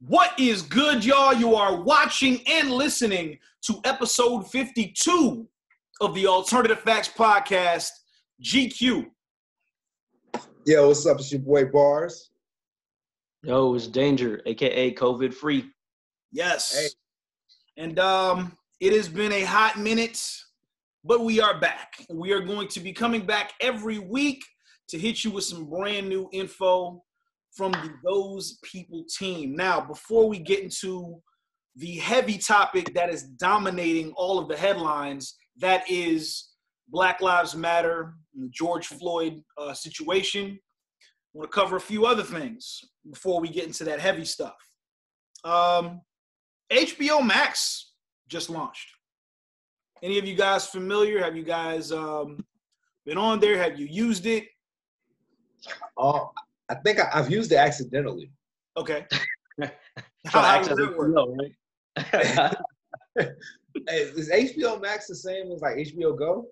What is good, y'all? You are watching and listening to episode 52 of the Alternative FAQs Podcast, GQ. Yo, what's up? It's your boy Barz. Yo, it's Danger, a.k.a. COVID free. Yes. Hey. And it has been a hot minute, but we are back. We are going to be coming back every week to hit you with some brand new info from the Thoze People team. Now, before we get into the heavy topic that is dominating all of the headlines, that is Black Lives Matter and the George Floyd situation, I want to cover a few other things before we get into that heavy stuff. HBO Max just launched. Any of you guys familiar? Have you guys been on there? Have you used it? I think I've used it accidentally. Okay. How does it work? Right? Is HBO Max the same as like HBO Go?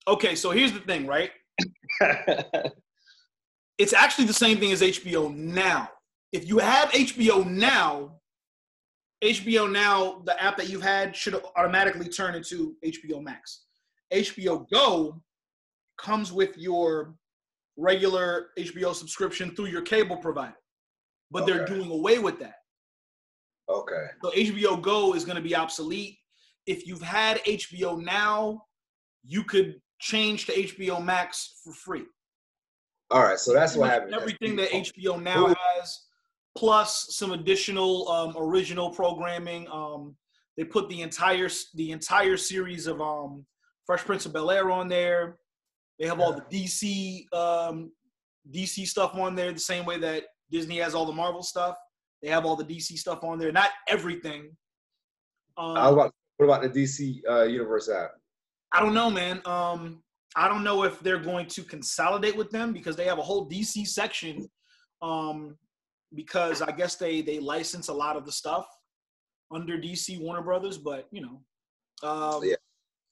Okay, so here's the thing, right? It's actually the same thing as HBO Now. If you have HBO Now, the app that you've had should automatically turn into HBO Max. HBO Go comes with your regular HBO subscription through your cable provider, but they're doing away with that. Okay. So HBO Go is going to be obsolete. If you've had HBO Now, you could change to HBO Max for free. All right, so that's what happened. Everything that HBO Now has, plus some additional original programming. They put the entire series of Fresh Prince of Bel-Air on there. They have all the DC stuff on there, the same way that Disney has all the Marvel stuff. They have all the DC stuff on there. Not everything. What about the DC Universe app? I don't know, man. I don't know if they're going to consolidate with them because they have a whole DC section. Because I guess they license a lot of the stuff under DC Warner Brothers, but yeah.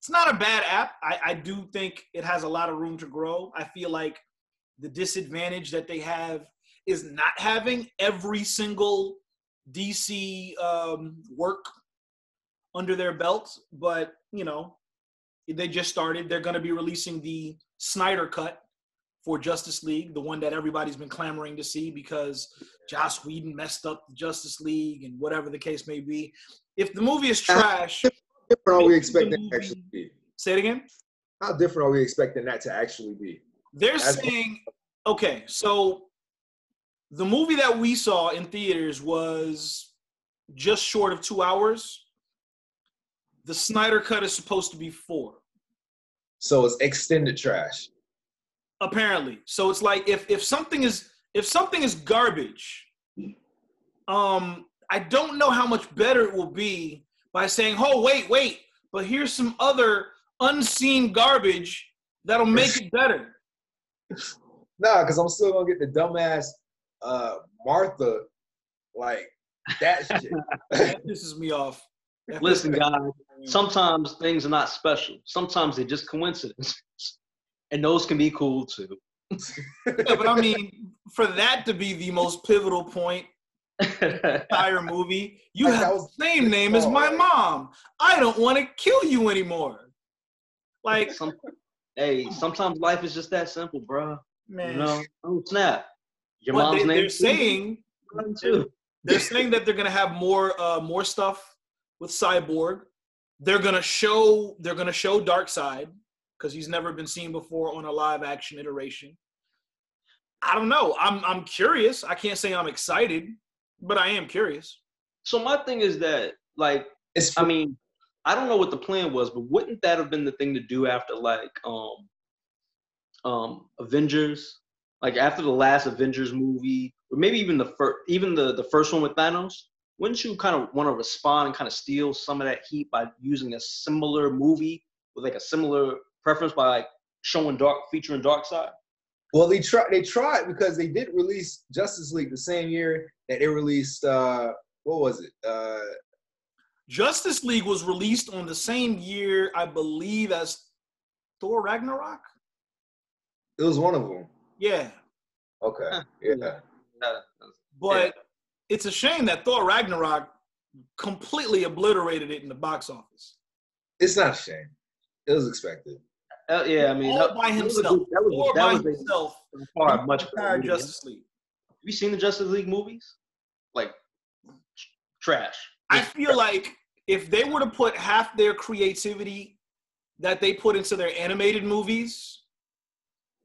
It's not a bad app. I do think it has a lot of room to grow. I feel like the disadvantage that they have is not having every single DC work under their belt. But, they just started. They're going to be releasing the Snyder Cut for Justice League, the one that everybody's been clamoring to see because Joss Whedon messed up the Justice League and whatever the case may be. If the movie is trash... How different are we expecting to actually be? Say it again? How different are we expecting that to actually be? They're saying, okay, so the movie that we saw in theaters was just short of 2 hours. The Snyder Cut is supposed to be 4. So it's extended trash. Apparently. So it's like if something is garbage, I don't know how much better it will be by saying, oh, wait, but here's some other unseen garbage that'll make it better. Nah, because I'm still going to get the dumbass Martha, like, that shit. That pisses me off. Listen, guys, sometimes things are not special. Sometimes they're just coincidences. And those can be cool, too. Yeah, but I mean, for that to be the most pivotal point entire movie, you have the same name as my mom. I don't want to kill you anymore. Like, sometimes life is just that simple, bro. Man, oh snap! Your mom's name. They're saying that they're gonna have more stuff with Cyborg. They're gonna show Darkseid because he's never been seen before on a live action iteration. I don't know. I'm curious. I can't say I'm excited. But I am curious. So my thing is that, like, I don't know what the plan was, but wouldn't that have been the thing to do after, like, Avengers? Like, after the last Avengers movie, or maybe even the first one with Thanos? Wouldn't you kind of want to respond and kind of steal some of that heat by using a similar movie with, like, a similar preference by, like, featuring Darkseid? Well, they tried because they did release Justice League the same year that they released, what was it? Justice League was released on the same year, I believe, as Thor Ragnarok. It was one of them. Yeah. Okay. Yeah. But it's a shame that Thor Ragnarok completely obliterated it in the box office. It's not a shame. It was expected. Yeah, I mean, all by himself. All by himself. Much entire Justice League. Have you seen the Justice League movies? Like, trash. I feel like if they were to put half their creativity that they put into their animated movies,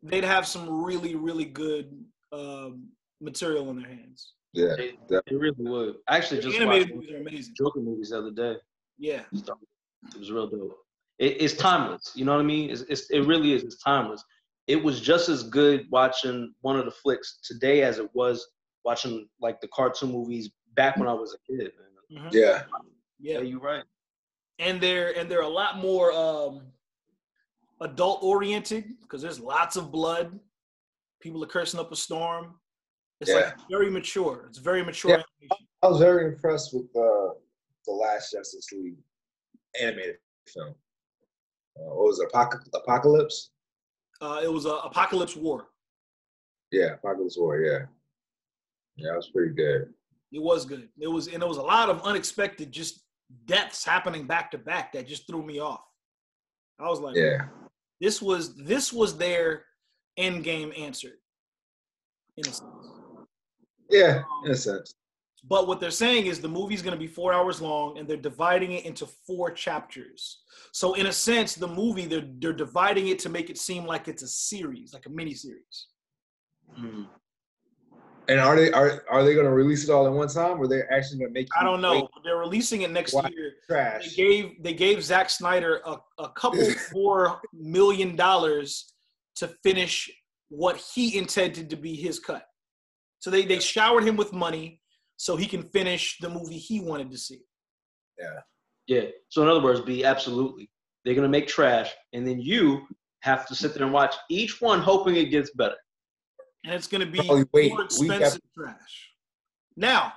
they'd have some really, really good material in their hands. Yeah, it really would. I actually just animated watched movies are amazing. Joker movies the other day. Yeah, it was real dope. It's timeless. You know what I mean? It really is. It's timeless. It was just as good watching one of the flicks today as it was watching like the cartoon movies back when I was a kid. Man. Mm-hmm. Yeah. Yeah, you're right. And they're a lot more adult oriented because there's lots of blood. People are cursing up a storm. It's like very mature. It's very mature. Yeah. I was very impressed with the last Justice League animated film. What was it? Apocalypse? It was Apocalypse War. Yeah, Apocalypse War. Yeah, it was pretty good. It was good. It was a lot of unexpected just deaths happening back to back that just threw me off. I was like, this was their end game answered. In a sense. Yeah, in a sense. But what they're saying is the movie's going to be 4 hours long, and they're dividing it into 4 chapters. So in a sense, the movie they're dividing it to make it seem like it's a series, like a mini series. Mm-hmm. And are they going to release it all at one time, or they're actually going to make? I don't know. They're releasing it next year. Trash. They gave Zack Snyder a couple $4 million to finish what he intended to be his cut. So they showered him with money so he can finish the movie he wanted to see. Yeah. Yeah. So in other words, absolutely. They're going to make trash, and then you have to sit there and watch each one hoping it gets better. And it's going to be more expensive trash. Now,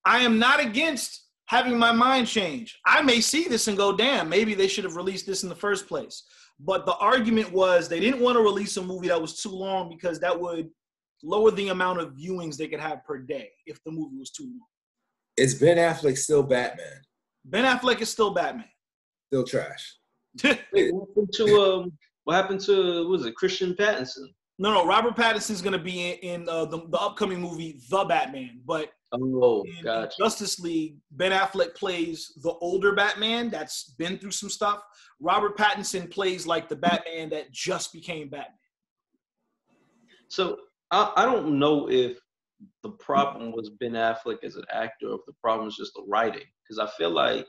I am not against having my mind change. I may see this and go, damn, maybe they should have released this in the first place. But the argument was they didn't want to release a movie that was too long because that would lower the amount of viewings they could have per day if the movie was too long. Is Ben Affleck still Batman? Ben Affleck is still Batman. Still trash. Wait, what happened to was it Christian Pattinson? No, Robert Pattinson's going to be in the upcoming movie, The Batman. But in Justice League, Ben Affleck plays the older Batman that's been through some stuff. Robert Pattinson plays like the Batman that just became Batman. So I don't know if the problem was Ben Affleck as an actor or if the problem was just the writing. Because I feel like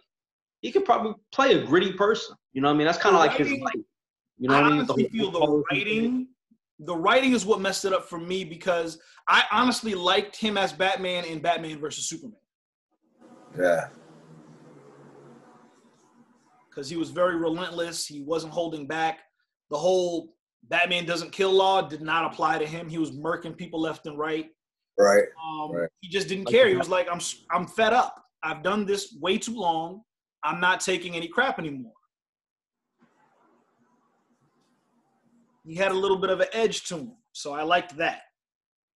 he could probably play a gritty person. You know what I mean? That's kind of like his life. You know what I mean? I feel the writing is what messed it up for me because I honestly liked him as Batman in Batman versus Superman. Yeah. Because he was very relentless. He wasn't holding back. The whole Batman doesn't kill law did not apply to him. He was murking people left and right. Right. He just didn't care. He was like, I'm fed up. I've done this way too long. I'm not taking any crap anymore. He had a little bit of an edge to him, so I liked that.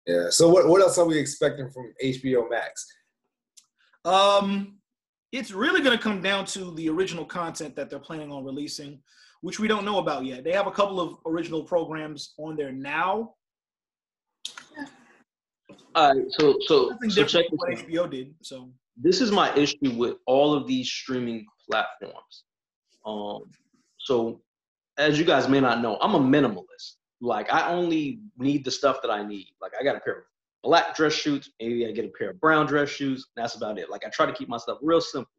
Yeah. So what else are we expecting from HBO Max? It's really going to come down to the original content that they're planning on releasing, which we don't know about yet. They have a couple of original programs on there now. All right, so check what HBO did. So this is my issue with all of these streaming platforms. So as you guys may not know, I'm a minimalist. Like I only need the stuff that I need. Like I got a pair of black dress shoes, maybe I get a pair of brown dress shoes, and that's about it. Like I try to keep my stuff real simple.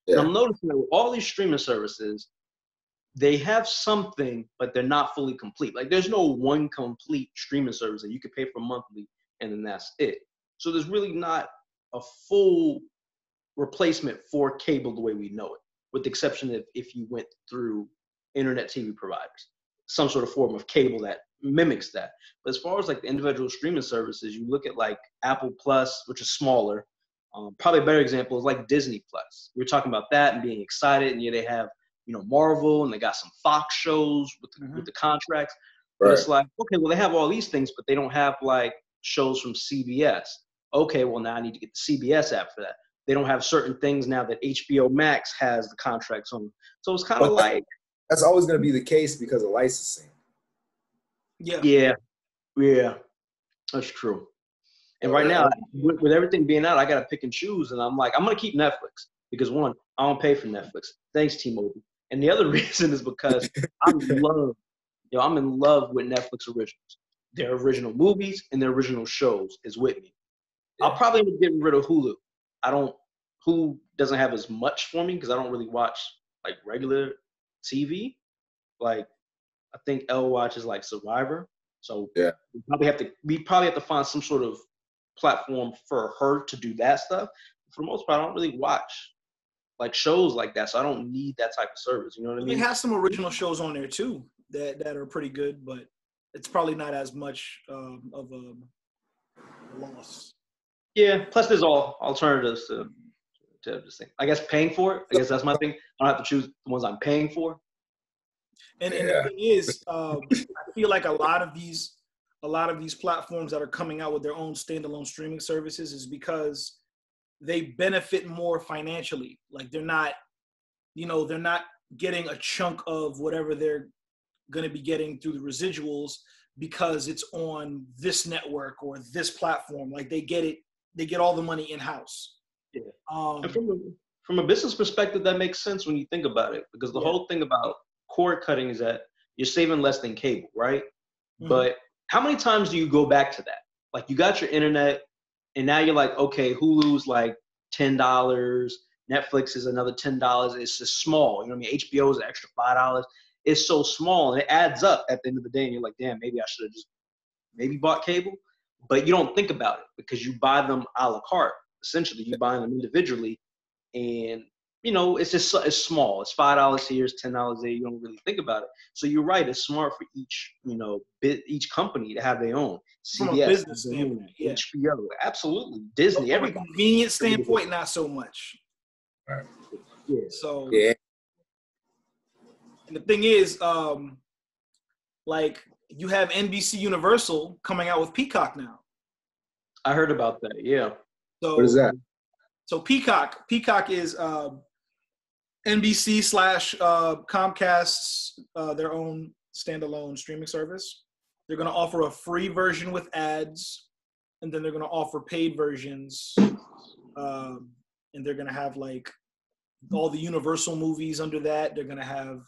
Yeah. And I'm noticing that with all these streaming services, they have something, but they're not fully complete. Like there's no one complete streaming service that you could pay for monthly and then that's it. So there's really not a full replacement for cable the way we know it, with the exception of if you went through internet TV providers, some sort of form of cable that mimics that. But as far as like the individual streaming services, you look at like Apple Plus, which is smaller. Probably a better example is like Disney Plus. We were talking about that and being excited, and yeah, they have Marvel and they got some Fox shows with the contracts. Right. But it's like, okay, well they have all these things, but they don't have like shows from CBS. Okay, well, now I need to get the CBS app for that. They don't have certain things now that HBO Max has the contracts on. So it's kind of like. That's always going to be the case because of licensing. Yeah. That's true. And right now, with everything being out, I got to pick and choose. And I'm like, I'm going to keep Netflix because, one, I don't pay for Netflix. Thanks, T-Mobile. And the other reason is because I'm in love with Netflix originals. Their original movies and their original shows is with me. I'll probably end up getting rid of Hulu. Hulu doesn't have as much for me because I don't really watch like regular TV. Like, I think Elle watches like Survivor. So we probably have to find some sort of platform for her to do that stuff. For the most part, I don't really watch like shows like that, so I don't need that type of service. You know what I mean? They have some original shows on there too that are pretty good, but it's probably not as much of a loss. Yeah. Plus, there's all alternatives to this thing. I guess paying for it. I guess that's my thing. I don't have to choose the ones I'm paying for. And the thing is, I feel like a lot of these platforms that are coming out with their own standalone streaming services is because they benefit more financially. Like they're not getting a chunk of whatever they're going to be getting through the residuals because it's on this network or this platform. Like they get all the money in house. Yeah. And from a business perspective, that makes sense when you think about it, because the whole thing about cord cutting is that you're saving less than cable, right? Mm-hmm. But how many times do you go back to that? Like you got your internet and now you're like, okay, Hulu's like $10, Netflix is another $10. It's just small. You know what I mean? HBO is an extra $5. It's so small and it adds up at the end of the day. And you're like, damn, maybe I should have just maybe bought cable. But you don't think about it because you buy them a la carte. Essentially, you buy them individually. And, you know, it's small. It's $5 here, it's $10 there. You don't really think about it. So you're right. It's smart for each, each company to have their own. CBS, from a business standpoint, HBO, absolutely. Disney, from a convenience standpoint, not so much. Right. Yeah. So, and the thing is, like you have NBC Universal coming out with Peacock now. I heard about that. Yeah. So, what is that? So Peacock is NBC / Comcast's their own standalone streaming service. They're going to offer a free version with ads, and then they're going to offer paid versions, and they're going to have like all the Universal movies under that. They're going to have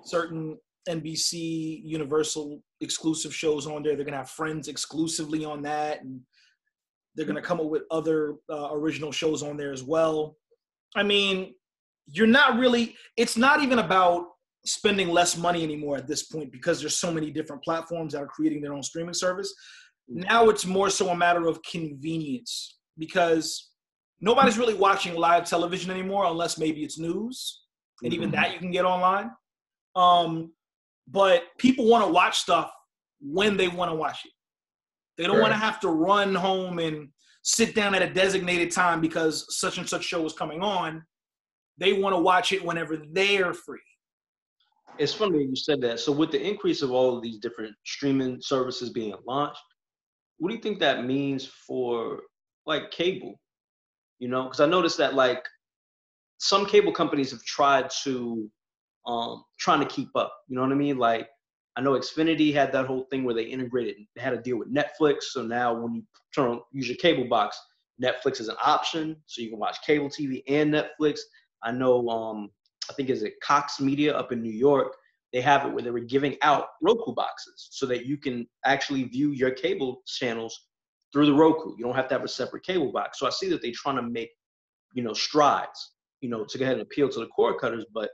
certain NBC Universal exclusive shows on there. They're going to have Friends exclusively on that, and they're going to come up with other original shows on there as well. I mean, it's not even about spending less money anymore at this point because there's so many different platforms that are creating their own streaming service. Now it's more so a matter of convenience because nobody's really watching live television anymore unless maybe it's news. And even that you can get online. But people want to watch stuff when they want to watch it. They don't want to have to run home and sit down at a designated time because such and such show is coming on. They want to watch it whenever they're free. It's funny that you said that. So with the increase of all of these different streaming services being launched, what do you think that means for like cable? You know, because I noticed that like some cable companies have tried to trying to keep up. You know what I mean? Like I know Xfinity had that whole thing where they integrated, they had to deal with Netflix. So now when you use your cable box, Netflix is an option. So you can watch cable TV and Netflix. I know, I think is it Cox Media up in New York, they have it where they were giving out Roku boxes so that you can actually view your cable channels through the Roku. You don't have to have a separate cable box. So I see that they're trying to make, strides, to go ahead and appeal to the cord cutters. But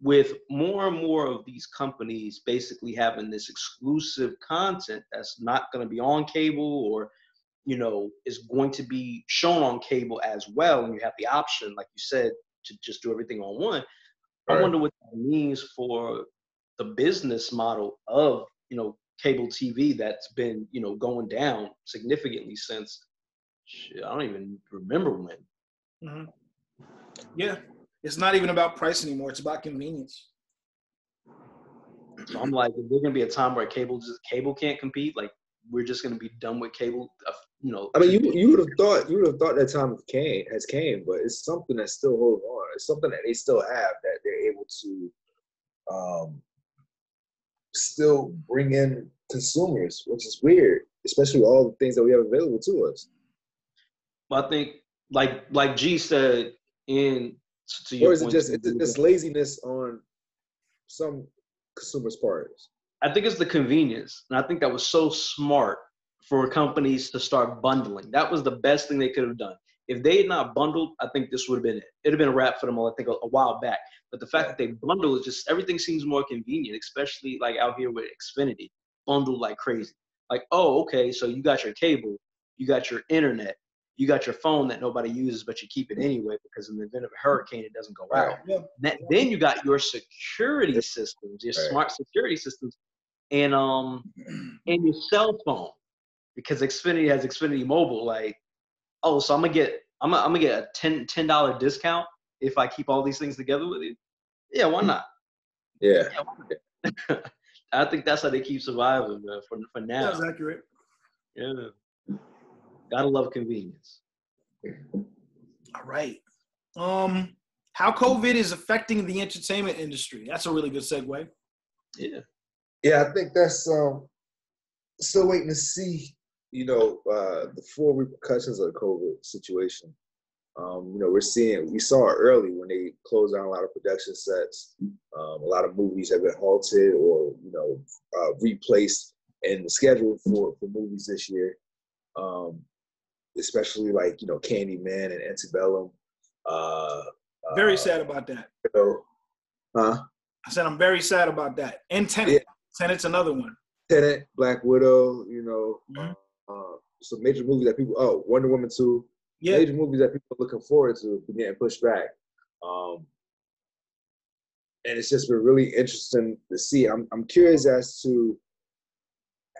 with more and more of these companies basically having this exclusive content that's not going to be on cable or, is going to be shown on cable as well, and you have the option, like you said, to just do everything on one. Right. I wonder what that means for the business model of, cable TV that's been, going down significantly since, I don't even remember when. Mm-hmm. Yeah. It's not even about price anymore. It's about convenience. So I'm like, is there going to be a time where cable can't compete? Like, we're just going to be done with cable, know. I mean, you would have thought that time has came, but it's something that still holds on. It's something that they still have that they're able to still bring in consumers, which is weird, especially with all the things that we have available to us. But I think, like G said, to your or is point, it just laziness on some consumers' parts? I think it's the convenience, and I think that was so smart for companies to start bundling. That was the best thing they could have done. If they had not bundled, I think this would have been it. It'd have been a wrap for them all, I think, a while back. But the fact that they bundle is just, everything seems more convenient, especially like out here with Xfinity, bundled like crazy. Like, oh, okay, so you got your cable, you got your internet, you got your phone that nobody uses, but you keep it anyway because in the event of a hurricane, it doesn't go out. Then you got your security systems, your smart security systems, and your cell phone, because Xfinity has Xfinity Mobile. Like, oh, so I'm gonna get a $10 discount if I keep all these things together with you. Yeah, why not? Yeah. Why not? I think that's how they keep surviving for now. That's accurate. Yeah. Gotta love convenience. All right. How COVID is affecting the entertainment industry. That's a really good segue. Yeah. Yeah, I think that's still waiting to see, the full repercussions of the COVID situation. We saw it early when they closed down a lot of production sets. A lot of movies have been halted or, replaced in the schedule for movies this year. Especially like, Candyman and Antebellum. Very sad about that. I said I'm very sad about that. And Tenet. Yeah. Tenet's another one. Tenet, Black Widow, some major movies that people, Wonder Woman 2. Yeah. Major movies that people are looking forward to getting pushed back. And it's just been really interesting to see. I'm curious as to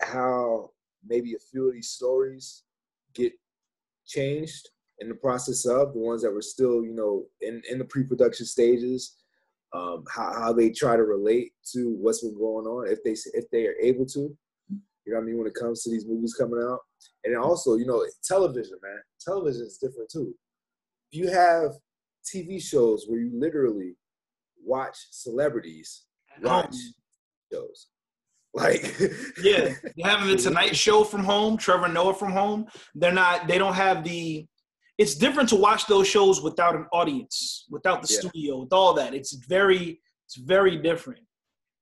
how maybe a few of these stories get changed in the process of the ones that were still, in the pre-production stages. How they try to relate to what's been going on, if they are able to, when it comes to these movies coming out. And then also, television, man. Television is different too. You have TV shows where you literally watch celebrities watch shows. Like, yeah, they're having the Tonight Show from home, Trevor Noah from home. They don't have it's different to watch those shows without an audience, without the studio, with all that. It's very different.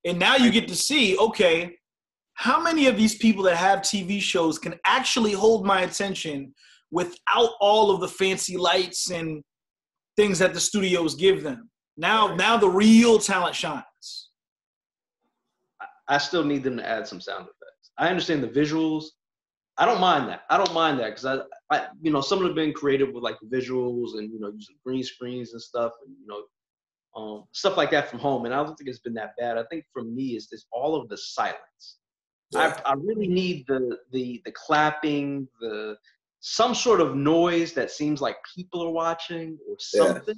And now you get to see, okay, how many of these people that have TV shows can actually hold my attention without all of the fancy lights and things that the studios give them? Now the real talent shines. I still need them to add some sound effects. I understand the visuals. I don't mind that because I some of them have been creative with like visuals and using green screens and stuff and stuff like that from home, and I don't think it's been that bad. I think for me it's all of the silence. Yeah. I really need the clapping, some sort of noise that seems like people are watching or something,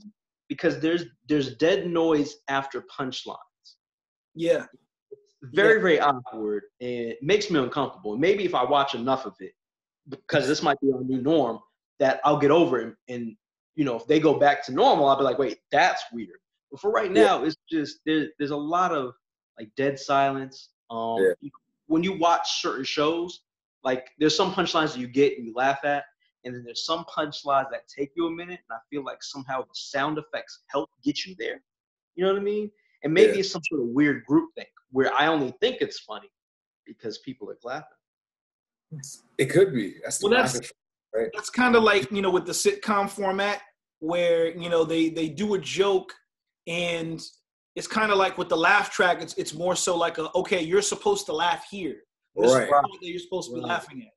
because there's dead noise after punchlines. Yeah. Very awkward, and it makes me uncomfortable. And maybe if I watch enough of it, because this might be our new norm, that I'll get over it. And if they go back to normal, I'll be like, wait, that's weird. But for right now, it's just there's a lot of like dead silence. When you watch certain shows, like there's some punchlines that you get and you laugh at, and then there's some punchlines that take you a minute, and I feel like somehow the sound effects help get you there. You know what I mean? And maybe it's some sort of weird group thing where I only think it's funny because people are clapping. It could be. That's right? That's kind of like, with the sitcom format where, they do a joke and it's kind of like with the laugh track, it's more so like okay, you're supposed to laugh here. This is what you're supposed to be laughing at,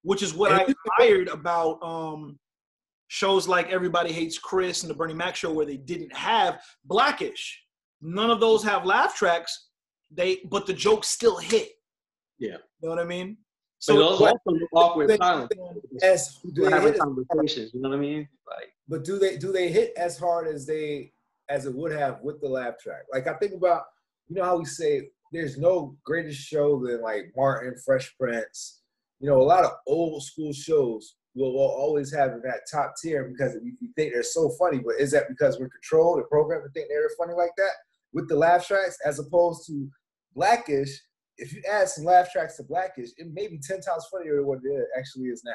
which is what I admired about shows like Everybody Hates Chris and the Bernie Mac show, where they didn't have Blackish. None of those have laugh tracks. But the jokes still hit. Yeah. You know what I mean? So those also awkward silence. Having conversations, you know what I mean? Like, but do they hit as hard as it would have with the laugh track? Like, I think about, how we say there's no greatest show than like Martin, Fresh Prince, a lot of old school shows will always have in that top tier because you think they're so funny, but is that because we're controlled and programmed to think they're funny like that with the laugh tracks, as opposed to Blackish? If you add some laugh tracks to Blackish, it may be 10 times funnier than what it actually is now.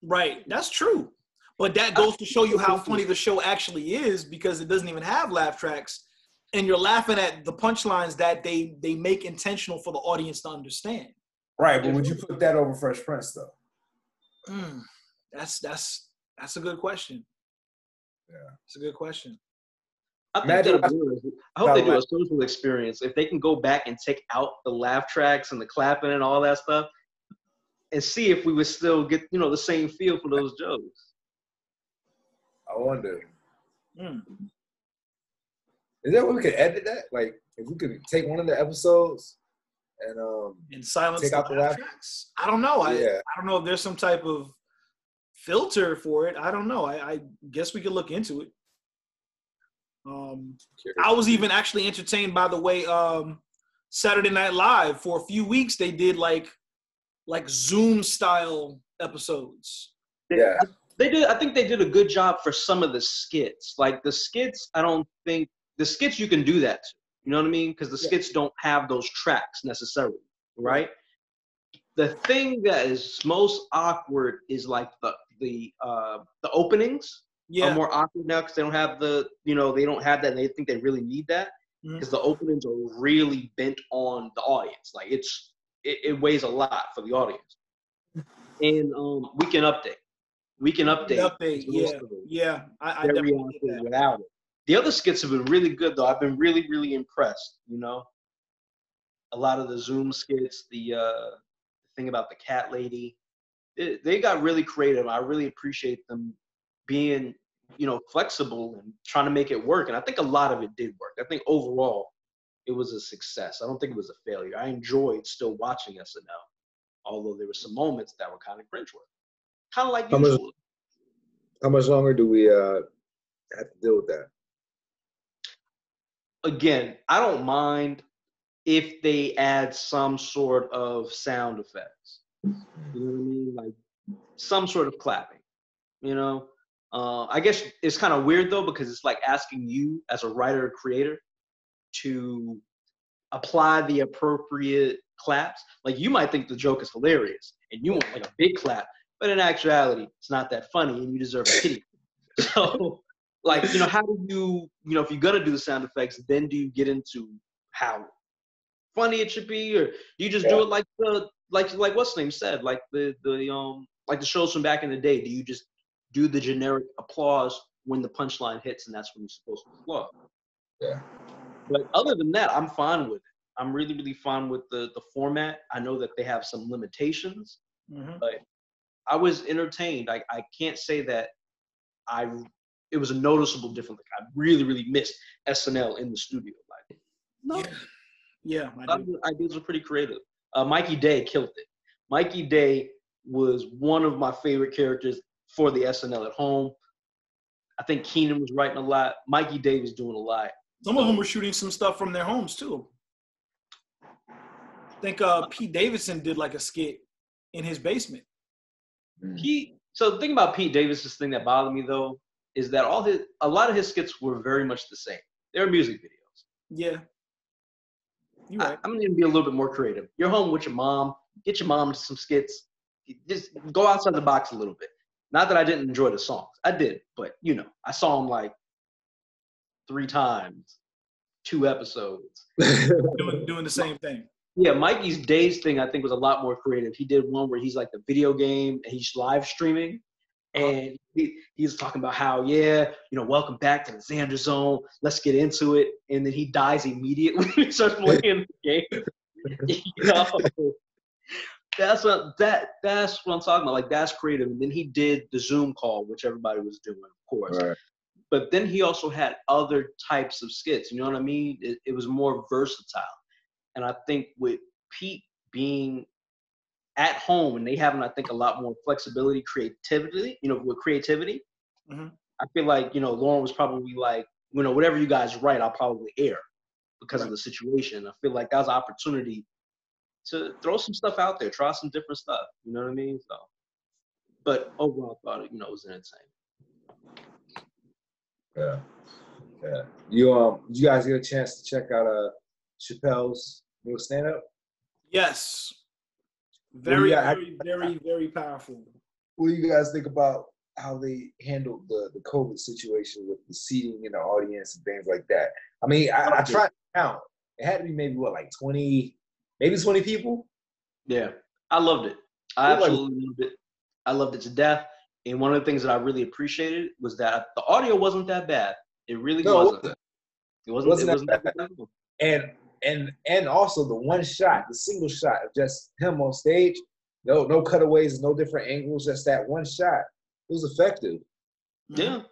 Right, that's true. But that goes to show you how funny the show actually is, because it doesn't even have laugh tracks, and you're laughing at the punchlines that they make intentional for the audience to understand. Right, but would you put that over Fresh Prince though? That's a good question. Yeah, it's a good question. I hope they do a social experience. If they can go back and take out the laugh tracks and the clapping and all that stuff, and see if we would still get, the same feel for those jokes. I wonder. Is there a way we could edit that? Like, if we could take one of the episodes and silence take out the laugh tracks? I don't know. I don't know if there's some type of filter for it. I don't know. I guess we could look into it. I was even actually entertained by the way Saturday Night Live, for a few weeks, they did like Zoom style episodes. Yeah. They did. I think they did a good job for some of the skits. Like the skits, I don't think the skits you can do that to. You know what I mean? Because the skits don't have those tracks necessarily, right? The thing that is most awkward is like the openings are more awkward now because they don't have they don't have that, and they think they really need that because the openings are really bent on the audience. Like it weighs a lot for the audience. And Weekend Update. Yeah. I definitely get that. Without it. The other skits have been really good though. I've been really, really impressed. A lot of the Zoom skits, the thing about the cat lady, they got really creative. I really appreciate them being, flexible and trying to make it work. And I think a lot of it did work. I think overall it was a success. I don't think it was a failure. I enjoyed still watching SNL, although there were some moments that were kind of cringeworthy. Kind of like usual. How much longer do we have to deal with that? Again, I don't mind if they add some sort of sound effects. You know what I mean? Like some sort of clapping. I guess it's kind of weird though, because it's like asking you as a writer or creator to apply the appropriate claps. Like you might think the joke is hilarious and you want like a big clap, but in actuality, it's not that funny and you deserve a pity. So like, how do you, if you're going to do the sound effects, then do you get into how funny it should be? Or do you just do it like like what's name said, like the shows from back in the day? Do you just do the generic applause when the punchline hits and that's when you're supposed to applaud? Yeah. But other than that, I'm fine with it. I'm really, really fine with the format. I know that they have some limitations, but I was entertained. I can't say that it was a noticeable difference. Like I really, really missed SNL in the studio. Like, no. Yeah. Ideas were pretty creative. Mikey Day killed it. Mikey Day was one of my favorite characters for the SNL at home. I think Keenan was writing a lot. Mikey Day was doing a lot. Some of them were shooting some stuff from their homes too. I think Pete Davidson did like a skit in his basement. So the thing about Pete Davidson's thing that bothered me though is that a lot of his skits were very much the same. They were music videos. Yeah. You're right. I'm going to be a little bit more creative. You're home with your mom. Get your mom some skits. Just go outside the box a little bit. Not that I didn't enjoy the songs. I did, but I saw them like 3 times, 2 episodes. doing the same thing. Yeah, Mikey's Days thing I think was a lot more creative. He did one where he's like the video game and he's live streaming. And he's talking about how, welcome back to the Xander Zone. Let's get into it. And then he dies immediately when he starts playing the game. That's what I'm talking about. Like, that's creative. And then he did the Zoom call, which everybody was doing, of course. Right. But then he also had other types of skits. You know what I mean? It was more versatile. And I think with Pete being at home and they having, I think, a lot more flexibility, creativity, with creativity, I feel like, Lauren was probably like, whatever you guys write, I'll probably air because of the situation. I feel like that was an opportunity to throw some stuff out there, try some different stuff. You know what I mean? So But overall, I thought it was entertaining. Yeah. You guys get a chance to check out Chappelle's new stand-up? Yes. Very, very, very powerful. What do you guys think about how they handled the COVID situation with the seating in the audience and things like that? I mean, I tried to count. It had to be maybe 20 people? Yeah. I loved it. I absolutely loved it. I loved it to death. And one of the things that I really appreciated was that the audio wasn't that bad. It really wasn't. It wasn't that bad. And also the single shot of just him on stage, no cutaways, no different angles, just that one shot. It was effective. Yeah.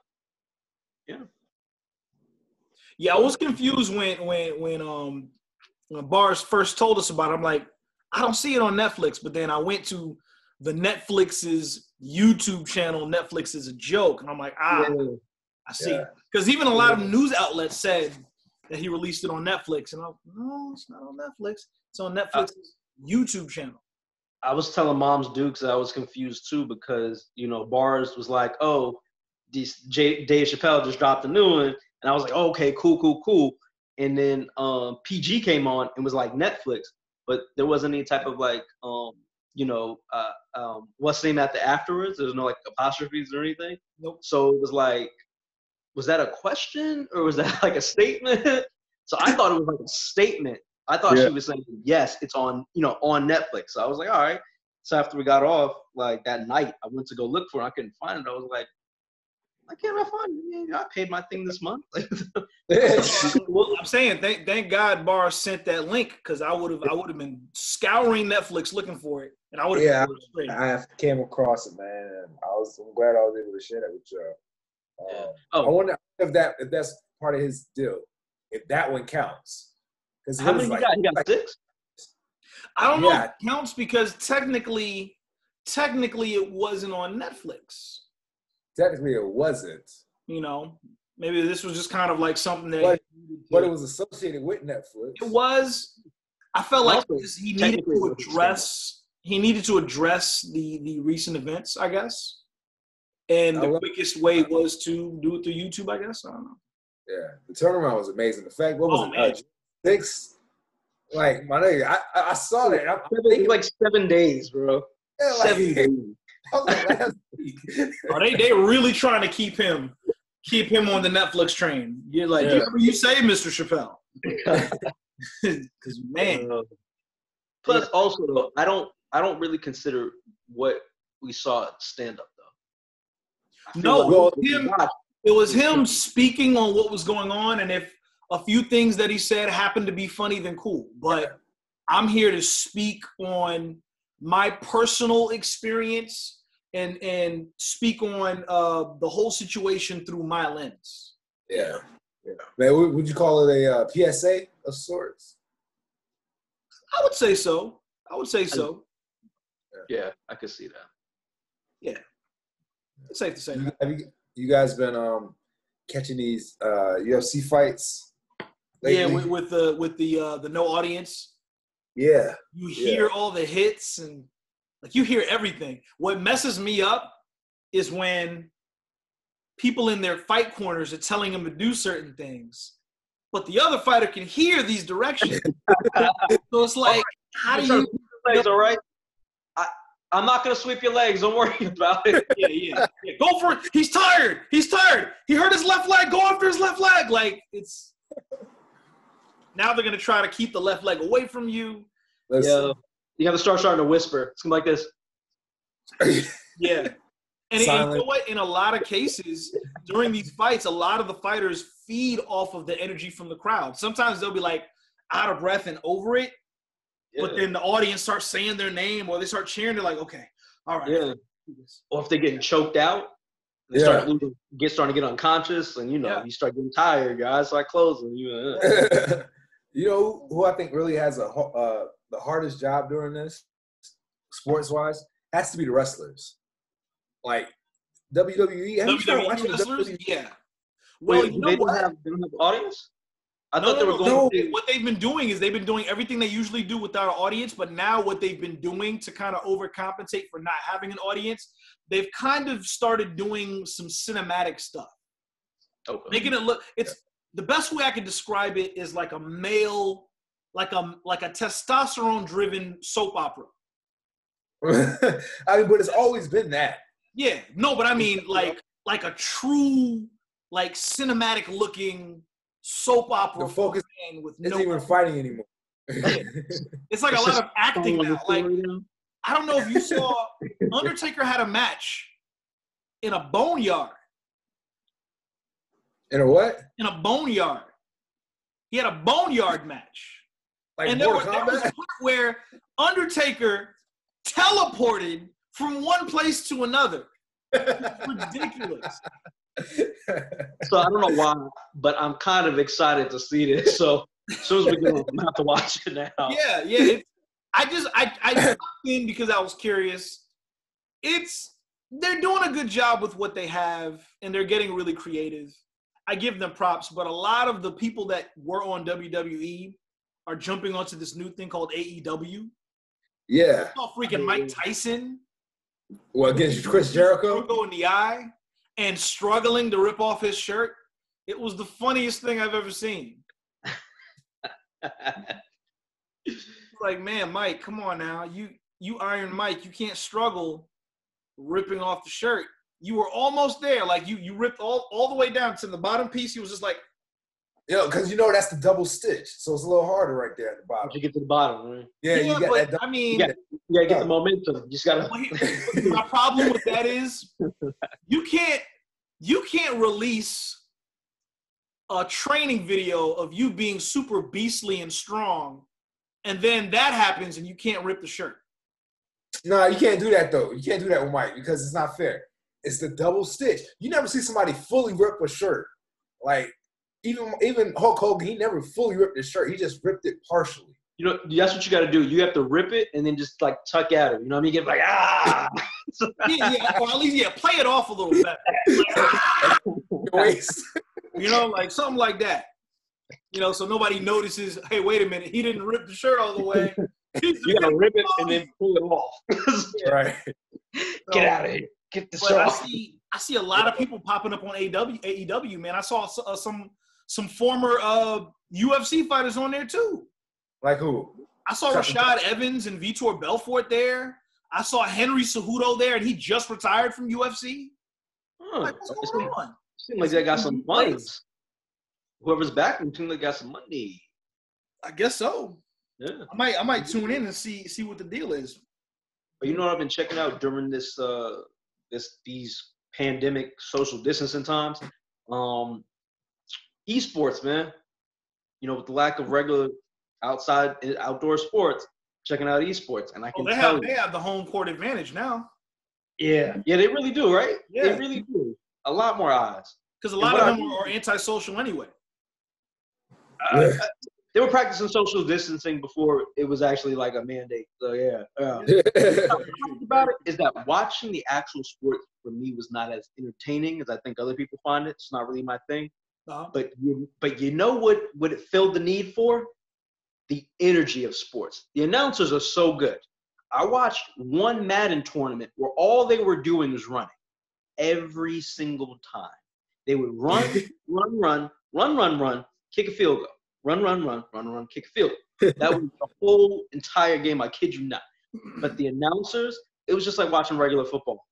Yeah, I was confused when Barz first told us about it. I'm like, I don't see it on Netflix. But then I went to the Netflix's YouTube channel. Netflix is a joke. And I'm like, I see. Because even a lot of news outlets said that he released it on Netflix. And I'm like, no, it's not on Netflix. It's on Netflix's YouTube channel. I was telling Moms Dukes that I was confused too because, Barz was like, oh, Dave Chappelle just dropped a new one. And I was like, oh, okay, cool. And then PG came on and was like Netflix, but there wasn't any type of like, what's the name at the afterwards? There's no like apostrophes or anything. Nope. So it was like, was that a question or was that like a statement? So I thought it was like a statement. I thought she was saying, yes, it's on, on Netflix. So I was like, all right. So after we got off, like that night, I went to go look for it. I couldn't find it. I was like, why can't I find it? I paid my thing this month. Well, I'm saying, thank God Barz sent that link because I would have been scouring Netflix looking for it, and I would have. Yeah, I came across it, man. I'm glad I was able to share that with y'all. I wonder if that's part of his deal. If that one counts. How many you got? You got 6? I don't know if it counts because technically it wasn't on Netflix. Technically it wasn't. Maybe this was just kind of like something that but it was associated with Netflix. It was. I felt like he needed to address the recent events, I guess. And the quickest way was to do it through YouTube, I guess. I don't know. Yeah, the turnaround was amazing. The fact, what was it? 6, like my nigga, I saw that. It was like 7 days, bro. Yeah, 7 days. They really trying to keep him on the Netflix train. You're like, you say, Mr. Chappelle. Because man. Plus, also though, I don't really consider what we saw at stand up though. No, it was him speaking on what was going on, and if a few things that he said happened to be funny, then cool. But I'm here to speak on my personal experience and speak on the whole situation through my lens. Yeah. Man, would you call it a PSA of sorts? I would say so. Yeah, I could see that. Yeah. It's safe to say. Have you guys been catching these UFC fights lately? Yeah, with the no audience. Yeah. You hear all the hits and like you hear everything. What messes me up is when people in their fight corners are telling them to do certain things, but the other fighter can hear these directions. So it's like, how do you? Legs, all right. I'm not gonna sweep your legs. Don't worry about it. Yeah. Go for it. He's tired. He hurt his left leg. Go after his left leg. Like it's. Now they're gonna try to keep the left leg away from you. Yeah. You got to starting to whisper. It's gonna be like this. Yeah. And you know what? In a lot of cases, during these fights, a lot of the fighters feed off of the energy from the crowd. Sometimes they'll be like out of breath and over it, but then the audience starts saying their name or they start cheering. They're like, okay, all right. Yeah. Or if they're getting choked out, they starting to get unconscious, and you start getting tired. Your eyes start closing. You know who I think really has the hardest job doing this, sports-wise, has to be the wrestlers. Like WWE. WWE wrestlers? Yeah. Well, they don't have audience? I thought they were going. What they've been doing is they've been doing everything they usually do with our audience, but now what they've been doing to kind of overcompensate for not having an audience, they've kind of started doing some cinematic stuff. Okay. Making it look, it's the best way I can describe it is like a male, like a testosterone-driven soap opera. I mean, but it's always been that. Yeah, no, but I mean like a true, like cinematic looking soap opera. The focus with isn't even fighting anymore. Yeah. It's like a lot of acting now. Like, I don't know if you saw Undertaker had a match in a boneyard. In a what? In a boneyard. He had a boneyard match. Like and there was a part where Undertaker teleported from one place to another. It's ridiculous. So I don't know why, but I'm kind of excited to see this. So as soon as we get on, I'm gonna have to watch it now. Yeah. I jumped in because I was curious. They're doing a good job with what they have, and they're getting really creative. I give them props, but a lot of the people that were on WWE are jumping onto this new thing called AEW. Yeah. I saw freaking Mike Tyson. Well, against Chris Jericho? Go in the eye and struggling to rip off his shirt. It was the funniest thing I've ever seen. Like, man, Mike, come on now. You Iron Mike, you can't struggle ripping off the shirt. You were almost there. Like, you ripped all the way down to the bottom piece. He was just like, yeah, because that's the double stitch. So it's a little harder right there at the bottom. You get to the bottom, right? Yeah, you got that. I mean, you gotta get the momentum. You just gotta. My problem with that is you can't release a training video of you being super beastly and strong, and then that happens and you can't rip the shirt. No, you can't do that though. You can't do that with Mike because it's not fair. It's the double stitch. You never see somebody fully rip a shirt. Like, even Hulk Hogan, he never fully ripped his shirt. He just ripped it partially. That's what you got to do. You have to rip it and then just like tuck at it. You know what I mean? Get like, ah. Yeah, or at least play it off a little bit. Like something like that. So nobody notices. Hey, wait a minute, he didn't rip the shirt all the way. You gotta rip it and then pull it off. Right. Get out of here. Get the shirt off. I see a lot of people popping up on AEW, man. I saw some former UFC fighters on there too. Like who? I saw Rashad Evans and Vitor Belfort there. I saw Henry Cejudo there, and he just retired from UFC. Like, what's going on? Seems like they got some money. Whoever's back from seems like got some money. I guess so. Yeah. I might tune in and see what the deal is. But you know what I've been checking out during these pandemic social distancing times? Esports, man. With the lack of regular outside and outdoor sports, checking out esports, and I can tell they have the home court advantage now. Yeah, they really do, right? Yeah, they really do. A lot more eyes because a lot of them are antisocial anyway. They were practicing social distancing before it was actually like a mandate. So yeah. About it is that watching the actual sport for me was not as entertaining as I think other people find it. It's not really my thing. Uh-huh. But you know what it filled the need for? The energy of sports. The announcers are so good. I watched one Madden tournament where all they were doing was running every single time. They would run, run, kick a field goal. Run, kick a field. That was the whole entire game. I kid you not. But the announcers, it was just like watching regular football.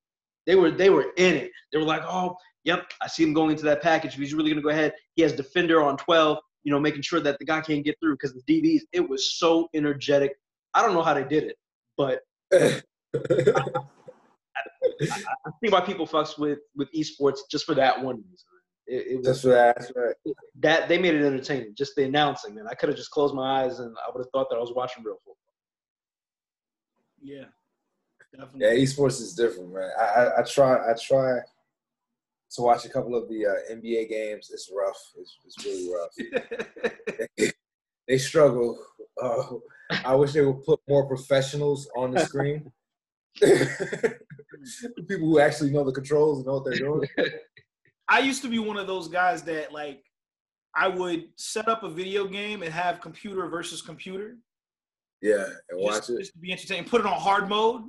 They were in it. They were like, oh, yep, I see him going into that package. If he's really going to go ahead, he has defender on 12, making sure that the guy can't get through because the DBs. It was so energetic. I don't know how they did it, but I see why people fucks with esports just for that one reason. That's right. That they made it entertaining. Just the announcing, man. I could have just closed my eyes and I would have thought that I was watching real football. Yeah, definitely. Yeah, esports is different, man. I try to watch a couple of the NBA games. It's rough. It's really rough. They struggle. I wish they would put more professionals on the screen. People who actually know the controls and know what they're doing. I used to be one of those guys that I would set up a video game and have computer versus computer. Yeah, and watch it. Just to be entertaining. Put it on hard mode,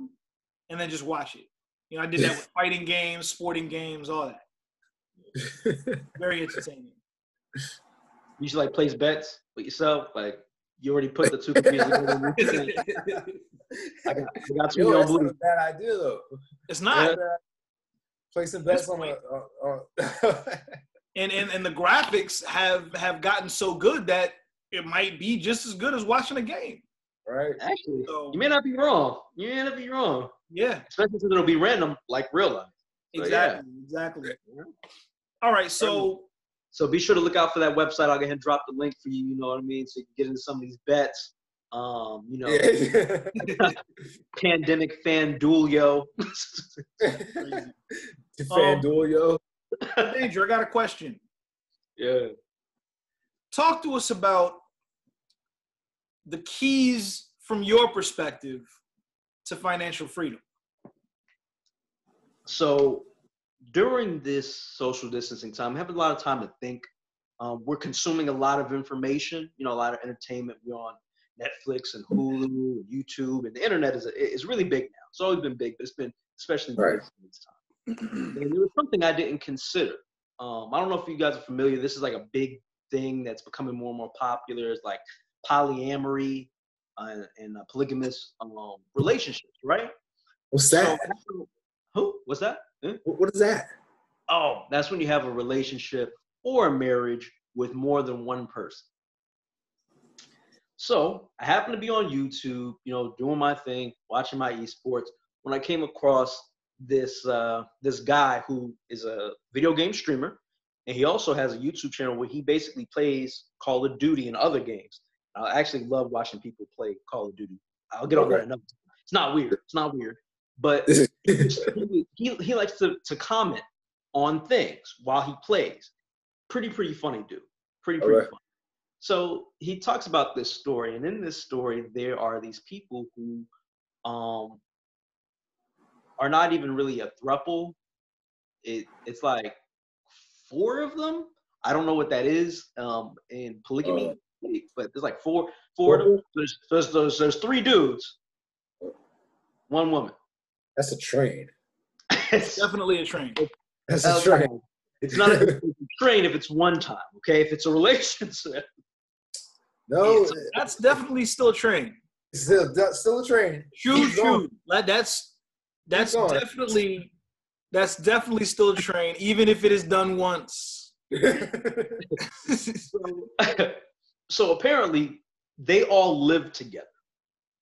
and then just watch it. You know, I did that with fighting games, sporting games, all that. Very entertaining. You should like place bets with yourself. Like you already put the two computers together. I got two on blue. That's a bad idea though. It's not. Placing bets on and the graphics have gotten so good that it might be just as good as watching a game. Right. Actually, so, you may not be wrong. Yeah. Especially since it'll be random, like real life. So, Exactly. All right, so be sure to look out for that website. I'll go ahead and drop the link for you. You know what I mean? So you can get into some of these bets. Pandemic FanDuelio. FanDuelio. Danger, I got a question. Yeah. Talk to us about the keys from your perspective to financial freedom. So during this social distancing time, we have a lot of time to think. We're consuming a lot of information, a lot of entertainment. We're on Netflix and Hulu and YouTube, and the internet is really big now. It's always been big, but it's been especially big in this time. And there was something I didn't consider. I don't know if you guys are familiar. This is like a big thing that's becoming more and more popular. It's like polyamory and polygamous relationships, right? What's that? What's that? What is that? Oh, that's when you have a relationship or a marriage with more than one person. So I happened to be on YouTube, doing my thing, watching my esports, when I came across this guy who is a video game streamer, and he also has a YouTube channel where he basically plays Call of Duty and other games. I actually love watching people play Call of Duty. I'll get on that another time. It's not weird. But he likes to comment on things while he plays. Pretty funny dude. Pretty funny. So he talks about this story, and in this story, there are these people who are not even really a throuple. It's like 4 of them. I don't know what that is in polygamy, but there's like four of them. There's 3 dudes, 1 woman. That's a train. It's definitely a train. That's a train. It's not a train if it's one time, okay? If it's a relationship. No, that's definitely still a train. Still a train. True. That's definitely still a train, even if it is done once. So apparently they all live together,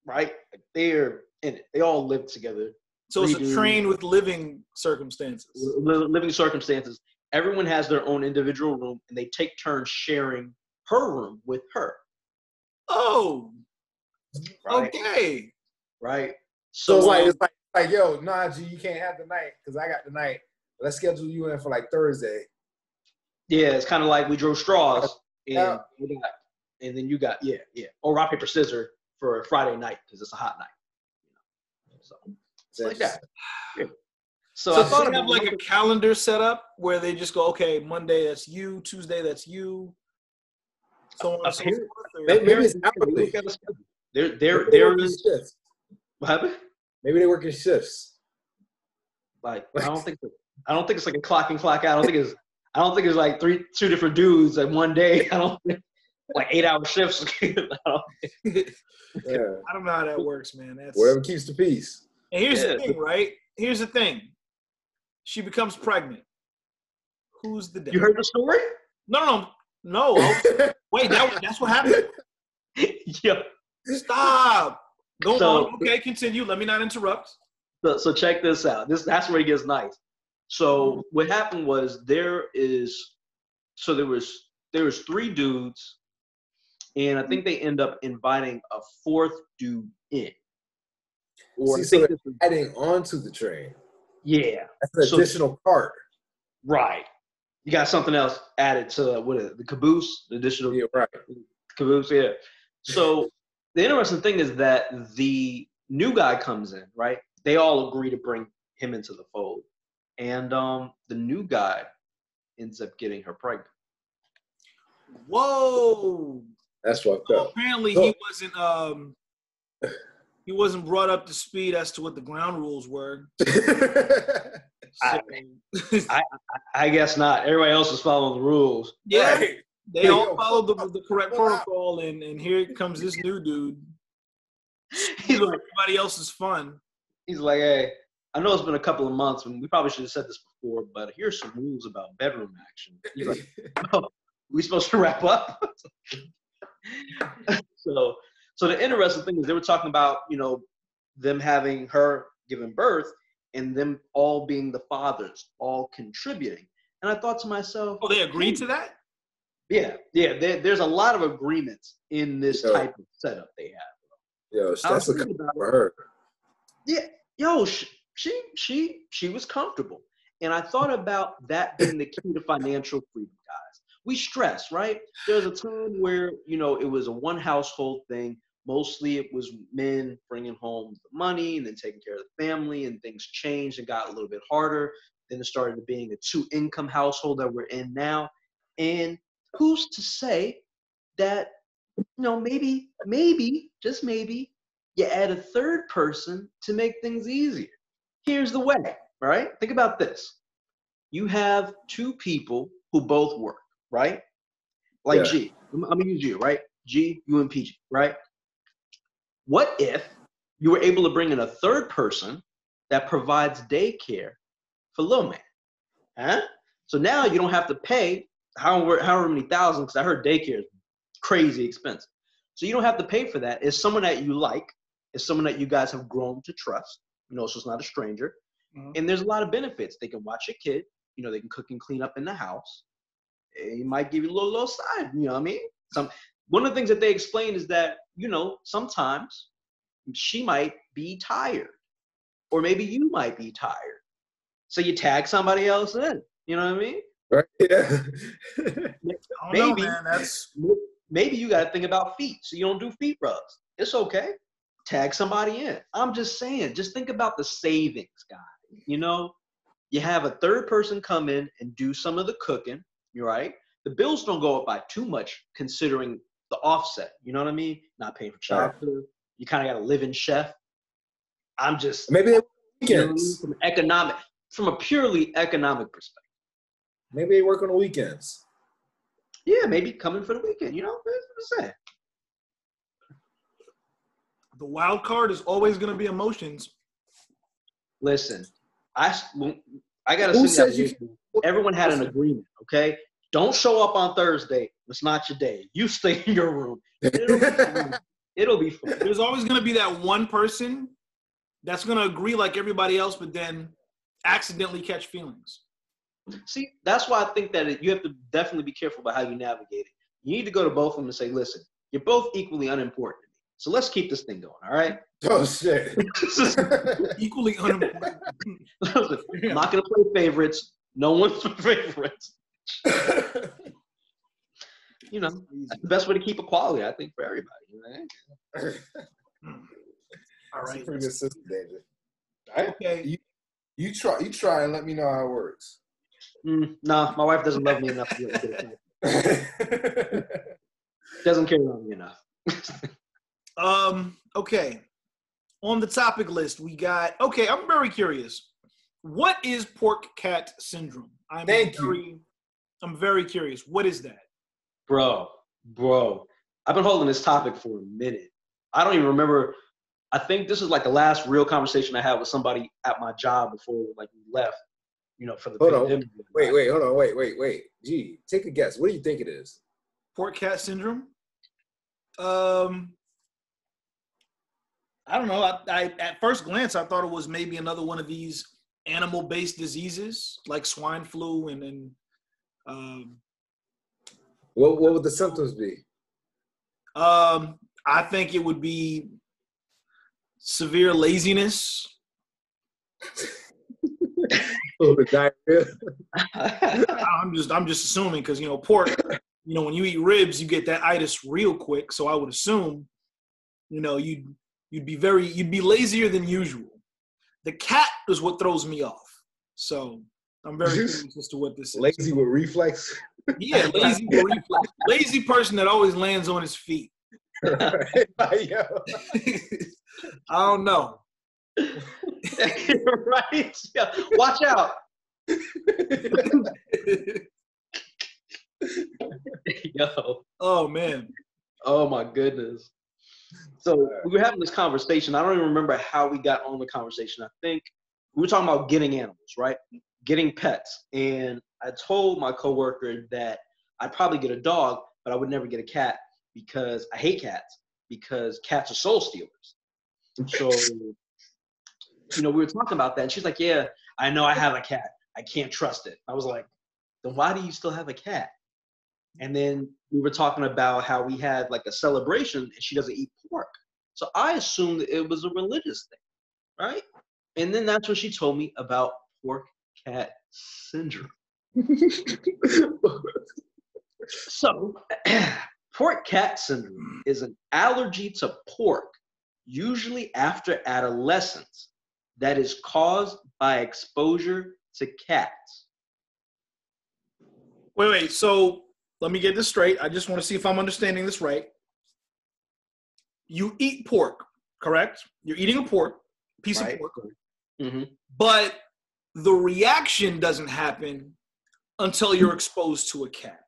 right? Like they're in it. They all live together. So it's a train with living circumstances. Living circumstances. Everyone has their own individual room, and they take turns sharing her room with her. Oh, right. Okay. Right. So it's like, yo, nah, G, you can't have the night because I got the night. Let's schedule you in for like Thursday. Yeah, it's kind of like we drew straws, and then you got or rock paper scissors for a Friday night because it's a hot night. So it's like that. Yeah. So I thought they have like a calendar set up where they just go, okay, Monday that's you, Tuesday that's you. So on and so forth. Maybe it's hourly. There is shifts. What happened? Maybe they work in shifts. Like I don't think it's like a clock in, clock out. I don't think it's like 2 different dudes like one day. I don't think like 8-hour shifts. I don't know how that works, man. That's whatever keeps the peace. And here's the thing, right? Here's the thing. She becomes pregnant. Who's the devil? You heard the story? No. Wait, that's what happened? Yeah. Stop. Go on. Okay, continue. Let me not interrupt. So check this out. That's where it gets nice. So what happened was there was 3 dudes, and I think they end up inviting a 4th dude in. So they're adding onto the train. Yeah. That's an additional part. Right. You got something else added to the caboose, the additional caboose, yeah. So the interesting thing is that the new guy comes in, right? They all agree to bring him into the fold. And the new guy ends up getting her pregnant. Whoa. That's fucked up. Apparently, he wasn't brought up to speed as to what the ground rules were. I guess not. Everybody else is following the rules. Yeah, right. They all followed the correct protocol, and here comes this new dude. He's like, everybody else's fun. He's like, hey, I know it's been a couple of months, and we probably should have said this before, but here's some rules about bedroom action. He's like, oh, we supposed to wrap up? So the interesting thing is they were talking about, them having her giving birth and them all being the fathers, all contributing. And I thought to myself, oh, they agreed to that? Yeah. There's a lot of agreements in this type of setup they have. Yo, that's a comfort for her. Yeah, she was comfortable. And I thought about that being the key to financial freedom, guys. We stress, right? There's a time where, it was a one household thing. Mostly it was men bringing home the money and then taking care of the family, and things changed and got a little bit harder. Then it started being a 2-income household that we're in now. And who's to say that, maybe, just maybe, you add a third person to make things easier. Here's the way, right? Think about this. You have two people who both work, right? Like G. I'm going to use you, right? G, you and PG, right? What if you were able to bring in a third person that provides daycare for Lil Man? Huh? So now you don't have to pay however many thousands, because I heard daycare is crazy expensive. So you don't have to pay for that. It's someone that you like. It's someone that you guys have grown to trust. So it's not a stranger. Mm-hmm. And there's a lot of benefits. They can watch your kid. They can cook and clean up in the house. He might give you a little side. You know what I mean? One of the things that they explain is that, sometimes she might be tired, or maybe you might be tired. So you tag somebody else in. You know what I mean? Right. Yeah. Maybe you got to think about feet, so you don't do feet rubs. It's okay. Tag somebody in. I'm just saying, just think about the savings, guys. You have a third person come in and do some of the cooking, right? The bills don't go up by too much considering the offset. You know what I mean? Not paying for childcare. You kind of got a live-in chef. I'm just maybe weekends. From a purely economic perspective. Maybe they work on the weekends. Yeah, maybe coming for the weekend. That's what I'm saying. The wild card is always going to be emotions. Listen, I got to say everyone had an agreement, okay? Don't show up on Thursday. It's not your day. You stay in your room. It'll be fun. There's always going to be that one person that's going to agree like everybody else, but then accidentally catch feelings. See, that's why I think that you have to definitely be careful about how you navigate it. You need to go to both of them and say, listen, you're both equally unimportant to me. So let's keep this thing going, all right? Oh, shit. Equally unimportant. Listen, I'm not going to play favorites. No one's favorites. That's the best way to keep equality, I think, for everybody. Right? All right. Pretty good system, David. All right. Okay. You try and let me know how it works. No, my wife doesn't love me enough to get it. Doesn't care about me enough. Okay. On the topic list, we got. Okay, I'm very curious. What is pork cat syndrome? I'm very curious. What is that? Bro. I've been holding this topic for a minute. I don't even remember. I think this is like the last real conversation I had with somebody at my job before we left, for the pandemic. Hold on. Wait. Gee, take a guess. What do you think it is? Pork cat syndrome? I don't know. I at first glance, I thought it was maybe another one of these animal-based diseases like swine flu and what would the symptoms be? I think it would be severe laziness. The diarrhea. I'm just assuming because pork, when you eat ribs, you get that itis real quick. So I would assume, you'd be lazier than usual. The cat is what throws me off. So I'm very curious as to what this is. Lazy with reflex? Yeah, lazy person that always lands on his feet. I don't know. Right? Yeah. Watch out. Yo. Oh, man. Oh, my goodness. So we were having this conversation. I don't even remember how we got on the conversation. I think we were talking about getting animals, right? Getting pets. And I told my coworker that I'd probably get a dog, but I would never get a cat because I hate cats, because cats are soul stealers. So, we were talking about that. And she's like, yeah, I know I have a cat. I can't trust it. I was like, then why do you still have a cat? And then we were talking about how we had like a celebration and she doesn't eat pork. So I assumed it was a religious thing, right? And then that's when she told me about pork cat syndrome. So pork cat syndrome is an allergy to pork, usually after adolescence, that is caused by exposure to cats. Wait. So let me get this straight. I just want to see if I'm understanding this right. You eat pork, correct? You're eating a piece of pork. Mm-hmm. But the reaction doesn't happen until you're exposed to a cat.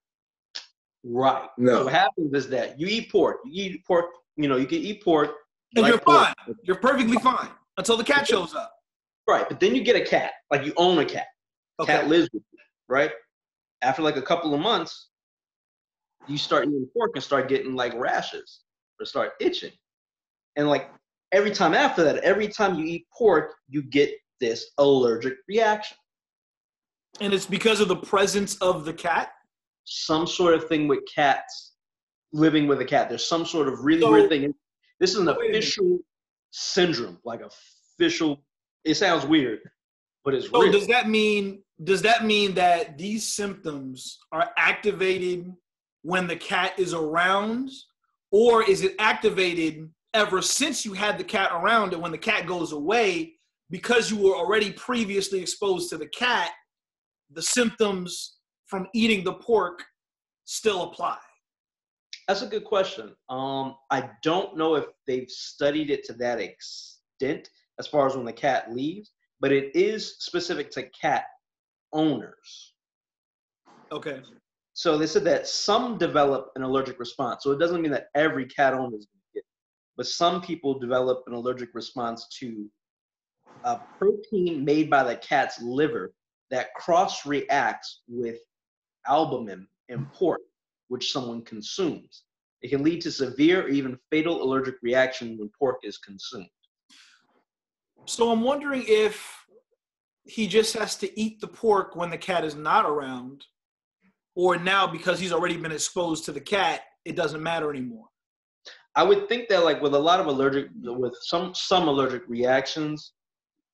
Right. No. So what happens is that you eat pork. You can eat pork. And like you're fine. You're perfectly fine until the cat shows up. Right. But then you get a cat. Like you own a cat. Okay. Cat lives with you, right? After like a couple of months, you start eating pork and start getting like rashes or start itching. And like every time after that, every time you eat pork, you get this allergic reaction. And it's because of the presence of the cat? Some sort of thing with cats, living with a cat. There's some sort of really weird thing. This is an official syndrome, like official. It sounds weird, but it's real. Does that mean that these symptoms are activated when the cat is around, or is it activated ever since you had the cat around, and when the cat goes away, because you were already previously exposed to the cat, the symptoms from eating the pork still apply? That's a good question. I don't know if they've studied it to that extent as far as when the cat leaves, but it is specific to cat owners. Okay. So they said that some develop an allergic response. So it doesn't mean that every cat owner is going to get it, but some people develop an allergic response to a protein made by the cat's liver that cross-reacts with albumin in pork, which someone consumes. It can lead to severe or even fatal allergic reaction when pork is consumed. So I'm wondering if he just has to eat the pork when the cat is not around, or now because he's already been exposed to the cat, it doesn't matter anymore. I would think that like with a lot of some allergic reactions,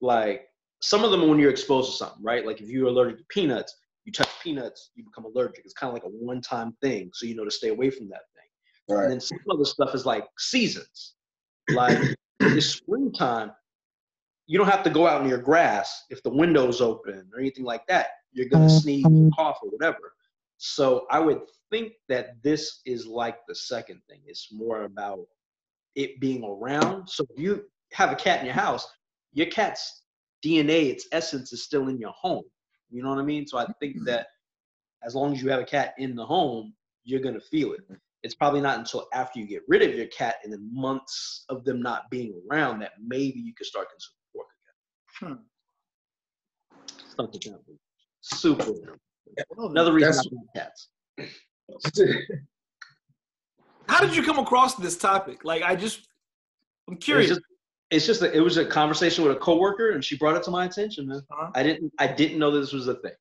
like some of them when you're exposed to something, right? Like if you're allergic to peanuts, you touch peanuts, you become allergic. It's kind of like a one-time thing, so you know to stay away from that thing. Right. And then some other stuff is like seasons. Like it's springtime, you don't have to go out in your grass if the window's open or anything like that. You're gonna sneeze or cough or whatever. So I would think that this is like the second thing. It's more about it being around. So if you have a cat in your house, your cat's DNA, its essence is still in your home. You know what I mean? So I think that as long as you have a cat in the home, you're going to feel it. It's probably not until after you get rid of your cat and then months of them not being around that maybe you could start consuming pork again. Something like that. Super. Another reason I love cats. How did you come across this topic? Like, I'm curious. It was a conversation with a coworker, and she brought it to my attention, man. Uh-huh. I didn't know this was a thing.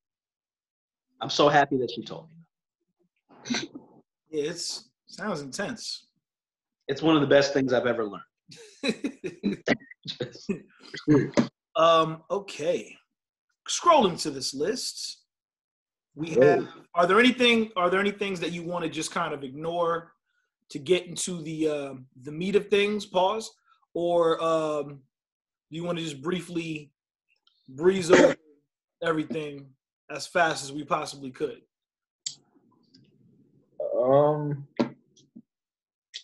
I'm so happy that she told me. Yeah, sounds intense. It's one of the best things I've ever learned. Okay. Scrolling to this list, we have. Are there any things that you want to just kind of ignore to get into the meat of things? Pause. Or do you want to just briefly breeze over everything as fast as we possibly could?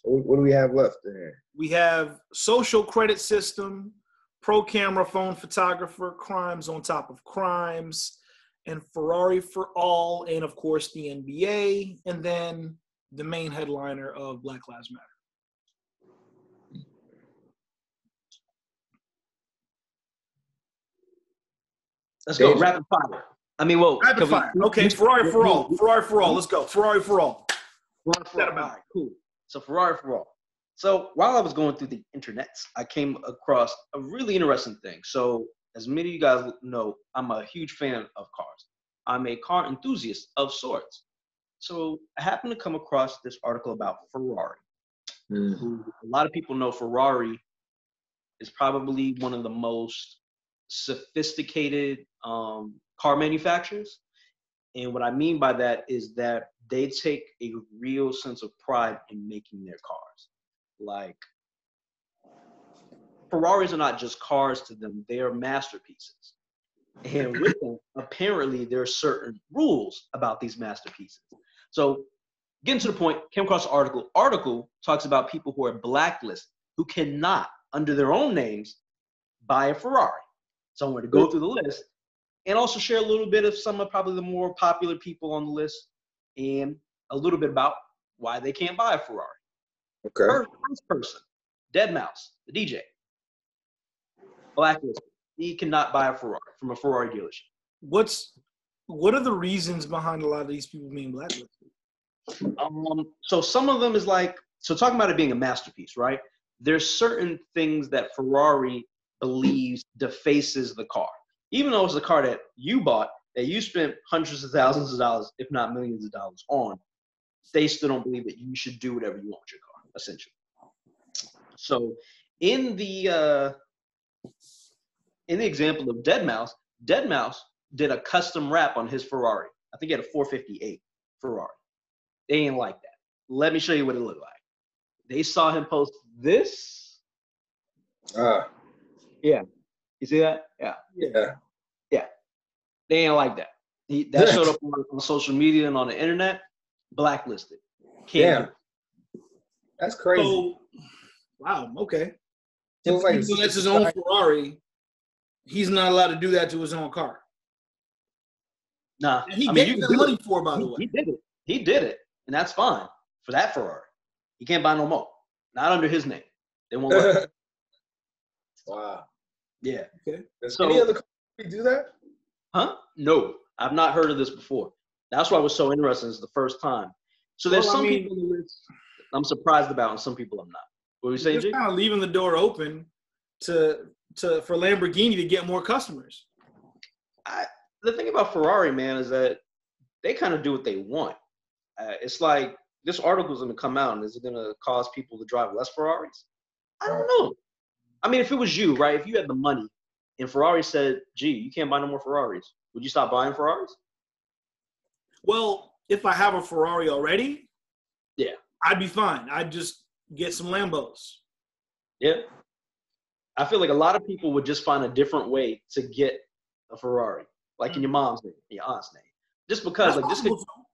What do we have left in here? We have social credit system, pro camera phone photographer, crimes on top of crimes, and Ferrari for all, and of course the NBA, and then the main headliner of Black Lives Matter. Let's go rapid fire. I mean, well, rapid fire. Okay, Ferrari for all. Ferrari for all. Let's go. Ferrari for all. Ferrari for all. All right, cool. So Ferrari for all. So while I was going through the internet, I came across a really interesting thing. So as many of you guys know, I'm a huge fan of cars. I'm a car enthusiast of sorts. So I happened to come across this article about Ferrari. Who a lot of people know Ferrari is probably one of the most sophisticated car manufacturers. And what I mean by that is that they take a real sense of pride in making their cars. Like, Ferraris are not just cars to them, they are masterpieces. And with them, apparently there are certain rules about these masterpieces. So getting to the point, came across an article. Article talks about people who are blacklisted, who cannot, under their own names, buy a Ferrari. So I'm going to go through the list and also share a little bit of some of probably the more popular people on the list and a little bit about why they can't buy a Ferrari. Okay. First person, deadmau5, the DJ. Blacklisted. He cannot buy a Ferrari from a Ferrari dealership. What are the reasons behind a lot of these people being blacklisted? So some of them is like, so talking about it being a masterpiece, right? There's certain things that Ferrari believes defaces the car. Even though it's a car that you bought, that you spent hundreds of thousands of dollars, if not millions of dollars on, they still don't believe that you should do whatever you want with your car, essentially. So in the example of deadmau5, deadmau5 did a custom wrap on his Ferrari. I think he had a 458 Ferrari. They ain't like that. Let me show you what it looked like. They saw him post this. Yeah. You see that? Yeah. Yeah. Yeah. They ain't like that. That showed up on social media and on the internet. Blacklisted. Can't do it. That's crazy. So, wow. Okay. So If that's his own Ferrari, he's not allowed to do that to his own car. Nah. And he gave them money for it, by the way. He did it. He did it. And that's fine for that Ferrari. He can't buy no more. Not under his name. They won't let him. Wow. Yeah. Okay. Does any other company do that? Huh? No. I've not heard of this before. That's why it was so interesting. It's the first time. So there's some people who I'm surprised about and some people I'm not. What were you saying, just kind of leaving the door open for Lamborghini to get more customers. The thing about Ferrari, man, is that they kind of do what they want. It's like this article is going to come out, and is it going to cause people to drive less Ferraris? I don't know. I mean, if it was you, right, if you had the money and Ferrari said, gee, you can't buy no more Ferraris, would you stop buying Ferraris? Well, if I have a Ferrari already, yeah, I'd be fine. I'd just get some Lambos. Yeah. I feel like a lot of people would just find a different way to get a Ferrari, like in your mom's name, your aunt's name. Just because, that's like, just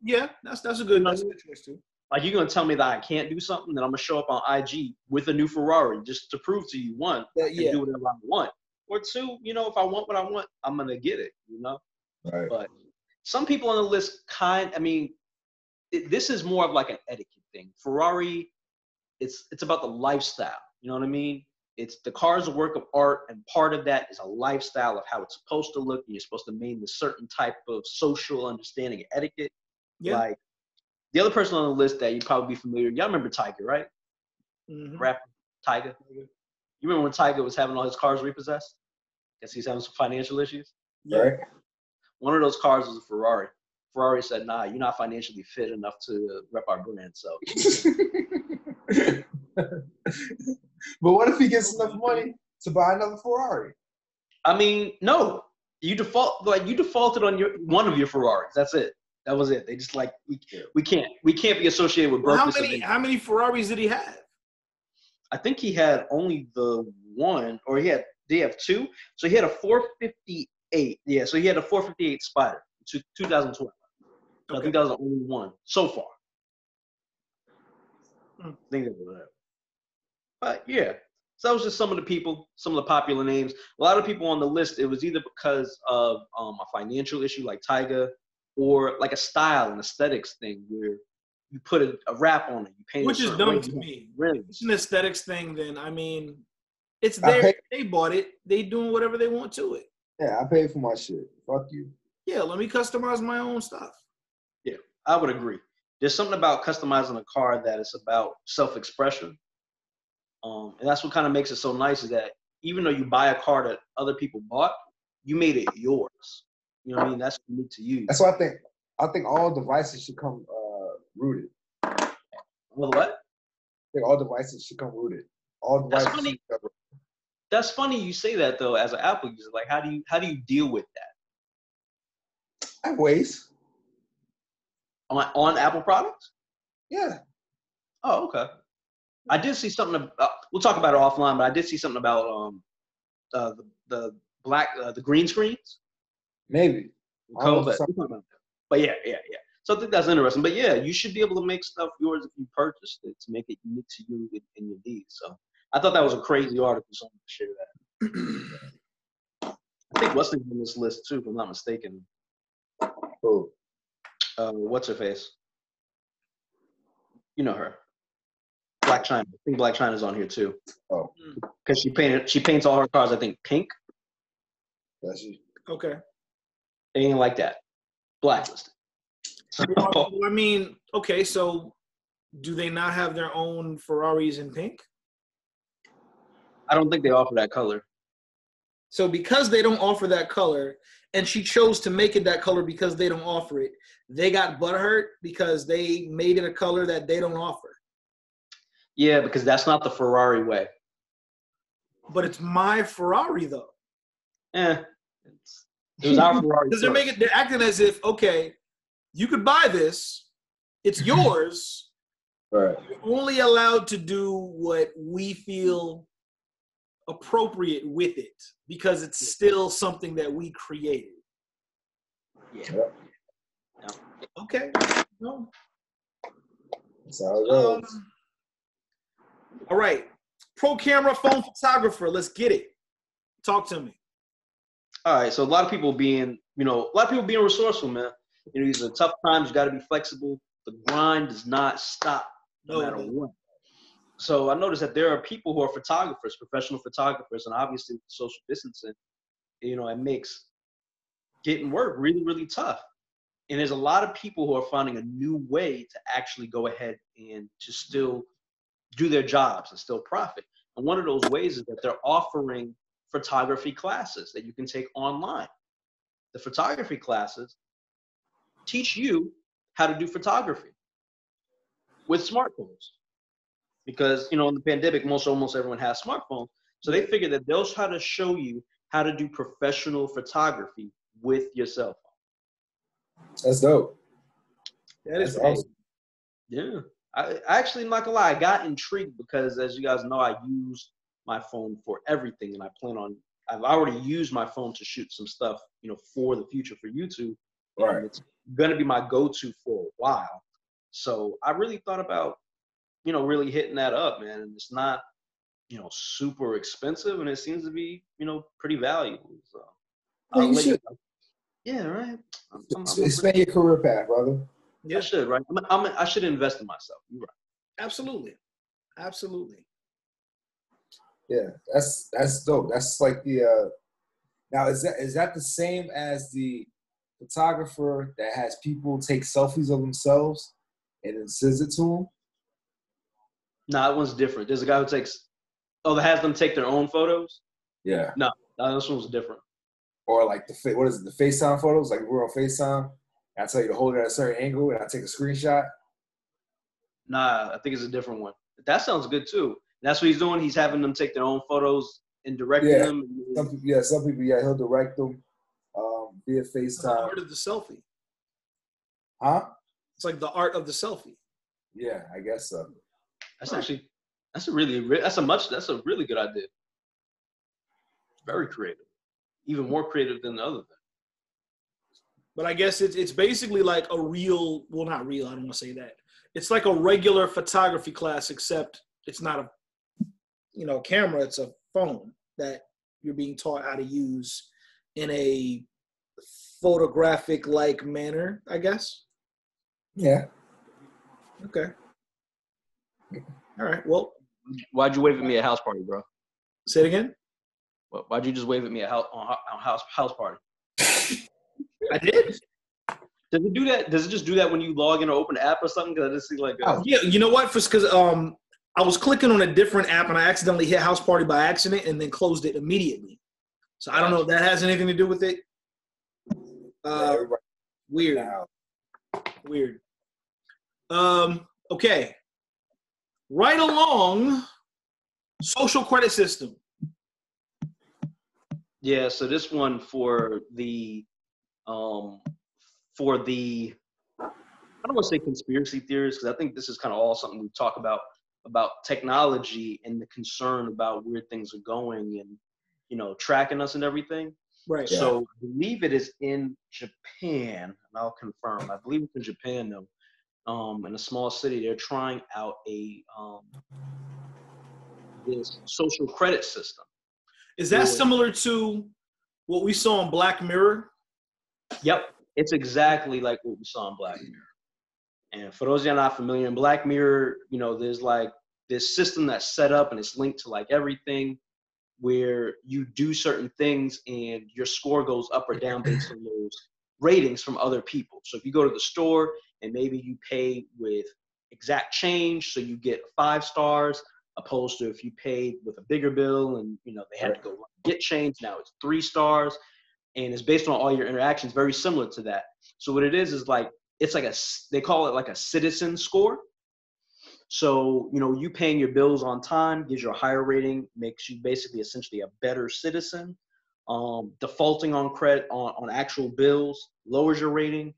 yeah, that's a good choice too. Like, you're gonna tell me that I can't do something, then I'm gonna show up on IG with a new Ferrari just to prove to you, one, I can do whatever I want, or two, you know, if I want what I want, I'm gonna get it, you know. Right. But some people on the list this is more of like an etiquette thing. Ferrari, it's about the lifestyle. You know what I mean? It's the car is a work of art, and part of that is a lifestyle of how it's supposed to look, and you're supposed to maintain a certain type of social understanding and etiquette. Yeah. Like the other person on the list that you'd probably be familiar, y'all remember Tiger, right? Mm-hmm. Rapper Tiger. You remember when Tiger was having all his cars repossessed? Guess he's having some financial issues. Yeah. Right. One of those cars was a Ferrari. Ferrari said, nah, you're not financially fit enough to rep our brand, so. But what if he gets enough money to buy another Ferrari? I mean, no. You defaulted on one of your Ferraris. That's it. That was it. They just like, we can't be associated with brokers. How many Ferraris did he have? I think he had only the one, or did he have two? So he had a 458. Yeah, so he had a 458 Spider, 2012. I think that was the only one so far. Things like that. But yeah, so that was just some of the people, some of the popular names. A lot of people on the list, it was either because of a financial issue like Tyga, or like a style and aesthetics thing where you put a wrap on it, you paint it. Which is dumb to me. Really, it's an aesthetics thing. Then it's there. They bought it. They doing whatever they want to it. Yeah, I paid for my shit. Fuck you. Yeah, let me customize my own stuff. Yeah, I would agree. There's something about customizing a car that is about self-expression. And that's what kind of makes it so nice is that even though you buy a car that other people bought, you made it yours. You know what I mean? That's unique to you. That's what I think. I think all devices should come rooted. Well, what? I think all devices should come rooted. All devices. That's funny. That's funny you say that though. As an Apple user, like how do you deal with that? I have ways. On Apple products? Yeah. Oh, okay. I did see something about. We'll talk about it offline, but I did see something about the green screens. Maybe. But yeah. So I think that's interesting. But yeah, you should be able to make stuff yours if you purchased it to make it unique to you and your needs. So I thought that was a crazy article. So I'm gonna share that. I think Wesley's on this list too, if I'm not mistaken. Oh. What's her face? You know her. Black China. I think Black China's on here too. Oh. Because she paints all her cars, I think, pink. That's you. Okay. Anything like that. Blacklisted. Well, I mean, okay, so do they not have their own Ferraris in pink? I don't think they offer that color. So because they don't offer that color, and she chose to make it that color because they don't offer it, they got butthurt because they made it a color that they don't offer. Yeah, because that's not the Ferrari way. But it's my Ferrari, though. It was our Ferrari. Because they're acting as if, okay, you could buy this, it's yours. Right. You're only allowed to do what we feel appropriate with it because it's still something that we created. Yeah. Okay. No. That's how it goes. All right. Pro camera phone photographer. Let's get it. Talk to me. All right. So a lot of people being resourceful, man. You know, these are tough times. You got to be flexible. The grind does not stop no matter what. So I noticed that there are people who are photographers, professional photographers, and obviously with social distancing, you know, it makes getting work really, really tough. And there's a lot of people who are finding a new way to actually go ahead and to still do their jobs and still profit. And one of those ways is that they're offering photography classes that you can take online. The photography classes teach you how to do photography with smartphones. Because, you know, in the pandemic, almost everyone has smartphones. So they figured that they'll try to show you how to do professional photography with your cell phone. That's dope. That's awesome. Yeah. I actually, I'm not gonna lie, I got intrigued because, as you guys know, I use my phone for everything, and I've already used my phone to shoot some stuff, you know, for the future for YouTube. Right. And it's gonna be my go-to for a while. So I really thought about, you know, really hitting that up, man. And it's not, you know, super expensive, and it seems to be, you know, pretty valuable. So you should. Yeah, right. Expand your career path, brother. Yeah, I should, right? I should invest in myself. You're right. Absolutely. Yeah, that's dope. That's like the now is that the same as the photographer that has people take selfies of themselves and then sends it to them? No, that one's different. There's a guy who that has them take their own photos? Yeah. No, this one's different. Or like the FaceTime photos? Like we're on FaceTime, and I tell you to hold it at a certain angle, and I take a screenshot. Nah, I think it's a different one. That sounds good too. That's what he's doing. He's having them take their own photos and directing them. Some people, he'll direct them via FaceTime. It's the art of the selfie. Huh? It's like the art of the selfie. Yeah, I guess so. That's a really good idea. Very creative. Even more creative than the other thing. But I guess it's basically like a real, well, not real, I don't want to say that. It's like a regular photography class, except it's not a, camera. It's a phone that you're being taught how to use in a photographic-like manner, I guess. Yeah. Okay. All right. Well, why'd you wave at me at house party, bro? Say it again. Why'd you just wave at me at house party? I did. Does it do that? Does it just do that when you log in or open the app or something? Because I just see like. Yeah, you know what? Because I was clicking on a different app and I accidentally hit house party by accident and then closed it immediately. So I don't know if that has anything to do with it. Weird. Weird. Okay. Right along, social credit system. Yeah, so this one for the I don't want to say conspiracy theorists, because I think this is kind of all something we talk about technology and the concern about where things are going and, tracking us and everything. Right. So I believe it is in Japan, and I'll confirm. I believe it's in Japan, though. In a small city, they're trying out this social credit system. Is that similar to what we saw on Black Mirror? Yep. It's exactly like what we saw in Black Mirror. And for those that are not familiar, in Black Mirror, there's like this system that's set up and it's linked to like everything where you do certain things and your score goes up or down based on those ratings from other people. So if you go to the store and maybe you pay with exact change, so you get 5 stars, opposed to if you paid with a bigger bill and, they had to go get change, now it's 3 stars. And it's based on all your interactions, very similar to that. So what it is like, it's like they call it like a citizen score. So, you paying your bills on time gives you a higher rating, makes you basically essentially a better citizen. Defaulting on credit on actual bills lowers your rating.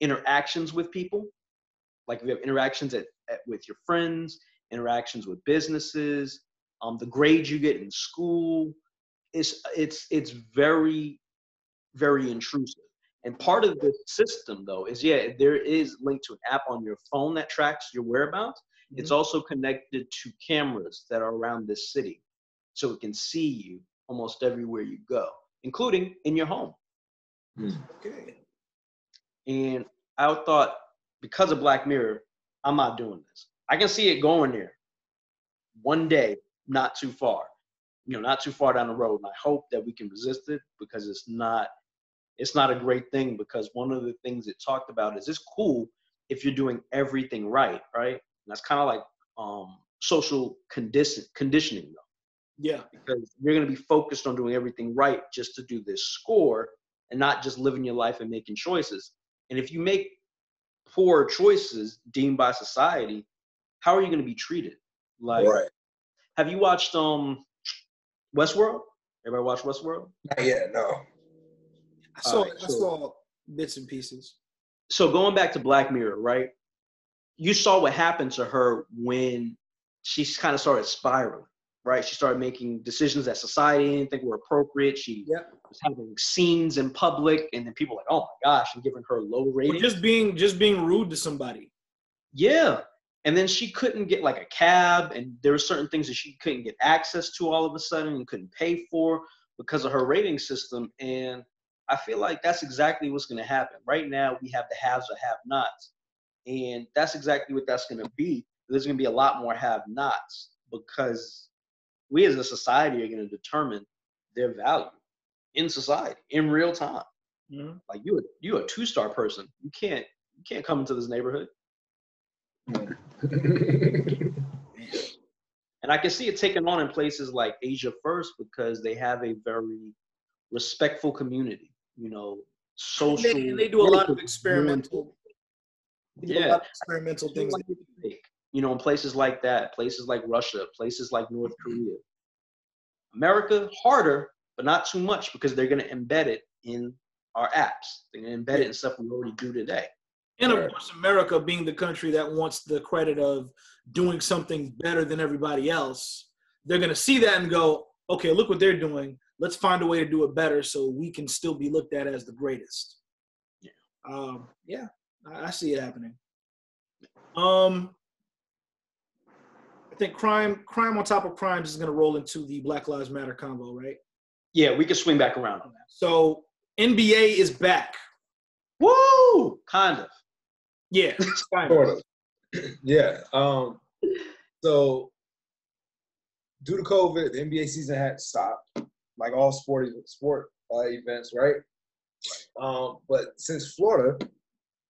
Interactions with people, like if you have interactions with your friends, interactions with businesses, the grades you get in school, it's very, very intrusive. And part of the system, though, is, there is linked to an app on your phone that tracks your whereabouts. Mm-hmm. It's also connected to cameras that are around this city. So it can see you almost everywhere you go, including in your home. Mm. Okay. And I thought, because of Black Mirror, I'm not doing this. I can see it going there one day, not too far. Not too far down the road. And I hope that we can resist it, because it's not a great thing, because one of the things it talked about is it's cool if you're doing everything right? And that's kind of like social conditioning, though. Yeah. Because you're going to be focused on doing everything right just to do this score and not just living your life and making choices. And if you make poor choices deemed by society, how are you going to be treated? Like, right. Have you watched Westworld? Everybody watch Westworld? Not yet, no. I saw bits and pieces. So going back to Black Mirror, right? You saw what happened to her when she kind of started spiraling, right? She started making decisions that society didn't think were appropriate. She was having scenes in public, and then people were like, "Oh my gosh," and giving her low ratings. Or just being rude to somebody. Yeah. And then she couldn't get like a cab, and there were certain things that she couldn't get access to all of a sudden and couldn't pay for because of her rating system. And I feel like that's exactly what's going to happen. Right now, we have the haves or have-nots. And that's exactly what that's going to be. There's going to be a lot more have-nots, because we as a society are going to determine their value in society in real time. Mm-hmm. Like you're a 2-star person. You can't come into this neighborhood. And I can see it taking on in places like Asia first, because they have a very respectful community, social. And they do a lot of experimental. Experimental things. In places like that, places like Russia, places like North Korea. America, harder, but not too much, because they're going to embed it in our apps. They're going to embed it in stuff we already do today. And of course, America being the country that wants the credit of doing something better than everybody else, they're going to see that and go, okay, look what they're doing. Let's find a way to do it better so we can still be looked at as the greatest. Yeah. I see it happening. I think crime on top of crimes is going to roll into the Black Lives Matter combo, right? Yeah, we can swing back around on that. So NBA is back. Woo! Kind of. Yeah. Sort of. Yeah. So due to COVID, the NBA season had stopped, like all sport events, right? But since Florida,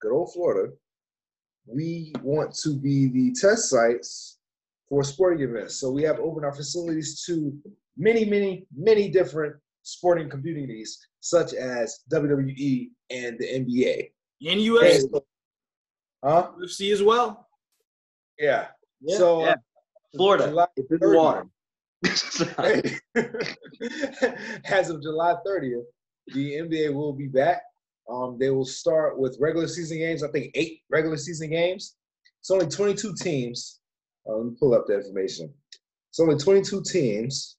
good old Florida, we want to be the test sites for sporting events. So we have opened our facilities to many different sporting communities, such as WWE and the NBA. And UFC. UFC as well. Yeah. Yeah. So yeah. Florida, July it's in the water. As of July 30th, the NBA will be back. They will start with regular season games. I think 8 regular season games. It's only 22 teams. Let me pull up the information. It's only 22 teams.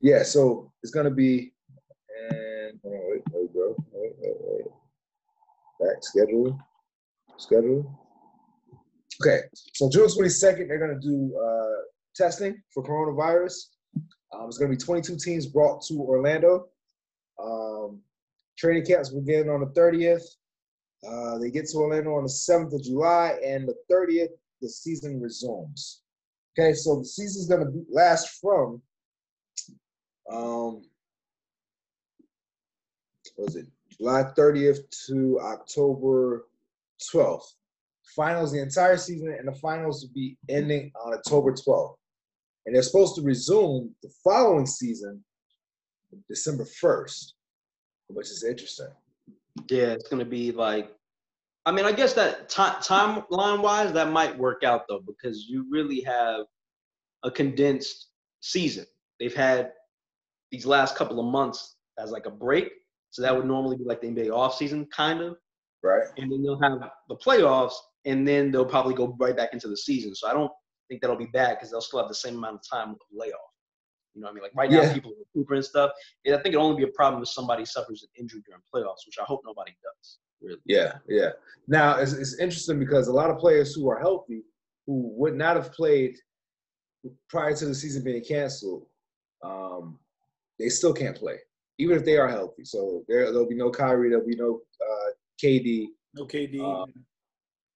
Yeah, so it's going to be, and wait. Back schedule. Okay, so June 22nd, they're going to do testing for coronavirus. It's going to be 22 teams brought to Orlando. Training camps begin on the 30th. They get to Orlando on the 7th of July, and the 30th, the season resumes. Okay, so the season's going to last from, July 30th to October 12th. Finals the entire season, and the finals will be ending on October 12th. And they're supposed to resume the following season, December 1st, which is interesting. Yeah, it's going to be like, I mean, I guess that timeline-wise, that might work out, though, because you really have a condensed season. They've had these last couple of months as like a break, so that would normally be like the NBA offseason, kind of. Right. And then they'll have the playoffs, and then they'll probably go right back into the season. So I don't think that'll be bad because they'll still have the same amount of time with the layoff. You know what I mean? Like right now, people are recuperating and stuff. And I think it'll only be a problem if somebody suffers an injury during playoffs, which I hope nobody does. Really. Yeah. Now, it's interesting because a lot of players who are healthy, who would not have played prior to the season being canceled, they still can't play, even if they are healthy. So there'll be no Kyrie, there'll be no KD. No KD.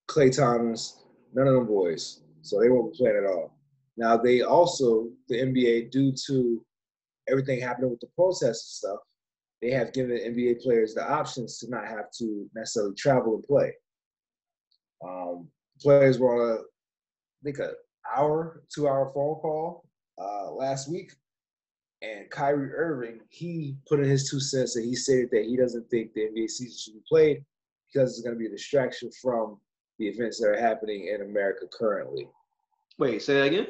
Klay Thomas, none of them boys. So they won't be playing at all. Now, they also, the NBA, due to everything happening with the protests and stuff, they have given the NBA players the options to not have to necessarily travel and play. Players were on I think an 2-hour phone call last week. And Kyrie Irving, he put in his 2 cents and he stated that he doesn't think the NBA season should be played because it's going to be a distraction from the events that are happening in America currently. Wait, say that again?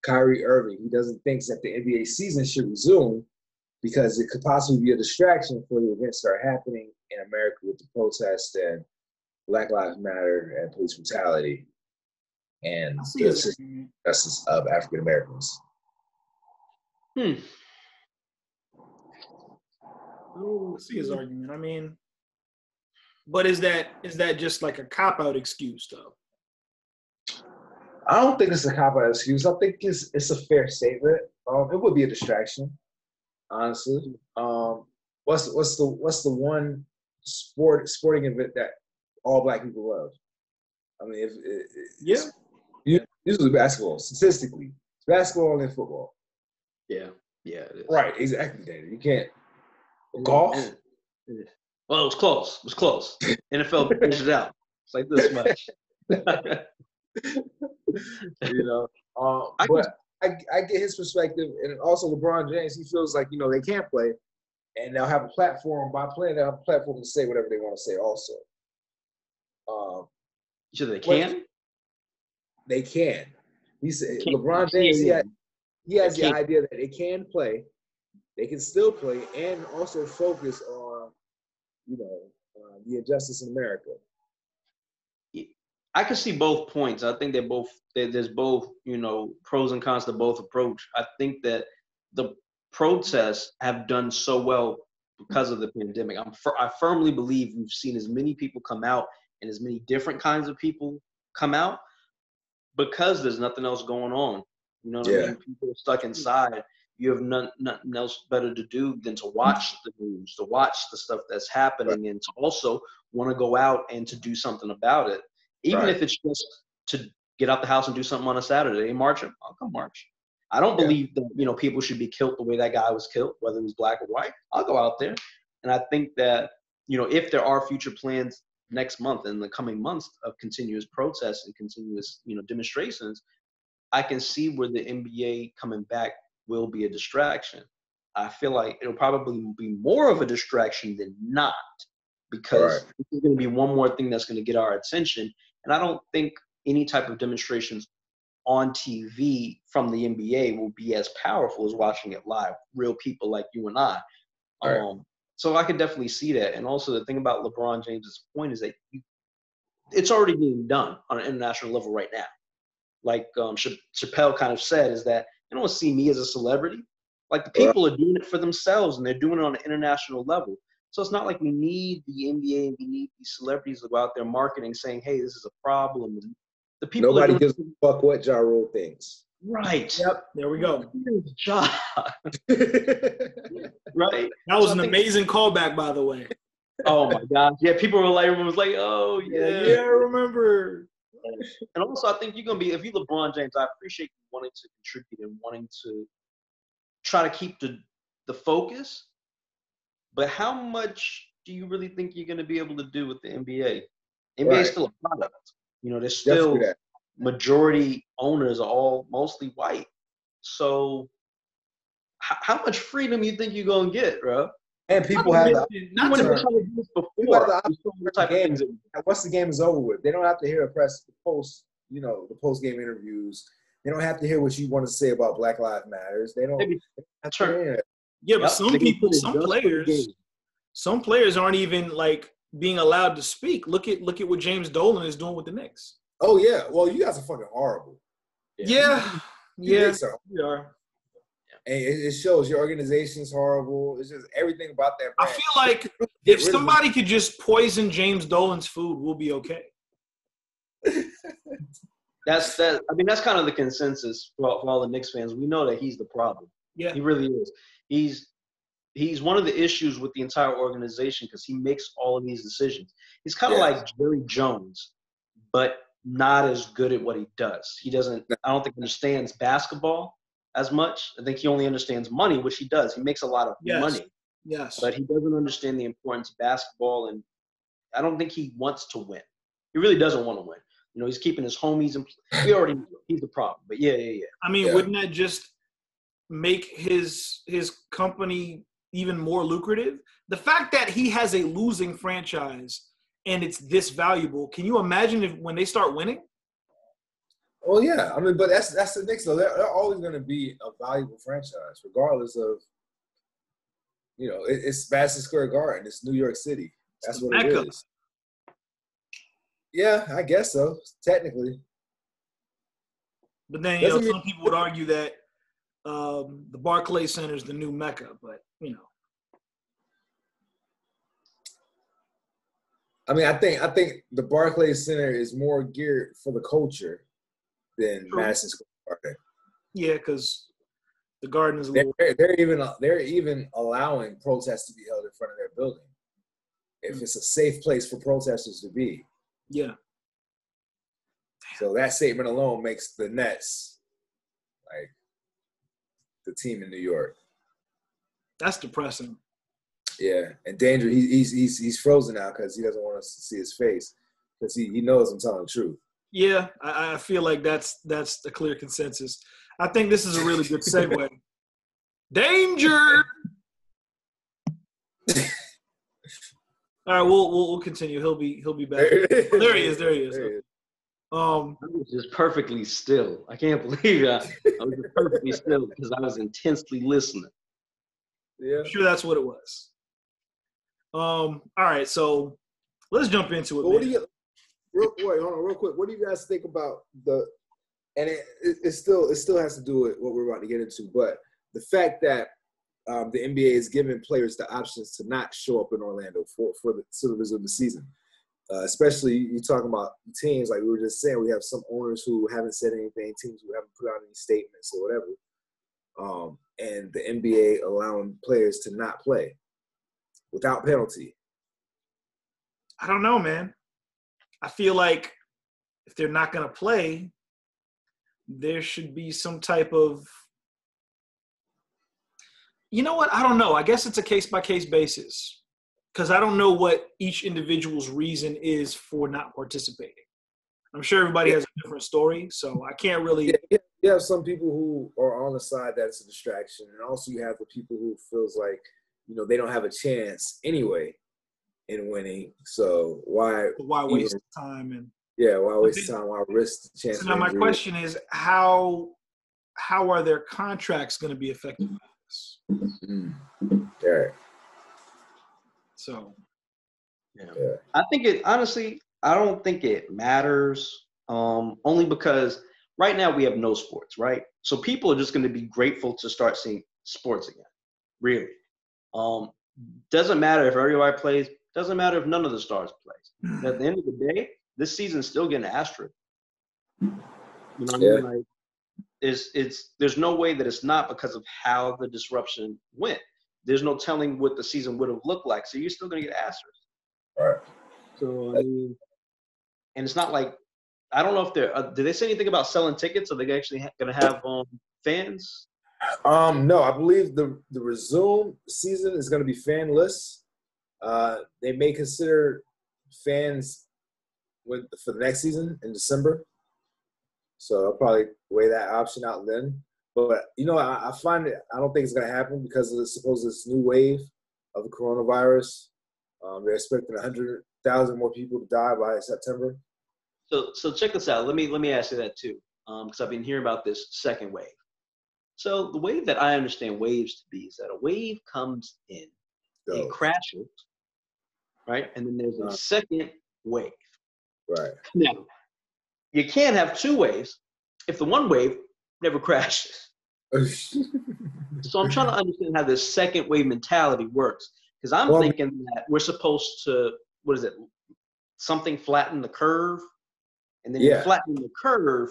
Kyrie Irving, he doesn't think that the NBA season should resume because it could possibly be a distraction for the events that are happening in America with the protests and Black Lives Matter and police brutality and the justice of African Americans. I see his argument. I mean, but is that just like a cop-out excuse, though? I don't think it's a cop-out excuse. I think it's a fair statement. It would be a distraction, honestly. What's the one sporting event that all Black people love? I mean, usually basketball. Statistically, it's basketball and football. Yeah, it is. Right, exactly, Danny. You can't golf. Well, it was close. NFL finished it out. It's like this much. You know, but I get his perspective, and also LeBron James. He feels like they can't play, and they'll have a platform by playing. They'll have a platform to say whatever they want to say. Also, you sure they can? They can. He said LeBron James. He has the idea that they can play, they can still play, and also focus on, the injustice in America. I can see both points. I think there's both, pros and cons to both approach. I think that protests have done so well because of the pandemic. I firmly believe we've seen as many people come out and as many different kinds of people come out because there's nothing else going on. You know what I mean? People are stuck inside. You have nothing else better to do than to watch the news, to watch the stuff that's happening, and to also want to go out and to do something about it. Even if it's just to get out the house and do something on a Saturday, march, I'll come march. I don't believe that, you know, people should be killed the way that guy was killed, whether it was black or white. I'll go out there. And I think that, you know, if there are future plans next month and the coming months of continuous protests and continuous, you know, demonstrations, I can see where the NBA coming back will be a distraction. I feel like it'll probably be more of a distraction than not, because this is going to be one more thing that's going to get our attention. And I don't think any type of demonstrations on TV from the NBA will be as powerful as watching it live, real people like you and I. So I could definitely see that. And also the thing about LeBron James's point is that it's already being done on an international level right now. Like Chappelle kind of said, is that they don't see me as a celebrity. Like, the people are doing it for themselves, and they're doing it on an international level. So it's not like we need the NBA and we need these celebrities to go out there marketing, saying, hey, this is a problem. And the people nobody gives a fuck what Ja Rule thinks. Right. Yep. There we go. Ja. Right. That was an amazing callback, by the way. Oh my gosh. Yeah, everyone was like, oh yeah. Yeah, I remember. And also, I think you're gonna be, if you're LeBron James, I appreciate you wanting to contribute and wanting to try to keep the focus. But how much do you really think you're gonna be able to do with the NBA? NBA is still a product. You know, there's still majority owners are all mostly white. So how much freedom you think you're gonna get, bro? And people have not to once the game is over with, they don't have to hear the post game interviews. They don't have to hear what you want to say about Black Lives Matters. They don't. That's right. Yeah, but some players aren't even like being allowed to speak. Look at what James Dolan is doing with the Knicks. Oh yeah, well you guys are fucking horrible. Yeah. We are. And it shows your organization's horrible. It's just everything about that brand. I feel like if somebody could just poison James Dolan's food, we'll be okay. That's kind of the consensus for all the Knicks fans. We know that he's the problem. Yeah, he really is. He's one of the issues with the entire organization because he makes all of these decisions. He's kind of like Jerry Jones, but not as good at what he does. He doesn't. I don't think he understands basketball as much. I think he only understands money, which he does. He makes a lot of money. Yes. But he doesn't understand the importance of basketball, and I don't think he wants to win. He really doesn't want to win. You know, he's keeping his homies, and we already know he's the problem. But yeah. I mean, wouldn't that just make his company even more lucrative? The fact that he has a losing franchise and it's this valuable, can you imagine when they start winning? Well, yeah. I mean, but that's the Knicks, though. They're always going to be a valuable franchise, regardless of, you know, it's Madison Square Garden. It's New York City. That's what it is. Yeah, I guess so, technically. But then, some people would argue that the Barclays Center is the new Mecca, but, you know. I mean, I think the Barclays Center is more geared for the culture than Madison Square Garden. Yeah, because the Garden is a little. They're even allowing protests to be held in front of their building if it's a safe place for protesters to be. Yeah. So that statement alone makes the Nets like the team in New York. That's depressing. Yeah, and Danger, he's frozen now because he doesn't want us to see his face because he knows I'm telling the truth. Yeah, I feel like that's the clear consensus. I think this is a really good segue. Danger. All right, we'll continue. He'll be back. There he is. I was just perfectly still. I can't believe I was just perfectly still because I was intensely listening. Yeah, I'm sure that's what it was. All right, so let's jump into it. Well, real quick. What do you guys think about and it still has to do with what we're about to get into, but the fact that the NBA is giving players the options to not show up in Orlando for the resume of the season. Especially you're talking about teams, like we were just saying, we have some owners who haven't said anything, teams who haven't put out any statements or whatever. And the NBA allowing players to not play without penalty. I don't know, man. I feel like if they're not going to play, there should be some type of, you know what? I don't know. I guess it's a case-by-case basis because I don't know what each individual's reason is for not participating. I'm sure everybody has a different story, so I can't really. Yeah, you have some people who are on the side that it's a distraction, and also you have the people who feels like, they don't have a chance anyway in winning. So why waste time and why waste time? Why risk the chance? So now my question is, how are their contracts going to be affected by this? Yeah. So, yeah. I think I don't think it matters. Only because right now we have no sports, right? So people are just going to be grateful to start seeing sports again. Really. Doesn't matter if everybody plays. Doesn't matter if none of the stars plays. At the end of the day, this season's still getting an asterisk. You know what I mean? Like, there's no way that it's not because of how the disruption went. There's no telling what the season would have looked like. So you're still going to get asterisk. Right. So, I mean, and it's not like, I don't know if did they say anything about selling tickets? Are they actually going to have fans? No, I believe the resume season is going to be fanless. They may consider fans for the next season in December. So I'll probably weigh that option out then. But, I find it, I don't think it's going to happen because of this new wave of the coronavirus. They're expecting 100,000 more people to die by September. So check this out. Let me ask you that too, because I've been hearing about this second wave. So the way that I understand waves to be is that a wave comes in, it crashes, right? And then there's a second wave. Right. Now, you can't have two waves if the one wave never crashes. So I'm trying to understand how this second wave mentality works. Because I'm thinking that we're supposed to, something flatten the curve. And then you flatten the curve,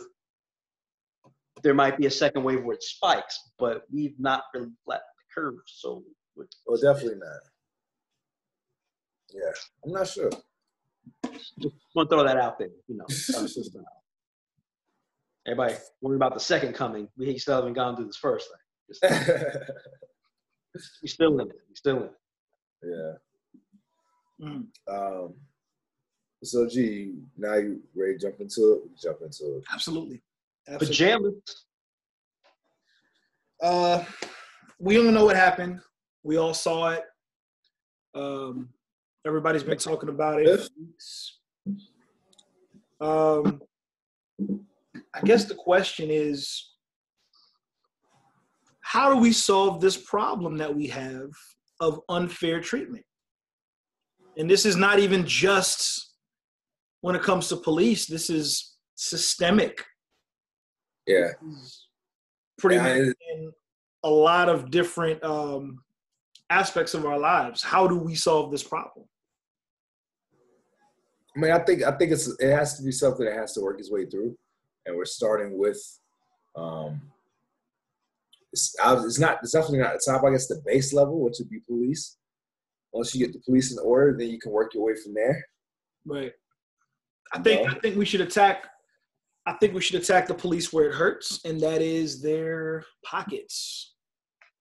there might be a second wave where it spikes, but we've not really flattened the curve. So, definitely not. Yeah, I'm not sure. Just want to throw that out there, Everybody worry about the second coming. We still haven't gone through this first thing. We're still in it. Yeah. So, now you ready to jump into it? Jump into it. Absolutely. Pajamas. We don't know what happened. We all saw it. Everybody's been talking about it for weeks. I guess the question is, how do we solve this problem that we have of unfair treatment? And this is not even just when it comes to police. This is systemic. Yeah. Pretty much in a lot of different aspects of our lives. How do we solve this problem? I mean, I think it has to be something that has to work its way through, and we're starting with. It's definitely not the top. I guess the base level, which would be police. Once you get the police in order, then you can work your way from there. Right. I think we should attack. I think we should attack the police where it hurts, and that is their pockets.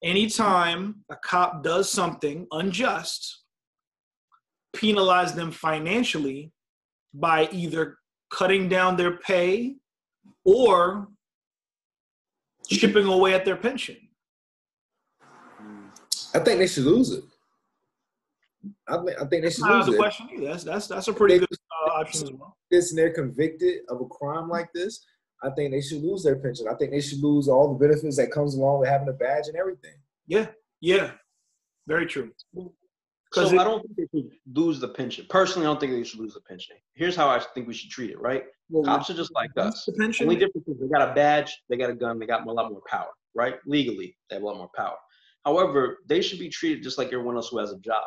Anytime a cop does something unjust, penalize them financially by either cutting down their pay or chipping away at their pension. I think they should lose it. I think they should lose it. Question either. That's a pretty good option as well. And they're convicted of a crime like this, I think they should lose their pension. I think they should lose all the benefits that comes along with having a badge and everything. Yeah. Very true. So I don't think they should lose the pension. Personally, I don't think they should lose the pension. Here's how I think we should treat it, right? Well, cops are just like us. The pension? Only difference is they got a badge, they got a gun, they got a lot more power, right? Legally, they have a lot more power. However, they should be treated just like everyone else who has a job.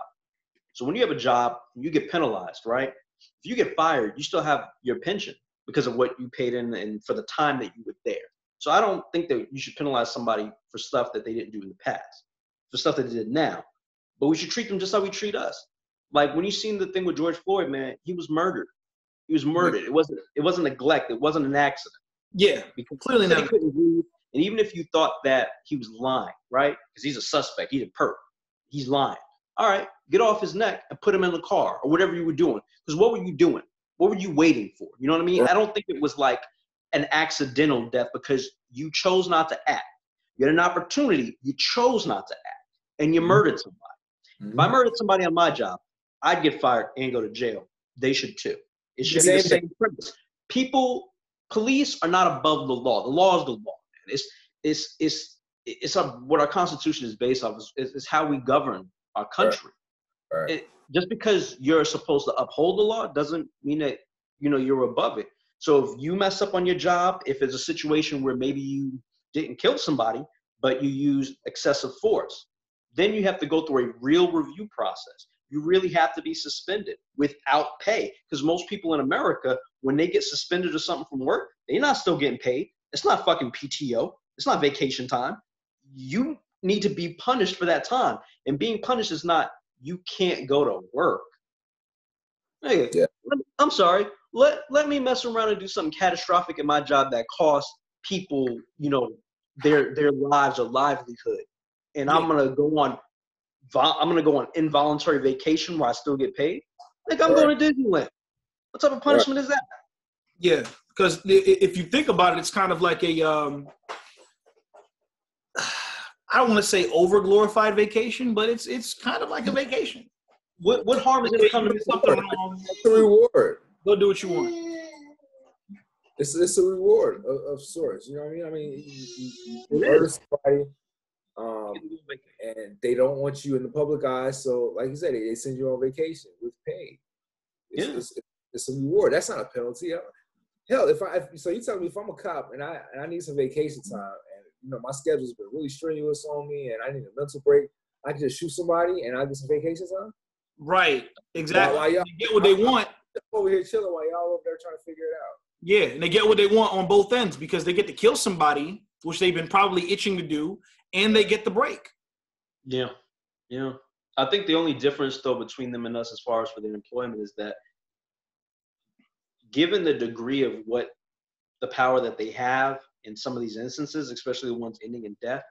So when you have a job, you get penalized, right? If you get fired, you still have your pension because of what you paid in and for the time that you were there. So I don't think that you should penalize somebody for stuff that they didn't do in the past, for stuff that they did now. But we should treat them just how we treat us. Like when you seen the thing with George Floyd, man, he was murdered. He was murdered. It wasn't neglect. It wasn't an accident. Yeah, because clearly not. He couldn't breathe. And even if you thought that he was lying, right? Because he's a suspect. He's a perp. He's lying. All right, get off his neck and put him in the car or whatever you were doing. Because what were you doing? What were you waiting for? You know what I mean? I don't think it was like an accidental death because you chose not to act. You had an opportunity. You chose not to act. And you murdered somebody. If I murdered somebody on my job, I'd get fired and go to jail. They should too. It should be the same premise. Police are not above the law. The law is the law. It's what our Constitution is based off. Is how we govern our country. Right. Just because you're supposed to uphold the law doesn't mean that you're above it. So if you mess up on your job, if it's a situation where maybe you didn't kill somebody, but you used excessive force, then you have to go through a real review process. You really have to be suspended without pay. Because most people in America, when they get suspended or something from work, they're not still getting paid. It's not fucking PTO. It's not vacation time. You need to be punished for that time. And being punished is not, you can't go to work. Hey, yeah. I'm sorry. Let me mess around and do something catastrophic in my job that costs people, their lives or livelihood. And I'm gonna go on involuntary vacation where I still get paid. Like I'm going to Disneyland. What type of punishment is that? Yeah, because if you think about it, it's kind of like a I don't want to say over glorified vacation, but it's kind of like a vacation. What harm is it to come to something wrong? It's a reward. Go do what you want. It's a reward of sorts. You know what I mean? You murder somebody, and they don't want you in the public eye. So, like you said, they send you on vacation with pay. It's a reward. That's not a penalty. Hell, so you tell me if I'm a cop and I need some vacation time, and my schedule's been really strenuous on me, and I need a mental break, I can just shoot somebody and I get some vacation time. Right. Exactly. While y'all, they get what they want. I'm over here chilling while y'all over there trying to figure it out. Yeah, and they get what they want on both ends because they get to kill somebody, which they've been probably itching to do, and they get the break. Yeah. I think the only difference, though, between them and us as far as for their employment is that given the degree of what the power that they have in some of these instances, especially the ones ending in death,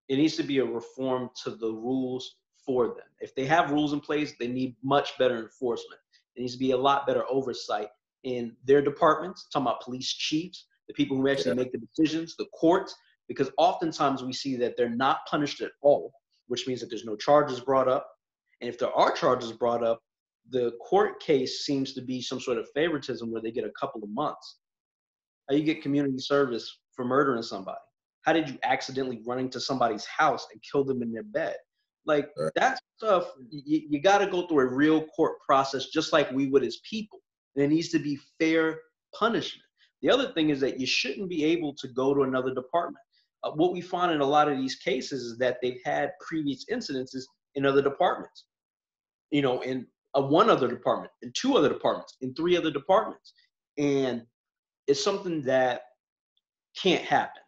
it needs to be a reform to the rules for them. If they have rules in place, they need much better enforcement. There needs to be a lot better oversight in their departments, talking about police chiefs, the people who actually make the decisions, the courts, because oftentimes we see that they're not punished at all, which means that there's no charges brought up. And if there are charges brought up, the court case seems to be some sort of favoritism where they get a couple of months. How you get community service for murdering somebody? How did you accidentally run into somebody's house and kill them in their bed? Like that stuff, you got to go through a real court process just like we would as people. And it needs to be fair punishment. The other thing is that you shouldn't be able to go to another department. What we find in a lot of these cases is that they've had previous incidences in other departments, in one other department, in two other departments, in three other departments. And it's something that can't happen.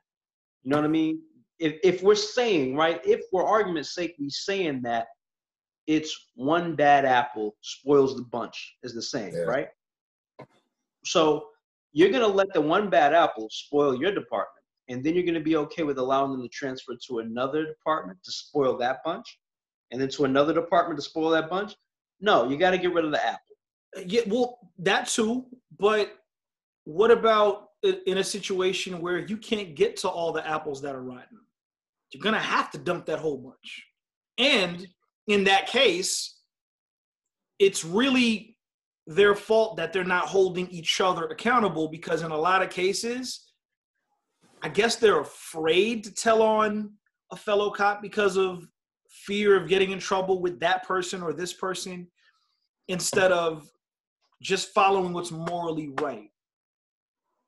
You know what I mean? If we're saying, right, if for argument's sake, we're saying that it's one bad apple spoils the bunch, is the saying, right? So you're going to let the one bad apple spoil your department, and then you're going to be okay with allowing them to transfer to another department to spoil that bunch, and then to another department to spoil that bunch? No, you got to get rid of the apple. Yeah, well, that too, but what about in a situation where you can't get to all the apples that are rotten? You're going to have to dump that whole bunch. And in that case, it's really their fault that they're not holding each other accountable, because in a lot of cases, I guess they're afraid to tell on a fellow cop because of fear of getting in trouble with that person or this person, instead of just following what's morally right.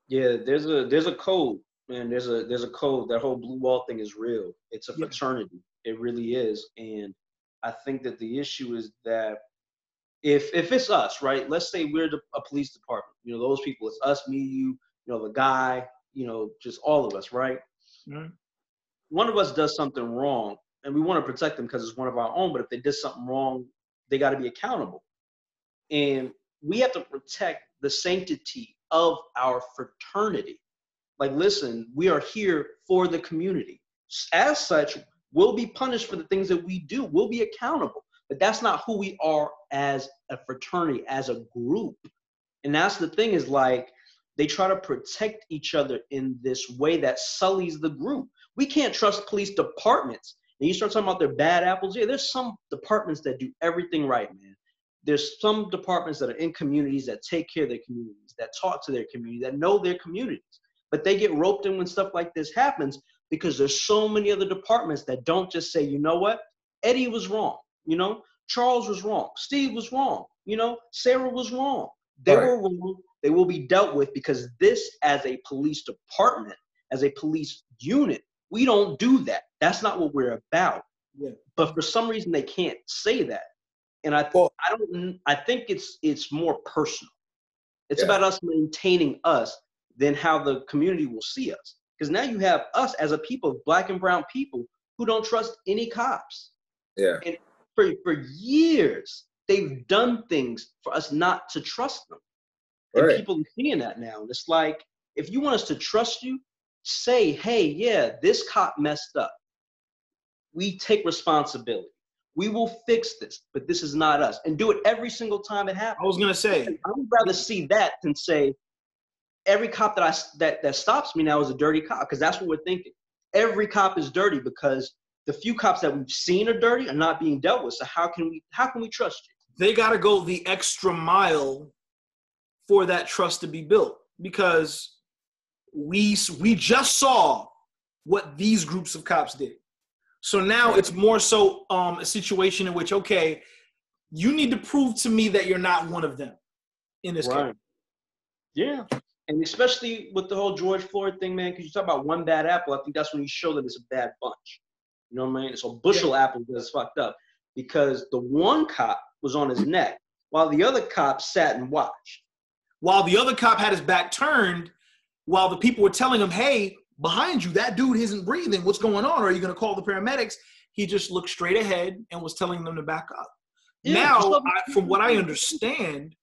Yeah, there's a code, man. There's a code. That whole blue wall thing is real. It's a fraternity. It really is. And I think that the issue is that if it's us, right? Let's say we're a police department. You know, those people, it's us, me, you know, the guy, you know, just all of us, right? Mm-hmm. One of us does something wrong, and we want to protect them because it's one of our own. But if they did something wrong, they got to be accountable. And we have to protect the sanctity of our fraternity. Like, listen, we are here for the community. As such, we'll be punished for the things that we do. We'll be accountable. But that's not who we are as a fraternity, as a group. And that's the thing, is like, they try to protect each other in this way that sullies the group. We can't trust police departments. And you start talking about their bad apples. Yeah, there's some departments that do everything right, man. There's some departments that are in communities that take care of their communities, that talk to their community, that know their communities. But they get roped in when stuff like this happens because there's so many other departments that don't just say, you know what, Eddie was wrong. You know, Charles was wrong. Steve was wrong. You know, Sarah was wrong. They were wrong. They will be dealt with, because this, as a police department, as a police unit, we don't do that. That's not what we're about. Yeah. But for some reason, they can't say that. And I think it's more personal. It's about us maintaining us than how the community will see us. Because now you have us as a people, Black and brown people, who don't trust any cops. Yeah. And for years, they've done things for us not to trust them. And people are seeing that now. And it's like, if you want us to trust you, say, hey, yeah, this cop messed up. We take responsibility. We will fix this, but this is not us. And do it every single time it happens. I was going to say. I would rather see that than say, every cop that stops me now is a dirty cop, because that's what we're thinking. Every cop is dirty because the few cops that we've seen are dirty are not being dealt with. So how can we trust you? They got to go the extra mile for that trust to be built, because we just saw what these groups of cops did. So now it's more so a situation in which, okay, you need to prove to me that you're not one of them in this case. Yeah. And especially with the whole George Floyd thing, man, because you talk about one bad apple, I think that's when you show that it's a bad bunch. You know what I mean? It's a bushel apple that's fucked up, because the one cop was on his neck while the other cop sat and watched. While the other cop had his back turned, while the people were telling him, hey, behind you, that dude isn't breathing. What's going on? Are you going to call the paramedics? He just looked straight ahead and was telling them to back up. Yeah, now, from what I understand,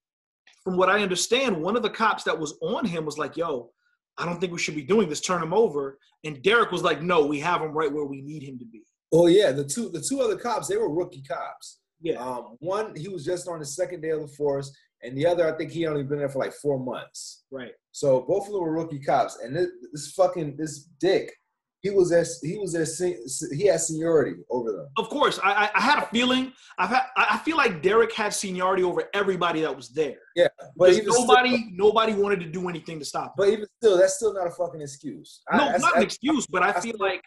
one of the cops that was on him was like, yo, I don't think we should be doing this. Turn him over. And Derek was like, no, we have him right where we need him to be. Oh, yeah. The two other cops, they were rookie cops. Yeah. One, he was just on his second day of the force. And the other, I think he only been there for like 4 months. Right. So both of them were rookie cops. And this dick, he had seniority over them. Of course. I had a feeling. I feel like Derek had seniority over everybody that was there. Yeah. But nobody wanted to do anything to stop him. But even still, that's still not a fucking excuse. No, it's not an excuse, but I feel like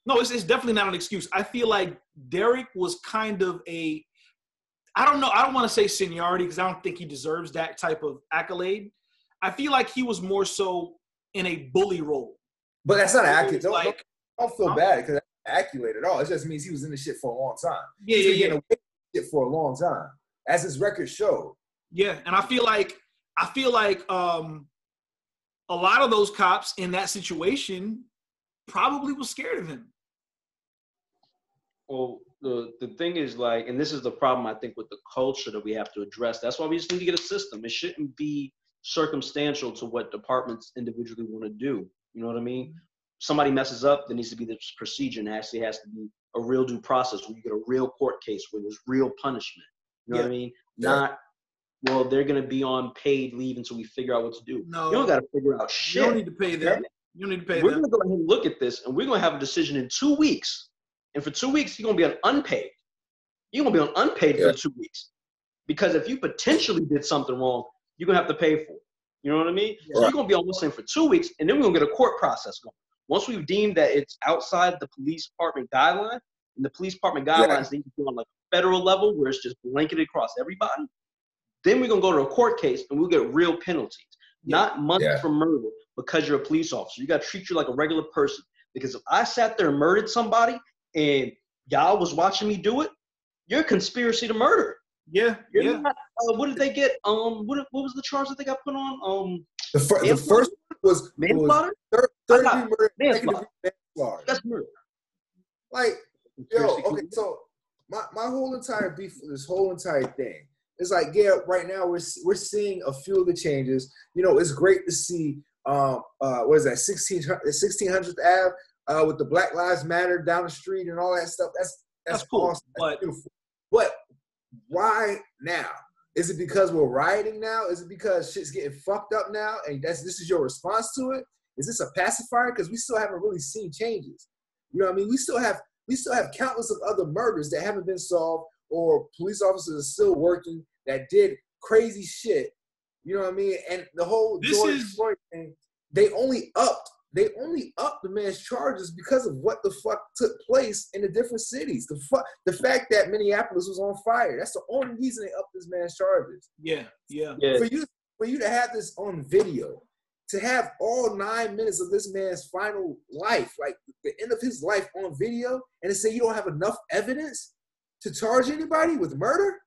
no, it's definitely not an excuse. I feel like Derek was kind of I don't know. I don't want to say seniority because I don't think he deserves that type of accolade. I feel like he was more so in a bully role. But that's not an accolade. Don't feel bad because that's not an accolade at all. It just means he was in the shit for a long time. Yeah. Getting away with shit for a long time, as his record showed. Yeah, and I feel like a lot of those cops in that situation probably was scared of him. Well, the thing is, like, and this is the problem, I think, with the culture that we have to address. That's why we just need to get a system. It shouldn't be circumstantial to what departments individually want to do. You know what I mean? Somebody messes up, there needs to be this procedure, and actually has to be a real due process where you get a real court case where there's real punishment. You know what I mean? Yeah. Not, well, they're going to be on paid leave until we figure out what to do. No. You don't got to figure out shit. You don't need to pay them. You don't need to pay them. We're going to go ahead and look at this, and we're going to have a decision in 2 weeks. And for 2 weeks, you're going to be on unpaid. You're going to be on unpaid for 2 weeks. Because if you potentially did something wrong, you're going to have to pay for it. You know what I mean? Yeah. So you're going to be on listening for 2 weeks, and then we're going to get a court process going. Once we've deemed that it's outside the police department guideline, and the police department guidelines need to be on like a federal level where it's just blanketed across everybody, then we're going to go to a court case, and we'll get real penalties. Not money for murder because you're a police officer. You got to treat you like a regular person. Because if I sat there and murdered somebody, and y'all was watching me do it, you're a conspiracy to murder. Yeah, You're not, what did they get? What was the charge that they got put on? The first was manslaughter. Third degree murder, manslaughter. Manslaughter. That's murder. Like, yo, okay, so my whole entire beef with this whole entire thing is like, yeah, right now we're seeing a few of the changes. You know, it's great to see what is that, 1600th Ave with the Black Lives Matter down the street and all that stuff. That's cool. Awesome. That's beautiful. But why now? Is it because we're rioting now? Is it because shit's getting fucked up now and this is your response to it? Is this a pacifier? Because we still haven't really seen changes. You know what I mean? We still have countless of other murders that haven't been solved, or police officers are still working that did crazy shit. You know what I mean? And the whole George Floyd thing, they only upped the man's charges because of what the fuck took place in the different cities. The fact that Minneapolis was on fire, that's the only reason they upped this man's charges. Yeah. For you to have this on video, to have all 9 minutes of this man's final life, like the end of his life on video, and to say you don't have enough evidence to charge anybody with murder,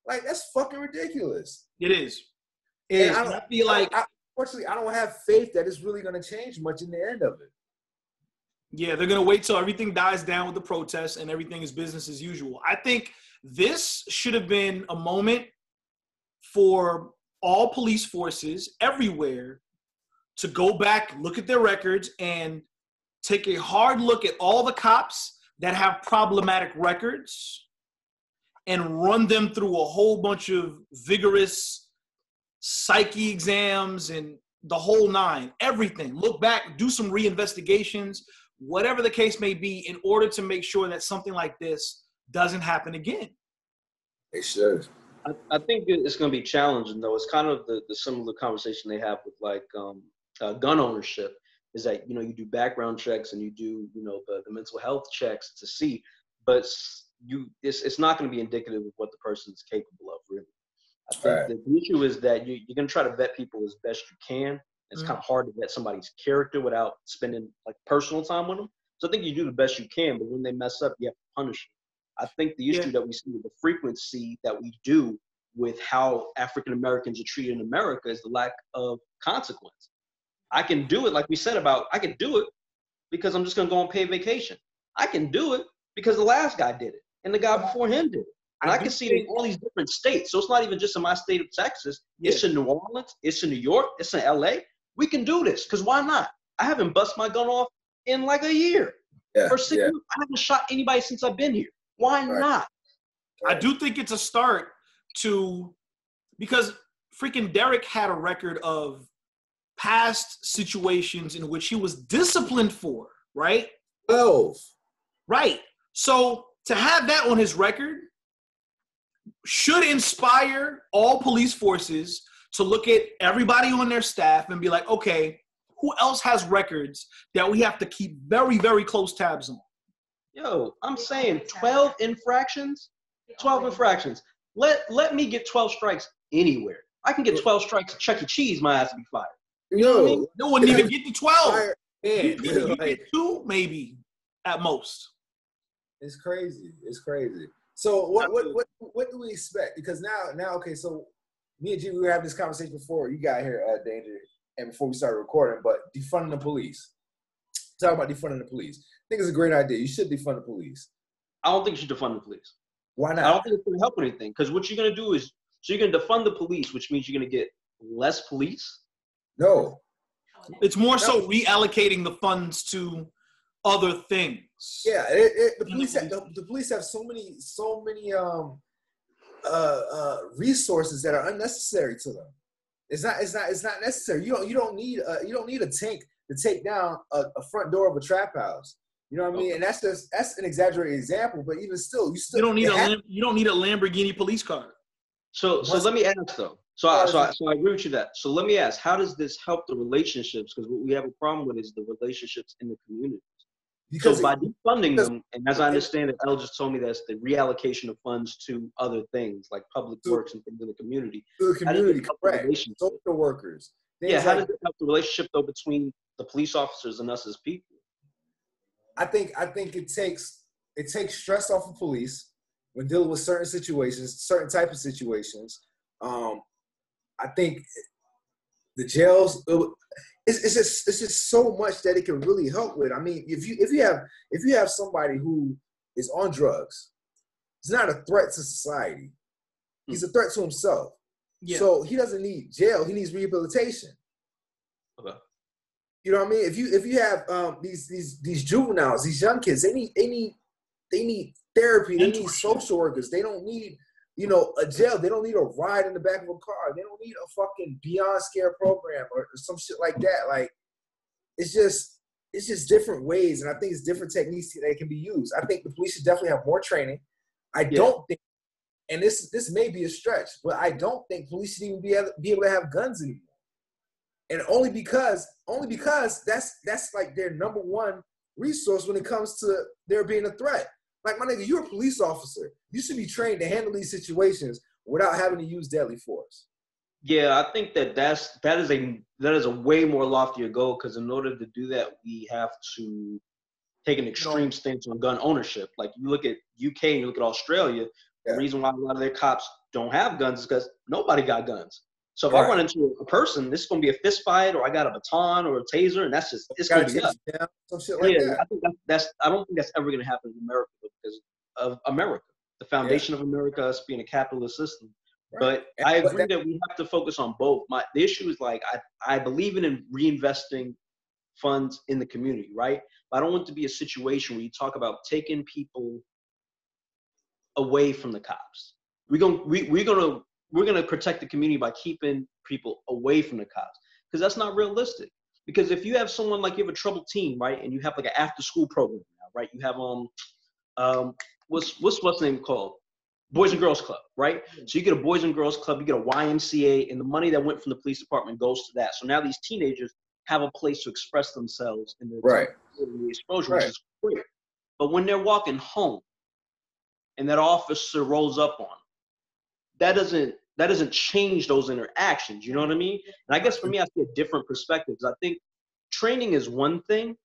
like that's fucking ridiculous. It is. And I feel like, unfortunately, I don't have faith that it's really going to change much in the end of it. Yeah, they're going to wait till everything dies down with the protests and everything is business as usual. I think this should have been a moment for all police forces everywhere to go back, look at their records, and take a hard look at all the cops that have problematic records and run them through a whole bunch of vigorous psyche exams and the whole nine, everything. Look back, do some reinvestigations, whatever the case may be, in order to make sure that something like this doesn't happen again. It should. I think it's going to be challenging, though. It's kind of the similar conversation they have with like gun ownership, is that, you know, you do background checks and you do, you know, the mental health checks to see, but it's not going to be indicative of what the person's capable of, really. I think the issue is that you're going to try to vet people as best you can. It's kind of hard to vet somebody's character without spending like personal time with them. So I think you do the best you can, but when they mess up, you have to punish them. I think the issue that we see with the frequency that we do with how African Americans are treated in America is the lack of consequence. I can do it, like we said about, I can do it because I'm just going to go on paid vacation. I can do it because the last guy did it and the guy before him did it. And I can see it in all these different states. So it's not even just in my state of Texas. Yeah. It's in New Orleans. It's in New York. It's in LA. We can do this because why not? I haven't bust my gun off in like a year. For 6 months, I haven't shot anybody since I've been here. Why not? I do think it's a start to, because freaking Derek had a record of past situations in which he was disciplined for, right? 12. Right. So to have that on his record should inspire all police forces to look at everybody on their staff and be like, okay, who else has records that we have to keep very, very close tabs on? Yo, I'm saying 12 infractions. 12 infractions. Let me get 12 strikes anywhere. I can get 12 strikes at Chuck E. Cheese, my ass to be fired. You know what I mean? No one even get to 12. You like, get 2, maybe, at most. It's crazy. It's crazy. So what do we expect? Because now, okay, so me and G, we were having this conversation before you got here, Danger, and before we started recording, but defunding the police. Talk about defunding the police. I think it's a great idea. You should defund the police. I don't think you should defund the police. Why not? I don't think it's going to help anything, because what you're going to do is, so you're going to defund the police, which means you're going to get less police? No. It's more so reallocating the funds to other things. Yeah, the police have so many resources that are unnecessary to them. It's not necessary. You don't need a tank to take down a front door of a trap house. You know what I mean? And that's an exaggerated example, but even still, you don't need a Lamborghini police car. So let me ask though. So I agree with you that. So let me ask, how does this help the relationships? Because what we have a problem with is the relationships in the community. So by defunding them, and as I understand it, Elle just told me that's the reallocation of funds to other things like public works and things in the community. To the community, correct. Social workers. How does it help the relationship though between the police officers and us as people? I think it takes it takes stress off of police when dealing with certain situations, certain type of situations. I think the jails, it's just so much that it can really help with. I mean, if you have somebody who is on drugs, he's not a threat to society. He's a threat to himself. Yeah. So he doesn't need jail. He needs rehabilitation. Okay. You know what I mean? If you have these juveniles, these young kids, they need therapy. They need social workers. They don't need, a jail. They don't need a ride in the back of a car. They don't need a fucking Beyond Scare program or some shit like that. Like, it's just different ways, and I think it's different techniques that can be used. I think the police should definitely have more training. I don't think, and this may be a stretch, but I don't think police should even be able to have guns anymore. And only because that's like their number one resource when it comes to there being a threat. Like, my nigga, you're a police officer. You should be trained to handle these situations without having to use deadly force. Yeah, I think that is a way more loftier goal, because in order to do that, we have to take an extreme stance on gun ownership. Like, you look at UK and you look at Australia, the reason why a lot of their cops don't have guns is because nobody got guns. So if I run into a person, this is going to be a fist fight, or I got a baton or a taser, and it's going to be nuts. Some shit like that. I think I don't think that's ever going to happen in America because of America, the foundation of America, us being a capitalist system. Right. But I agree that we have to focus on both. The issue is, like, I believe in reinvesting funds in the community, right? But I don't want it to be a situation where you talk about taking people away from the cops. We're gonna protect the community by keeping people away from the cops, because that's not realistic. Because if you have someone, like, you have a troubled teen, right, and you have like an after-school program now, right? You have what's the name called? Boys and Girls Club, right? So you get a Boys and Girls Club, you get a YMCA, and the money that went from the police department goes to that. So now these teenagers have a place to express themselves in the exposure, which is great. But when they're walking home and that officer rolls up on them, that doesn't change those interactions. You know what I mean? And I guess for me, I see a different perspective, because I think training is one thing,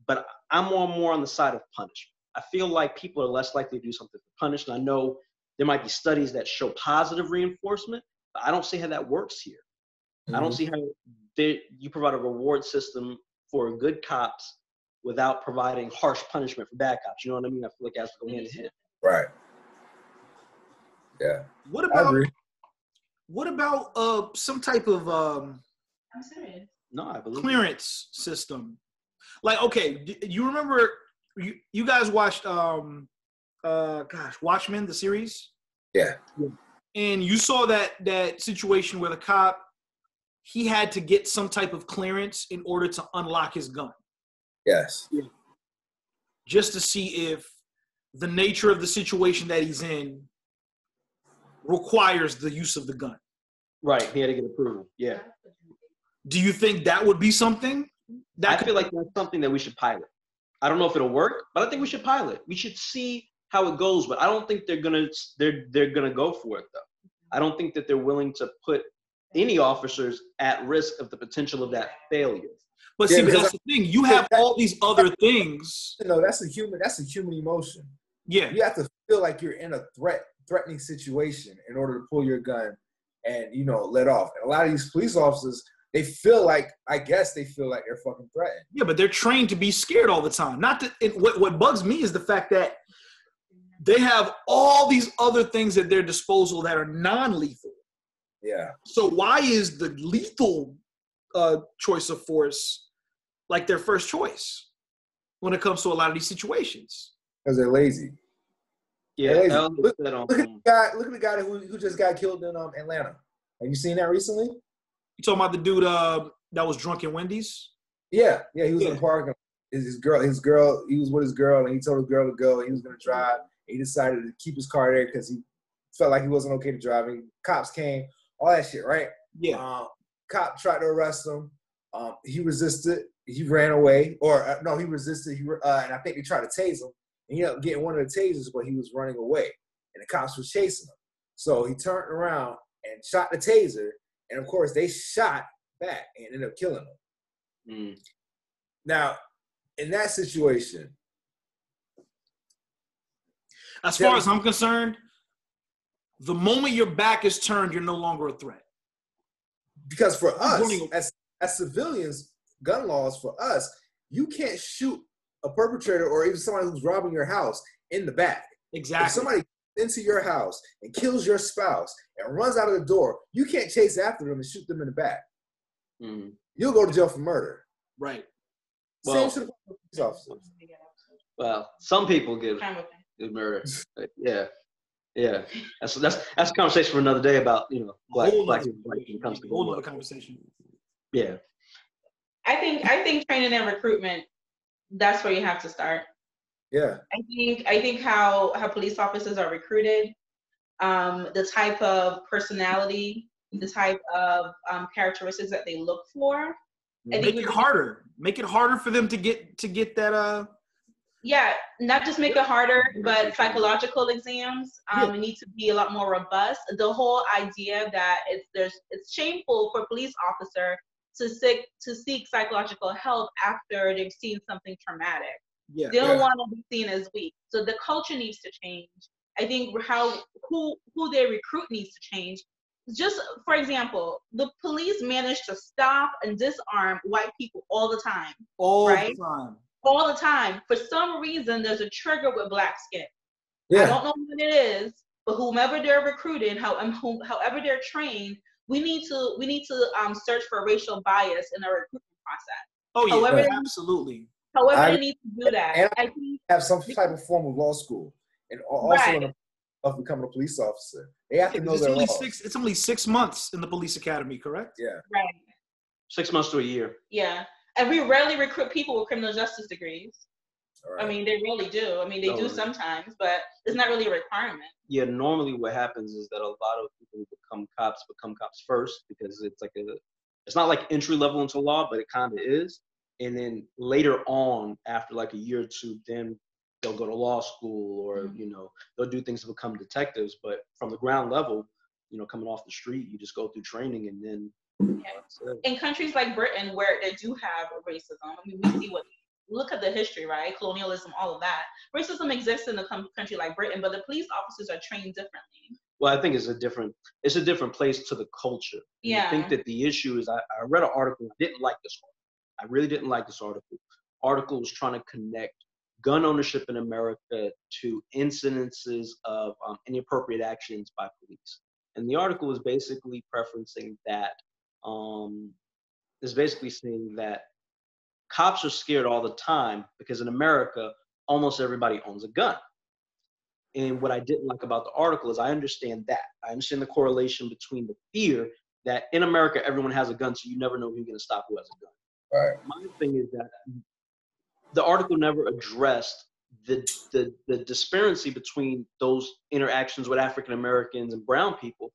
but I'm more on the side of punishment. I feel like people are less likely to do something for punishment. I know there might be studies that show positive reinforcement, but I don't see how that works here. Mm-hmm. I don't see how you provide a reward system for good cops without providing harsh punishment for bad cops. You know what I mean? I feel like that's going hand in hand. Right. Yeah. What about some type of I'm serious. No, I believe clearance system? Like, okay, you remember you guys watched Watchmen, the series? Yeah. And you saw that situation where the cop, he had to get some type of clearance in order to unlock his gun. Yes. Yeah. Just to see if the nature of the situation that he's in requires the use of the gun. Right. He had to get approval. Yeah. Do you think that would be something? I feel like that's something that we should pilot. I don't know if it'll work, but I think we should pilot. We should see how it goes, but I don't think they're gonna go for it, though. I don't think that they're willing to put any officers at risk of the potential of that failure. But see, that's the thing. You have all these other things. That's a human emotion. Yeah. You have to feel like you're in a threatening situation in order to pull your gun and, let off. And a lot of these police officers, they feel like they're fucking threatened. Yeah, but they're trained to be scared all the time. What bugs me is the fact that they have all these other things at their disposal that are non-lethal. Yeah. So why is the lethal choice of force like their first choice when it comes to a lot of these situations? Because they're lazy. Yeah. They're lazy. Look at the guy who just got killed in Atlanta. Have you seen that recently? You talking about the dude that was drunk in Wendy's? Yeah, he was in the park. His girl, he was with his girl, and he told his girl to go, and he was going to drive. He decided to keep his car there because he felt like he wasn't okay to drive. Cops came, all that shit, right? Yeah. Cop tried to arrest him. He resisted. He ran away. No, he resisted. And I think they tried to tase him. And he ended up getting one of the tasers, but he was running away. And the cops were chasing him. So he turned around and shot the taser. And, of course, they shot back and ended up killing him. Now, in that situation, As far as I'm concerned, the moment your back is turned, you're no longer a threat. Because for us, as civilians, gun laws for us, you can't shoot a perpetrator or even somebody who's robbing your house in the back. Exactly. If somebody gets into your house and kills your spouse and runs out of the door, you can't chase after them and shoot them in the back. Mm-hmm. You'll go to jail for murder. Right. Same to the police officers. Well, some people get murdered. Yeah. That's a conversation for another day about black people when it comes to a whole other conversation. Yeah. I think training and recruitment, that's where you have to start. Yeah. I think how police officers are recruited, the type of personality, the type of characteristics that they look for. Make it harder. Make it harder for them to get that. Yeah, not just make it harder, but psychological exams need to be a lot more robust. The whole idea that it's shameful for a police officer to seek psychological help after they've seen something traumatic. Yeah, they don't want to be seen as weak. So the culture needs to change. I think who they recruit needs to change. Just for example, the police manage to stop and disarm white people all the time. All the time. For some reason, there's a trigger with black skin. Yeah. I don't know what it is, but whomever they're recruiting, however they're trained, we need to search for racial bias in our recruitment process. Oh yeah, absolutely. However, they need to do that. And I think have some type of form of law school, and also of becoming a police officer. They have to know their laws. It's only 6 months in the police academy, correct? Yeah. Right. 6 months to a year. Yeah. And we rarely recruit people with criminal justice degrees. Right. I mean, they really do. I mean, they do sometimes, but it's not really a requirement. Yeah, normally what happens is that a lot of people who become cops first because it's not like entry level into law, but it kind of is. And then later on, after like a year or two, then they'll go to law school or, they'll do things to become detectives. But from the ground level, coming off the street, you just go through training and then. Yeah. In countries like Britain, where they do have racism, I mean, we see look at the history, right? Colonialism, all of that. Racism exists in a country like Britain, but the police officers are trained differently. Well, I think it's a different place to the culture. Yeah. I think that the issue is I read an article. I didn't like this article. I really didn't like this article. Article was trying to connect gun ownership in America to incidences of inappropriate actions by police. And the article was basically preferencing that, is basically saying that cops are scared all the time because in America, almost everybody owns a gun. And what I didn't like about the article is I understand that. I understand the correlation between the fear that in America, everyone has a gun, so you never know who you're going to stop who has a gun. Right. My thing is that the article never addressed the disparity between those interactions with African Americans and brown people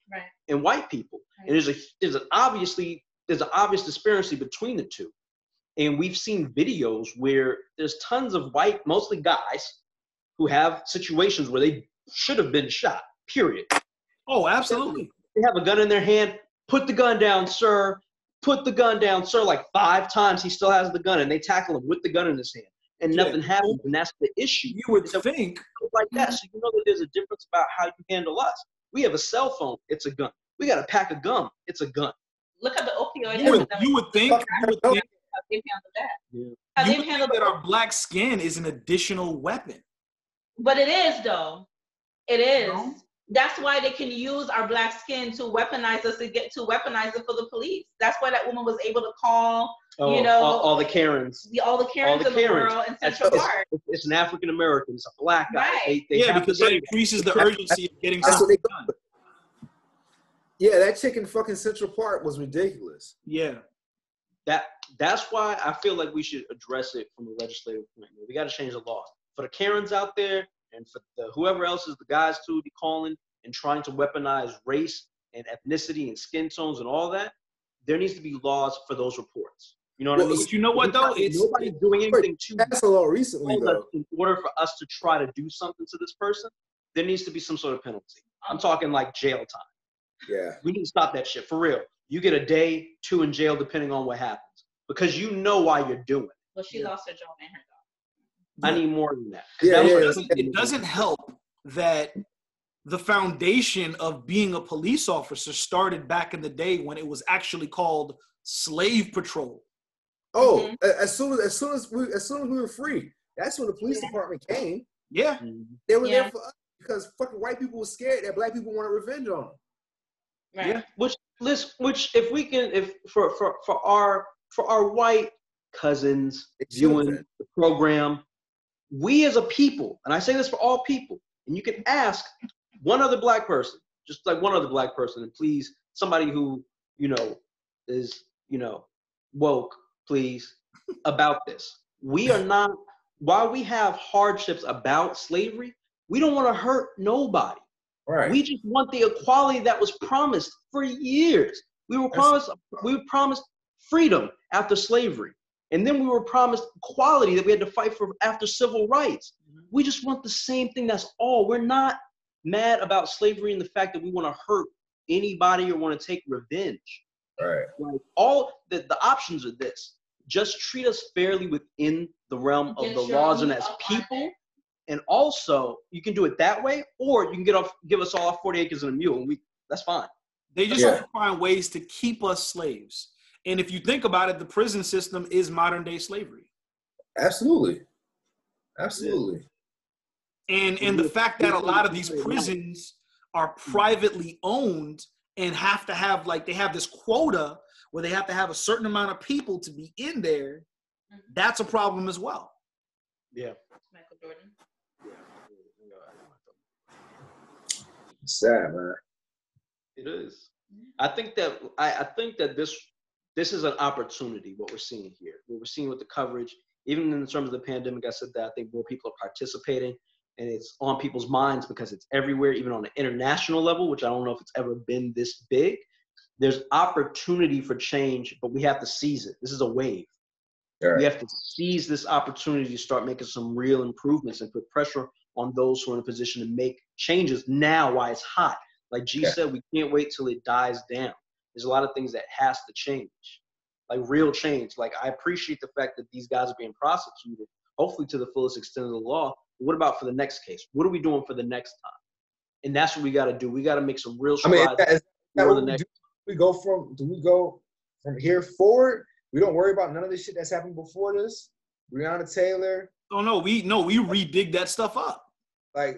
and white people. Right. And there's an obvious disparity between the two. And we've seen videos where there's tons of white, mostly guys, who have situations where they should have been shot, period. Oh, absolutely. They have a gun in their hand. Put the gun down, sir. Put the gun down, sir. Like 5 times he still has the gun, and they tackle him with the gun in his hand. And nothing happens, and that's the issue. You would think. Like that, so you know that there's a difference about how you handle us. We have a cell phone, it's a gun. We got a pack of gum, it's a gun. Look at the opioid epidemic. You would think how they've handled that. Yeah. How they've handled that our black skin is an additional weapon. But it is, though. It is. No. That's why they can use our black skin to weaponize us, weaponize it for the police. That's why that woman was able to call, all the Karens. All the Karens in the world in Central Park. It's an African American. It's a black guy. Right. Because that increases the urgency of getting something done. Yeah, that chick in fucking Central Park was ridiculous. Yeah. That's why I feel like we should address it from a legislative point. We got to change the law. For the Karens out there, and for whoever else is the guys to be calling and trying to weaponize race and ethnicity and skin tones and all that, there needs to be laws for those reports. You know what I mean? But you know what, though? Nobody's doing anything to that's a law recently, though. In order for us to try to do something to this person, there needs to be some sort of penalty. I'm talking like jail time. Yeah. We need to stop that shit, for real. You get a day, 2 in jail, depending on what happens. Because you know why you're doing it. Well, she lost her job and her dog. I need more than that. It doesn't help that the foundation of being a police officer started back in the day when it was actually called slave patrol. Oh, as soon as we were free, that's when the police department came. Yeah, they were there for us because fucking white people were scared that black people wanted revenge on them. Right. Yeah. Which if we can, if for our white cousins viewing the program, we as a people, and I say this for all people, and you can ask one other black person, just like one other black person, and please, somebody who, is, woke, please, about this. We are not, while we have hardships about slavery, we don't want to hurt nobody. Right. We just want the equality that was promised for years. We were promised freedom after slavery. And then we were promised equality that we had to fight for after civil rights. We just want the same thing. That's all. We're not mad about slavery and the fact that we want to hurt anybody or want to take revenge. Right. Like all the options are this. Just treat us fairly within the realm of the laws and as people. And also, you can do it that way, or you can give us all 40 acres and a mule, and that's fine. They just have to find ways to keep us slaves. And if you think about it, the prison system is modern day slavery. Absolutely. And the fact that a lot of these prisons are privately owned and have to have, like, they have this quota where they have to have a certain amount of people to be in there, that's a problem as well. Yeah. Michael Jordan. Sad, man. It is. I think that this is an opportunity, what we're seeing here. What we're seeing with the coverage, even in terms of the pandemic, I said that I think more people are participating and it's on people's minds because it's everywhere, even on an international level, which I don't know if it's ever been this big. There's opportunity for change, but we have to seize it. This is a wave. Right. We have to seize this opportunity to start making some real improvements and put pressure on those who are in a position to make changes now while it's hot. Like G said, we can't wait till it dies down. There's a lot of things that has to change, like real change. Like I appreciate the fact that these guys are being prosecuted, hopefully to the fullest extent of the law. But what about for the next case? What are we doing for the next time? And that's what we got to do. We got to make some real strides. Do we go from here forward? We don't worry about none of this shit that's happened before this. Breonna Taylor. Oh no, we redig that stuff up. Like,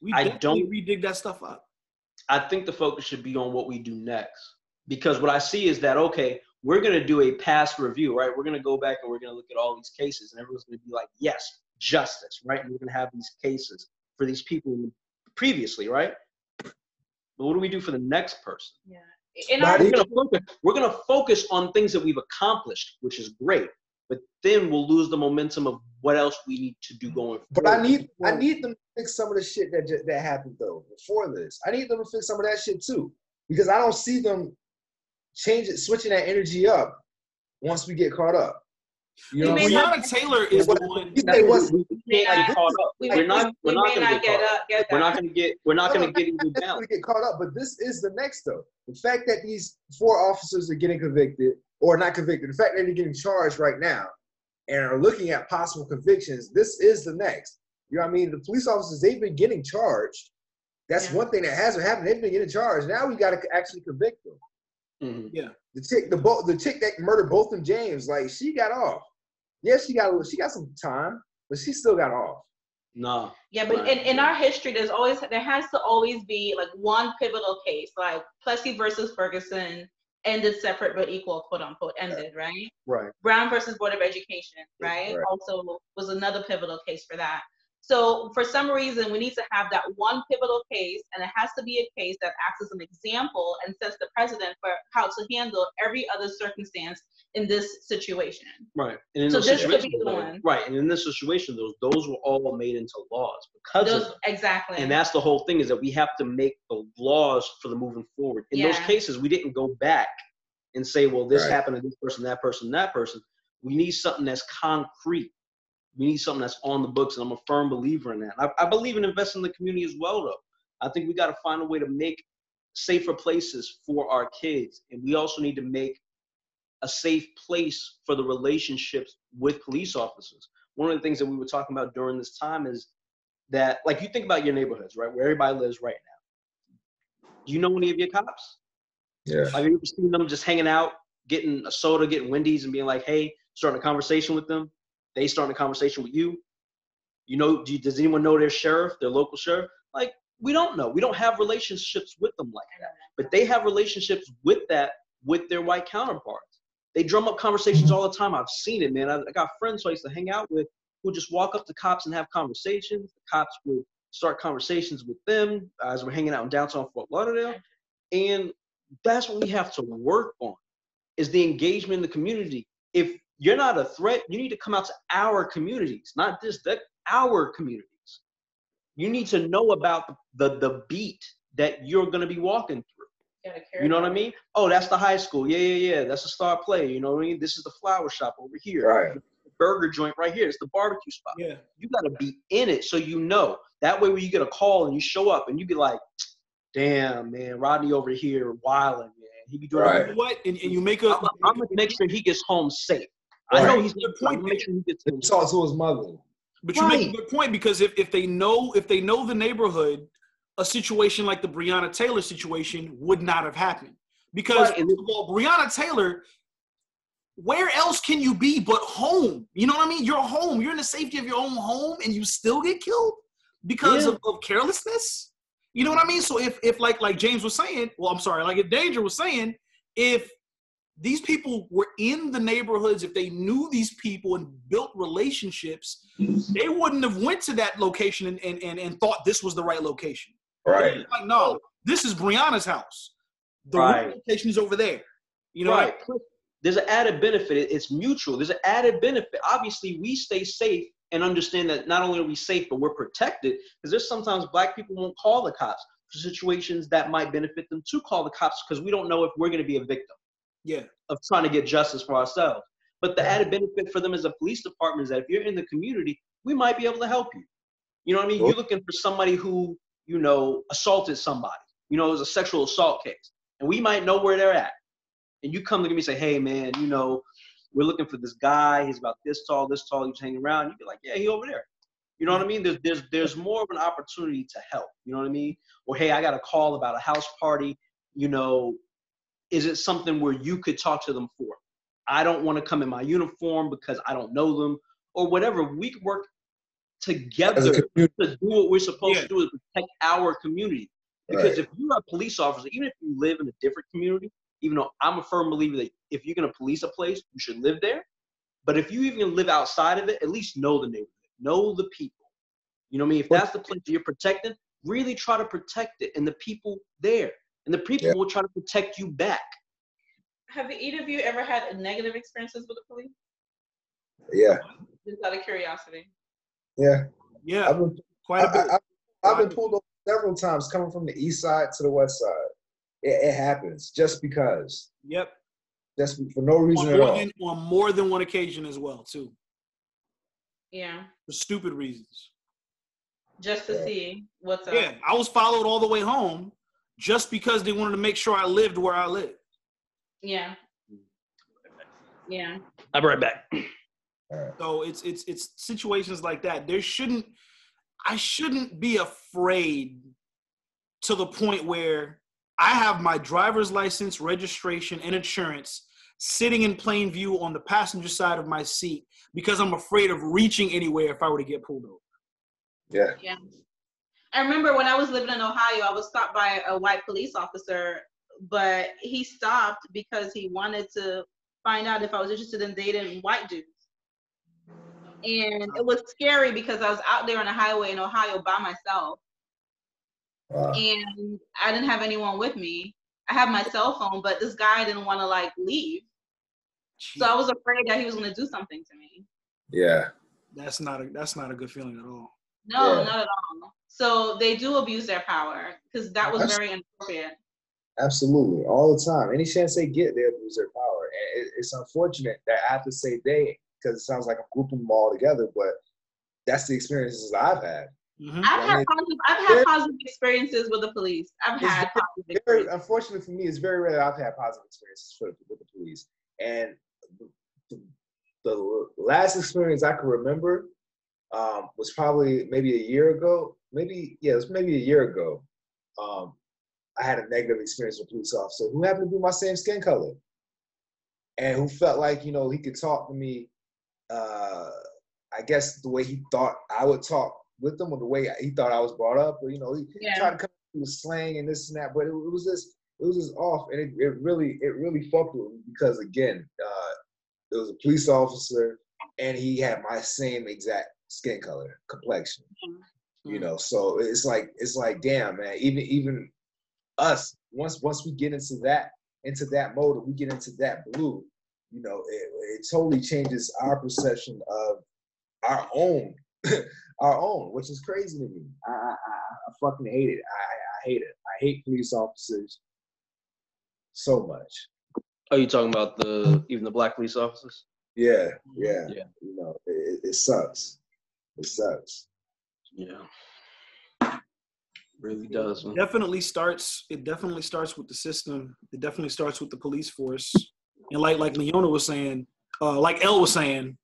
we redig that stuff up. I think the focus should be on what we do next, because what I see is that, okay, we're going to do a past review, right? We're going to go back and we're going to look at all these cases and everyone's going to be like, yes, justice, right? And we're going to have these cases for these people previously, right? But what do we do for the next person? Yeah. We're going to focus on things that we've accomplished, which is great. But then we'll lose the momentum of what else we need to do going forward. But I need them to fix some of the shit that happened though before this. I need them to fix some of that shit too, because I don't see them switching that energy up once we get caught up. You know, Breonna Taylor is the one. We can't get caught up. We're not going to get even down. We get caught up, but this is the next though. The fact that these 4 officers are getting convicted, or not convicted, the fact that they're getting charged right now and are looking at possible convictions, this is the next. You know what I mean? The police officers, they've been getting charged. That's one thing that hasn't happened. They've been getting charged. Now we got to actually convict them. Mm-hmm. Yeah. The chick that murdered Botham James, like, she got off. Yeah, she got some time, but she still got off. No. Yeah, but in our history, there has to always be like one pivotal case, like Plessy versus Ferguson ended separate but equal, quote unquote, ended, right? Right. Brown versus Board of Education, right? Also was another pivotal case for that. So for some reason, we need to have that one pivotal case, and it has to be a case that acts as an example and sets the precedent for how to handle every other circumstance in this situation. Right. And in so this this could be the one. Right. And in this situation, those were all made into laws because of them. Exactly. And that's the whole thing, is that we have to make the laws for the moving forward. In those cases, we didn't go back and say, well, this happened to this person, that person, that person. We need something that's concrete. We need something that's on the books, and I'm a firm believer in that. I believe in investing in the community as well, though. I think we got to find a way to make safer places for our kids, and we also need to make a safe place for the relationships with police officers. One of the things that we were talking about during this time is that, like, you think about your neighborhoods, right, where everybody lives right now. Do you know any of your cops? Yeah. Have you ever seen them just hanging out, getting a soda, getting Wendy's, and being like, hey, starting a conversation with them? They starting a conversation with you? You know, does anyone know their sheriff, their local sheriff? Like, we don't know. We don't have relationships with them like that. But they have relationships with their white counterparts. They drum up conversations all the time. I've seen it, man. I got friends who I used to hang out with who just walk up to cops and have conversations. The cops would start conversations with them as we're hanging out in downtown Fort Lauderdale. And that's what we have to work on, is the engagement in the community. If you're not a threat, you need to come out to our communities, not our communities. You need to know about the beat that you're going to be walking through. You know what I mean? Oh, that's the high school. Yeah. That's a star player. You know what I mean? This is the flower shop over here. Right. The burger joint right here. It's the barbecue spot. Yeah. You got to be in it so you know. That way when you get a call and you show up and you be like, damn, man, Rodney over here wilding, man. He be doing Right. what? And you make I'm going to make sure he gets home safe. Right. I know he's Good going point. to make sure he gets home safe. Talk to his mother. But you make a good point, because if they know the neighborhood, a situation like the Breonna Taylor situation would not have happened. Because first of all, Breonna Taylor, where else can you be but home? You know what I mean? You're home. You're in the safety of your own home, and you still get killed because of carelessness. You know what I mean? So if like James was saying, like if Danger was saying, if these people were in the neighborhoods, if they knew these people and built relationships, they wouldn't have went to that location and thought this was the right location. Right. Like, no, this is Brianna's house. The right. location is over there. You know, right. There's an added benefit. It's mutual. There's an added benefit. Obviously, we stay safe and understand that not only are we safe, but we're protected, because there's sometimes Black people won't call the cops for situations that might benefit them to call the cops, because we don't know if we're going to be a victim of trying to get justice for ourselves. But the added benefit for them as a police department is that if you're in the community, we might be able to help you. You know what I mean? You're looking for somebody who, you know, assaulted somebody. You know, it was a sexual assault case. And we might know where they're at. And you come to me and say, hey, man, you know, we're looking for this guy. He's about this tall, he's hanging around. You'd be like, yeah, he over there. You know what I mean? There's more of an opportunity to help. You know what I mean? Or, hey, I got a call about a house party. You know, is it something where you could talk to them for? I don't want to come in my uniform because I don't know them, or whatever. We can work together to do what we're supposed to do, is protect our community. Because if you're a police officer, even if you live in a different community, even though I'm a firm believer that if you're going to police a place, you should live there. But if you even live outside of it, at least know the neighborhood, know the people. You know what I mean? If that's the place that you're protecting, really try to protect it and the people there. And the people will try to protect you back. Have either of you ever had negative experiences with the police? Yeah. Just out of curiosity. Yeah. Yeah. I've been pulled over several times coming from the east side to the west side. It happens just because. Yep. Just for no reason at all. On more than one occasion as well, too. Yeah. For stupid reasons. Just to see what's up. Yeah, I was followed all the way home just because they wanted to make sure I lived where I lived. Yeah. Yeah. I'll be right back. So it's situations like that. I shouldn't be afraid to the point where I have my driver's license, registration, and insurance sitting in plain view on the passenger side of my seat because I'm afraid of reaching anywhere if I were to get pulled over. Yeah. Yeah. I remember when I was living in Ohio, I was stopped by a white police officer, but he stopped because he wanted to find out if I was interested in dating white dudes. And it was scary because I was out there on the highway in Ohio by myself. Wow. And I didn't have anyone with me. I had my cell phone, but this guy didn't want to leave. Jeez. So I was afraid that he was going to do something to me. Yeah. That's not a good feeling at all. No, not at all. So they do abuse their power because that was very inappropriate. Absolutely. All the time. Any chance they get, they abuse their power. And it's unfortunate that I have to say they, because it sounds like I'm grouping them all together, but that's the experiences I've had. Mm-hmm. I've had positive experiences with the police. Unfortunately for me, it's very rare that I've had positive experiences with the police. And the last experience I can remember, was probably maybe a year ago. It was maybe a year ago. I had a negative experience with a police officer who happened to be my same skin color, and who felt like, you know, he could talk to me, I guess the way he thought I would talk with him, or the way he thought I was brought up, or, you know, he tried to come with slang and this and that, but it was just off, and it really fucked with me, because again, it was a police officer, and he had my same exact skin color, complexion, you know. So it's like, damn, man. Even us, once we get into that mode, and we get into that blue, you know, it totally changes our perception of our own, which is crazy to me. I fucking hate it. I hate it. I hate police officers so much. Are you talking about even the black police officers? Yeah. You know, it sucks. It sucks. Yeah. Really does. It definitely starts with the system. It definitely starts with the police force. And like Leona was saying, like Elle was saying,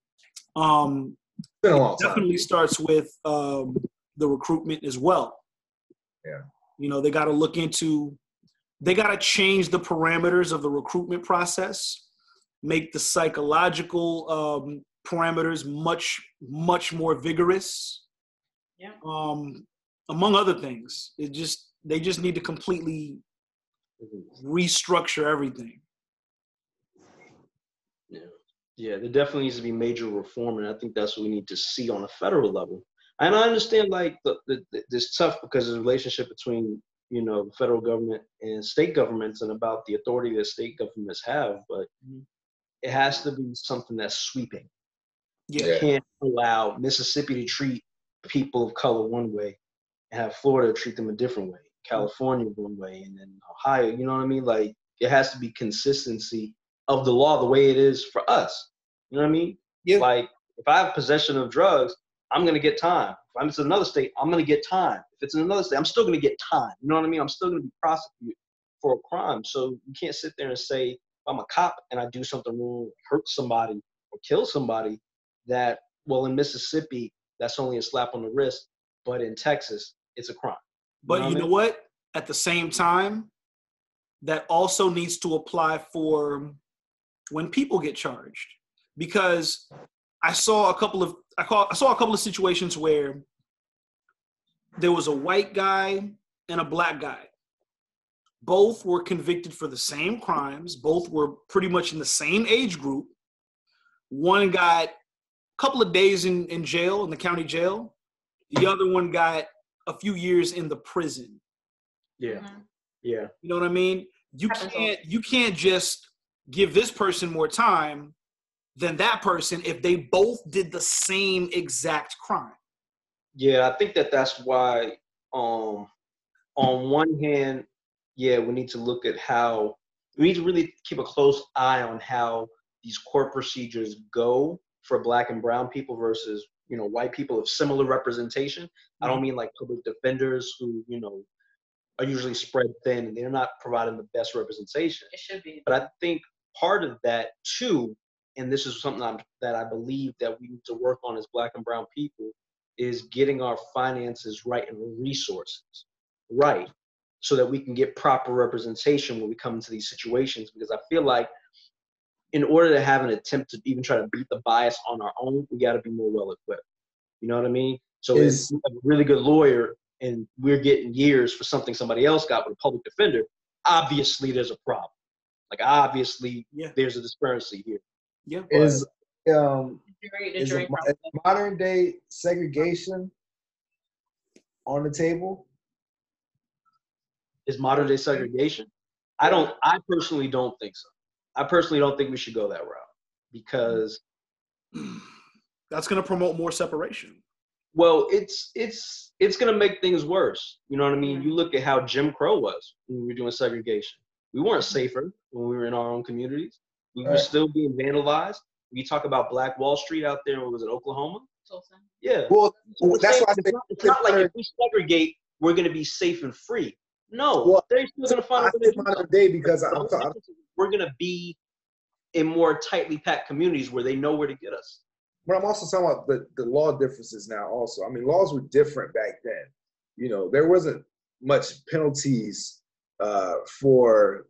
it definitely starts with the recruitment as well. Yeah. You know, they got to change the parameters of the recruitment process, make the psychological parameters much more vigorous. Yeah. Among other things, they just need to completely restructure everything. Yeah, there definitely needs to be major reform, and I think that's what we need to see on a federal level. And I understand, like, this tough because of the relationship between, you know, the federal government and state governments, and about the authority that state governments have, but it has to be something that's sweeping. Yeah. You can't allow Mississippi to treat people of color one way and have Florida treat them a different way, California one way, and then Ohio, you know what I mean? Like, it has to be consistency of the law the way it is for us. You know what I mean? Yeah. Like, if I have possession of drugs, I'm going to get time. If I'm in another state, I'm going to get time. If it's in another state, I'm still going to get time. You know what I mean? I'm still going to be prosecuted for a crime. So you can't sit there and say, if I'm a cop and I do something wrong, hurt somebody or kill somebody, that, well, in Mississippi, that's only a slap on the wrist, but in Texas, it's a crime. But you know what? At the same time, that also needs to apply for when people get charged, because I saw a couple of situations where there was a white guy and a black guy. Both were convicted for the same crimes. Both were pretty much in the same age group. One got a couple of days in jail, in the county jail. The other one got a few years in the prison. Yeah. Yeah. You know what I mean? You can't just give this person more time than that person if they both did the same exact crime. Yeah, I think that's why, on one hand, yeah, we need to look at we need to really keep a close eye on how these court procedures go for black and brown people versus, you know, white people of similar representation. Mm-hmm. I don't mean like public defenders who, you know, are usually spread thin and they're not providing the best representation. It should be. But I think part of that too, and this is something that I believe that we need to work on as black and brown people, is getting our finances right and resources right, so that we can get proper representation when we come into these situations. Because I feel like in order to have an attempt to even try to beat the bias on our own, we got to be more well equipped. You know what I mean? So if we have a really good lawyer and we're getting years for something somebody else got with a public defender, obviously there's a problem. Like, obviously there's a disparity here. Yeah. Is jury modern day segregation on the table? Is modern day segregation? I personally don't think so. I personally don't think we should go that route, because that's going to promote more separation. Well, it's going to make things worse. You know what I mean? You look at how Jim Crow was when we were doing segregation. We weren't safer when we were in our own communities. We were still being vandalized. We talk about Black Wall Street out there. What was it, Oklahoma? Tulsa. Yeah. Well, that's why it's not like if we segregate, we're going to be safe and free. No, they're still going to find a way to modern day, because we're going to be in more tightly packed communities where they know where to get us. But I'm also talking about the law differences now also. I mean, laws were different back then. You know, there wasn't much penalties for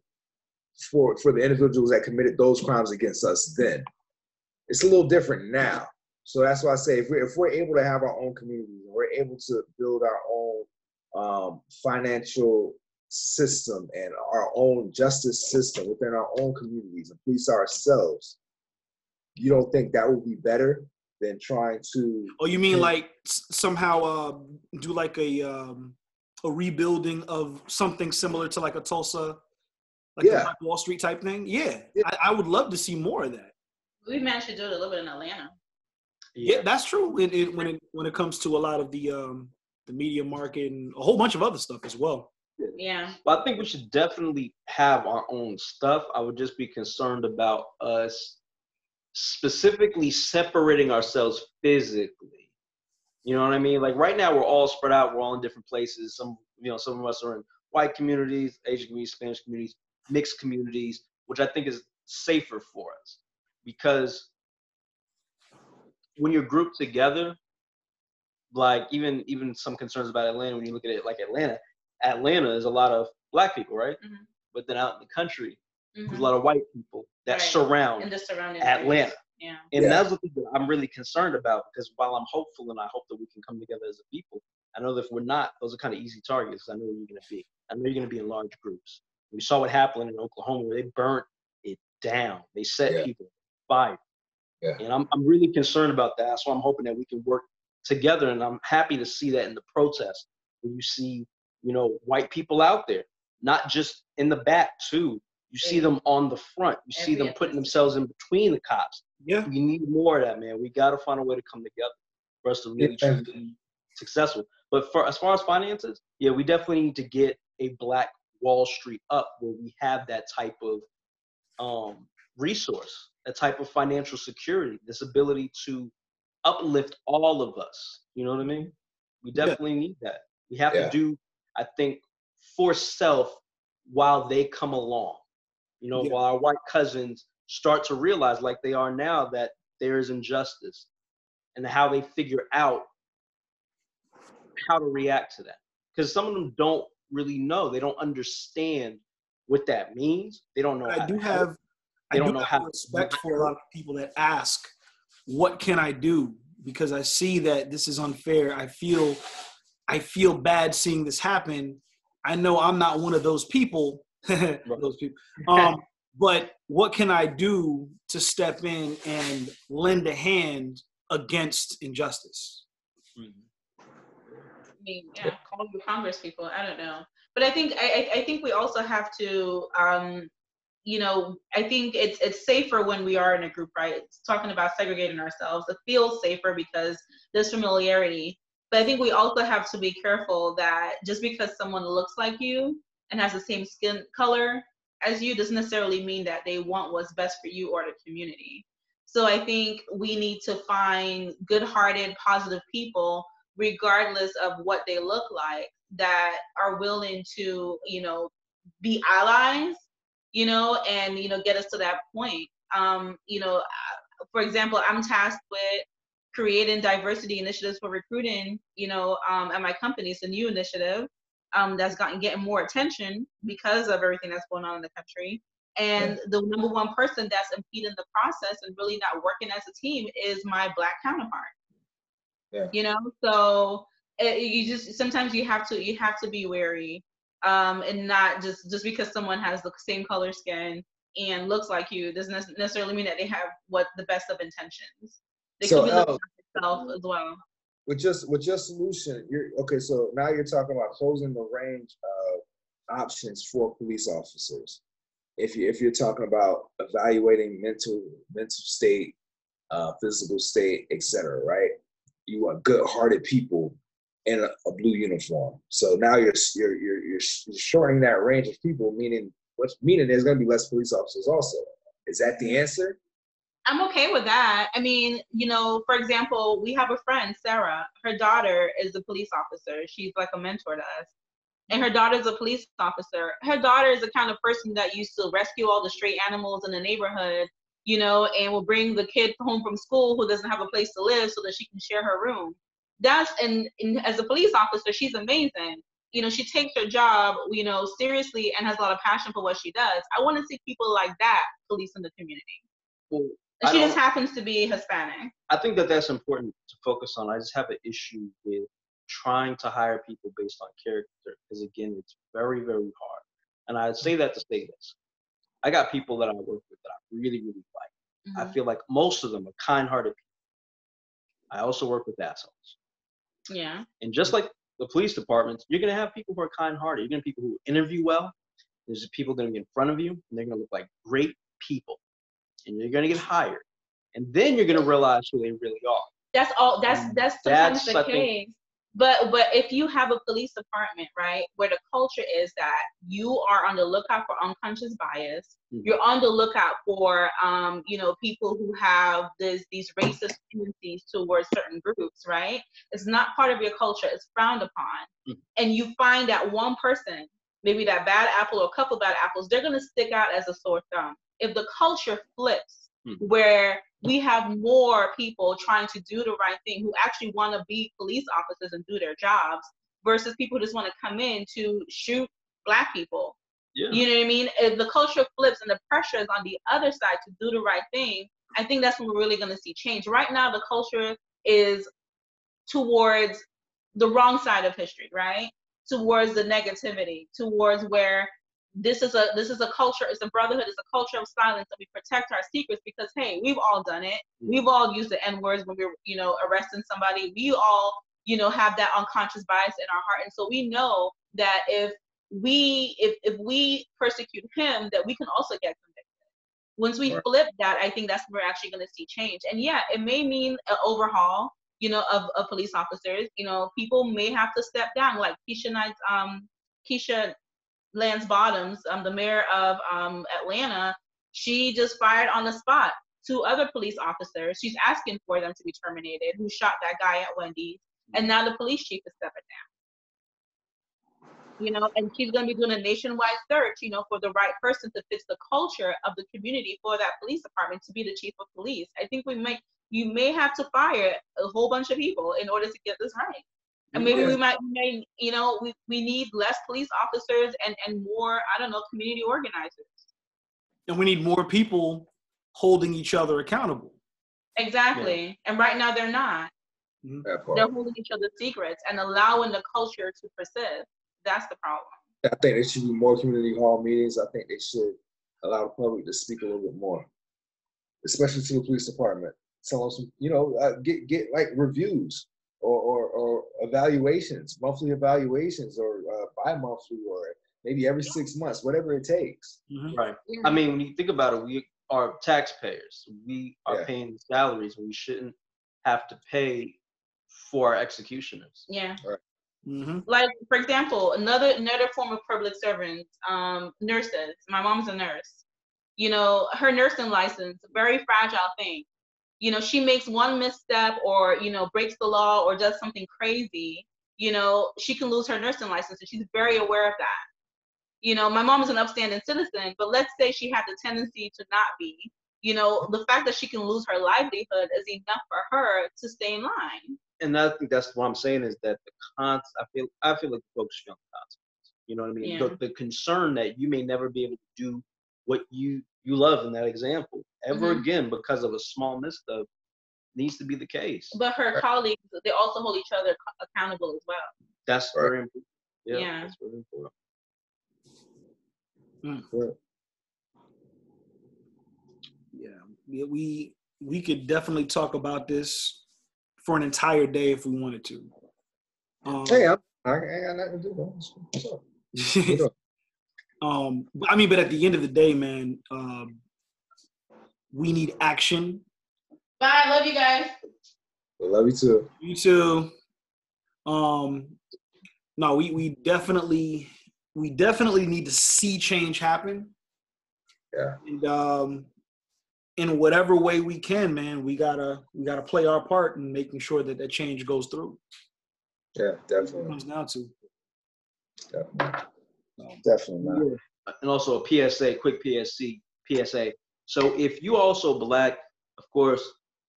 the individuals that committed those crimes against us then. It's a little different now. So that's why I say if we're able to have our own communities, and we're able to build our own financial system and our own justice system within our own communities and police ourselves, you don't think that would be better than trying to? Oh, you mean like somehow do like a rebuilding of something similar to like a Tulsa, like the Black Wall Street type thing? Yeah. I would love to see more of that. We managed to do it a little bit in Atlanta. Yeah, that's true. When it comes to a lot of the media market and a whole bunch of other stuff as well. Yeah. But I think we should definitely have our own stuff. I would just be concerned about us specifically separating ourselves physically. You know what I mean? Like right now we're all spread out, we're all in different places. Some of us are in white communities, Asian communities, Spanish communities, mixed communities, which I think is safer for us. Because when you're grouped together, like even some concerns about Atlanta, when you look at it like Atlanta is a lot of Black people, right? Mm-hmm. But then out in the country, there's a lot of white people that surround Atlanta. Yeah. And that's the thing that I'm really concerned about, because while I'm hopeful and I hope that we can come together as a people, I know that if we're not, those are kind of easy targets. I know where you're going to be. I know you're going to be in large groups. We saw what happened in Oklahoma where they burnt it down. They set people on fire. Yeah. And I'm really concerned about that. So I'm hoping that we can work together, and I'm happy to see that in the protests where you see, white people out there, not just in the back too. You see them on the front. You see them putting themselves in between the cops. Yeah. We need more of that, man. We got to find a way to come together for us to really truly be successful. But as far as finances, we definitely need to get a Black Wall Street up where we have that type of resource, that type of financial security, this ability to uplift all of us. You know what I mean? We definitely need that. We have to do, I think, for self while they come along. While our white cousins start to realize, like they are now, that there is injustice, and how they figure out how to react to that. Because some of them don't really know. They don't understand what that means. They don't know. I do have respect for a lot of people that ask, what can I do? Because I see that this is unfair. I feel bad seeing this happen. I know I'm not one of those people. But what can I do to step in and lend a hand against injustice? I mean, call your Congress people. I don't know, but I think we also have to, I think it's safer when we are in a group, right? It's talking about segregating ourselves. It feels safer because there's familiarity. But I think we also have to be careful that just because someone looks like you and has the same skin color as you doesn't necessarily mean that they want what's best for you or the community. So I think we need to find good-hearted, positive people, regardless of what they look like, that are willing to, be allies, and, get us to that point. For example, I'm tasked with creating diversity initiatives for recruiting, at my company. It's a new initiative that's getting more attention because of everything that's going on in the country. And the number one person that's impeding the process and really not working as a team is my Black counterpart. Yeah. So sometimes you have to be wary, and not just because someone has the same color skin and looks like you doesn't necessarily mean that they have the best of intentions. They could be looking at themselves as well. With your solution, so now you're talking about closing the range of options for police officers. If you're talking about evaluating mental state, physical state, etc., right? You want good-hearted people in a blue uniform. So now you're shortening that range of people, meaning there's going to be less police officers also. Is that the answer? I'm okay with that. I mean, for example, we have a friend, Sarah. Her daughter is a police officer. She's like a mentor to us. And her daughter's a police officer. Her daughter is the kind of person that used to rescue all the stray animals in the neighborhood, and will bring the kid home from school who doesn't have a place to live so that she can share her room. That's, and as a police officer, she's amazing. She takes her job, seriously, and has a lot of passion for what she does. I want to see people like that police in the community. Well, and she just happens to be Hispanic. I think that's important to focus on. I just have an issue with trying to hire people based on character, because again, it's very, very hard. And I say that to say this. I got people that I work with that I really, really like. I feel like most of them are kind-hearted people. I also work with assholes. Yeah. And just like the police departments, you're going to have people who are kind-hearted. You're going to have people who interview well. There's people going to be in front of you, and they're going to look like great people. And you're going to get hired. And then you're going to realize who they really are. That's all. That's sometimes the case. But if you have a police department, right, where the culture is that you are on the lookout for unconscious bias, you're on the lookout for, people who have these racist tendencies towards certain groups, right? It's not part of your culture. It's frowned upon. And you find that one person, maybe that bad apple or a couple bad apples, they're going to stick out as a sore thumb. If the culture flips, where we have more people trying to do the right thing who actually want to be police officers and do their jobs versus people who just want to come in to shoot Black people. Yeah. You know what I mean? If the culture flips and the pressure is on the other side to do the right thing, I think that's when we're really going to see change. Right now, the culture is towards the wrong side of history, right? Towards the negativity, towards where this is a culture, it's a brotherhood, it's a culture of silence, that we protect our secrets because, hey, we've all done it. We've all used the N-words when we're, arresting somebody. We all, have that unconscious bias in our heart. And so we know that if we persecute him, that we can also get convicted. Once we flip that, I think that's when we're actually going to see change. And yeah, it may mean an overhaul, of police officers. People may have to step down, like Keisha Lance Bottoms, the mayor of Atlanta. She just fired on the spot 2 other police officers. She's asking for them to be terminated, who shot that guy at Wendy's. And now the police chief is stepping down. And she's going to be doing a nationwide search, for the right person to fit the culture of the community for that police department to be the chief of police. I think you may have to fire a whole bunch of people in order to get this right. And maybe we need less police officers and more, community organizers. And we need more people holding each other accountable. Exactly. Yeah. And right now they're not. They're holding each other's secrets and allowing the culture to persist. That's the problem. I think there should be more community hall meetings. I think they should allow the public to speak a little bit more, especially to the police department. Tell them some, get like reviews. Or evaluations, monthly evaluations, or bi-monthly, or maybe every 6 months, whatever it takes. Right. I mean, when you think about it, we are taxpayers. We are paying salaries, and we shouldn't have to pay for our executioners. Yeah. Right. Like, for example, another form of public servants, nurses. My mom's a nurse. Her nursing license, a very fragile thing. She makes one misstep or, breaks the law or does something crazy, she can lose her nursing license, and she's very aware of that. My mom is an upstanding citizen, but let's say she had the tendency to not be, the fact that she can lose her livelihood is enough for her to stay in line. And I think that's what I'm saying is that I feel like folks should know the consequences. You know what I mean? Yeah. The concern that you may never be able to do what you love in that example ever again because of a small misstep needs to be the case. But her colleagues, they also hold each other accountable as well. That's very important. Yeah. That's really important. Yeah, we could definitely talk about this for an entire day if we wanted to. Hey, I got nothing to do. What's up? But at the end of the day, man, we need action. Bye. Love you guys. I love you too. You too. No, we definitely need to see change happen. Yeah. And in whatever way we can, man, we gotta play our part in making sure that change goes through. Yeah, definitely. It comes down to. Definitely. Definitely not. And also a PSA, quick PSA. So if you also Black, of course,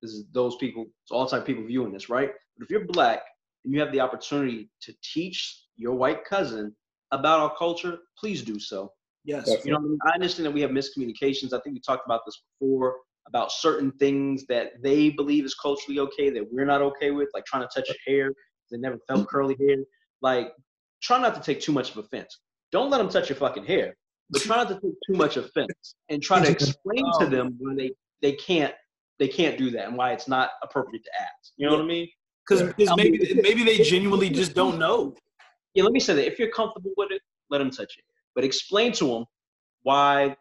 this is those people, it's all type of people viewing this, right? But if you're Black and you have the opportunity to teach your white cousin about our culture, please do so. Yes. You know what I mean? I understand that we have miscommunications. I think we talked about this before, about certain things that they believe is culturally okay that we're not okay with, like trying to touch your hair. They never felt curly hair. Like, try not to take too much of offense. Don't let them touch your fucking hair, but try not to take too much offense and try to explain to them why they can't do that and why it's not appropriate to ask. You know what I mean? Because maybe they genuinely just don't know. Yeah, let me say that. If you're comfortable with it, let them touch it. But explain to them why,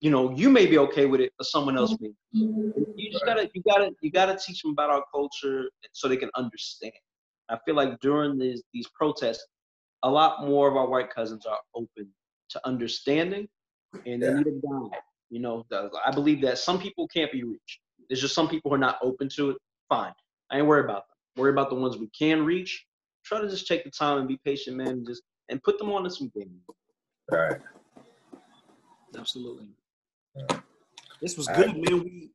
you know, you may be okay with it, but someone else may. You just gotta teach them about our culture so they can understand. I feel like during these protests, a lot more of our white cousins are open to understanding, and they need a guide. You know, I believe that some people can't be reached. There's just some people who are not open to it. Fine, I ain't worried about them. Worry about the ones we can reach. Try to just take the time and be patient, man, and put them on to some things. All right. Absolutely. This was good, man.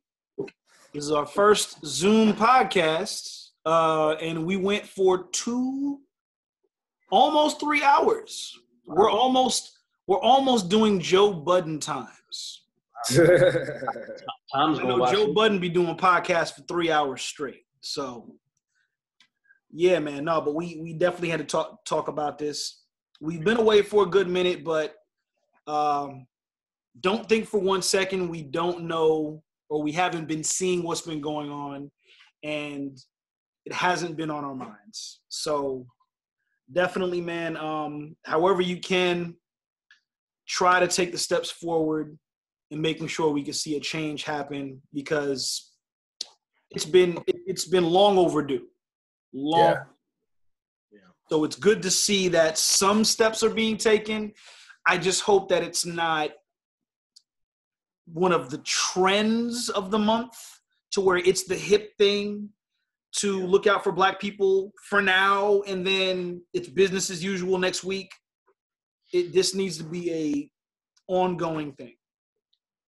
This is our first Zoom podcast, and we went for almost 3 hours. Wow. We're almost doing Joe Budden times. I know Joe Budden be doing podcasts for 3 hours straight. So, yeah, man. No, but we definitely had to talk about this. We've been away for a good minute, but don't think for 1 second we don't know or we haven't been seeing what's been going on, and it hasn't been on our minds. So definitely, man, however you can, try to take the steps forward in making sure we can see a change happen, because it's been long overdue. Yeah. So it's good to see that some steps are being taken. I just hope that it's not one of the trends of the month to where it's the hip thing to look out for Black people for now, and then it's business as usual next week. This needs to be a ongoing thing.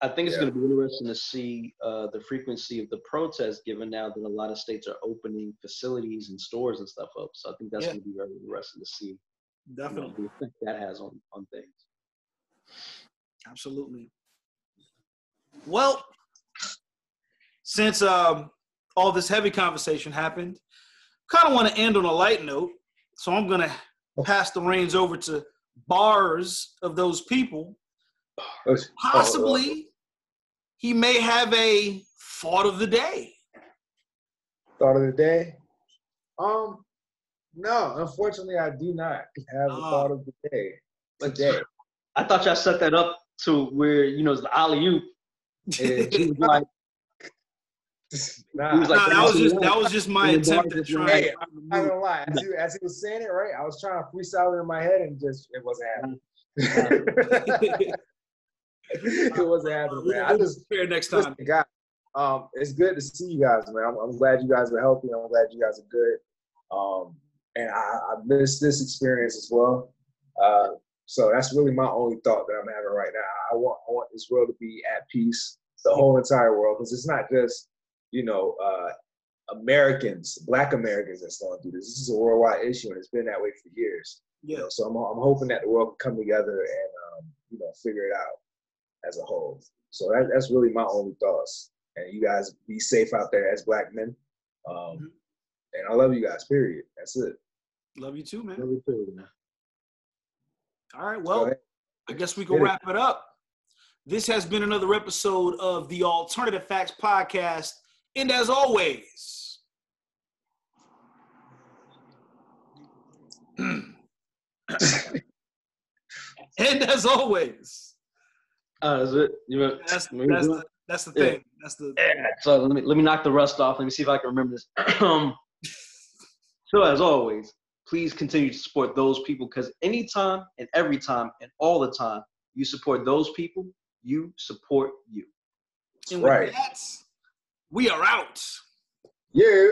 I think it's going to be interesting to see the frequency of the protests, given now that a lot of states are opening facilities and stores and stuff up. So I think that's going to be very interesting to see. Definitely. The effect that has on things. Absolutely. Well, since all this heavy conversation happened, kind of want to end on a light note. So I'm going to pass the reins over to Barz of Those People. Possibly, he may have a thought of the day. Thought of the day? No, unfortunately, I do not have a thought of the day today. I thought y'all set that up to where, you know, it's the alley-oop. And she was like, that was just my attempt at trying. I'm not gonna lie. As he was saying it, right, I was trying to freestyle it in my head, and it wasn't happening. It wasn't happening, man. I just prepare next time. God, it's good to see you guys, man. I'm glad you guys are healthy. I'm glad you guys are good. And I missed this experience as well. So that's really my only thought that I'm having right now. I want this world to be at peace, the whole entire world, because it's not just, you know, Americans, Black Americans that's going through this. This is a worldwide issue, and it's been that way for years. Yeah. You know, so I'm hoping that the world can come together and you know, figure it out as a whole. So that's really my only thoughts. And you guys be safe out there as Black men. And I love you guys. Period. That's it. Love you too, man. Love you too, man. All right. Well, I guess we can wrap it up. This has been another episode of the Alternative Facts Podcast. And as always, that's it. That's the thing. That's the. Yeah. So let me knock the rust off. Let me see if I can remember this. So as always, please continue to support those people, because anytime and every time and all the time you support those people, you support you. And with that, we are out. Yeah.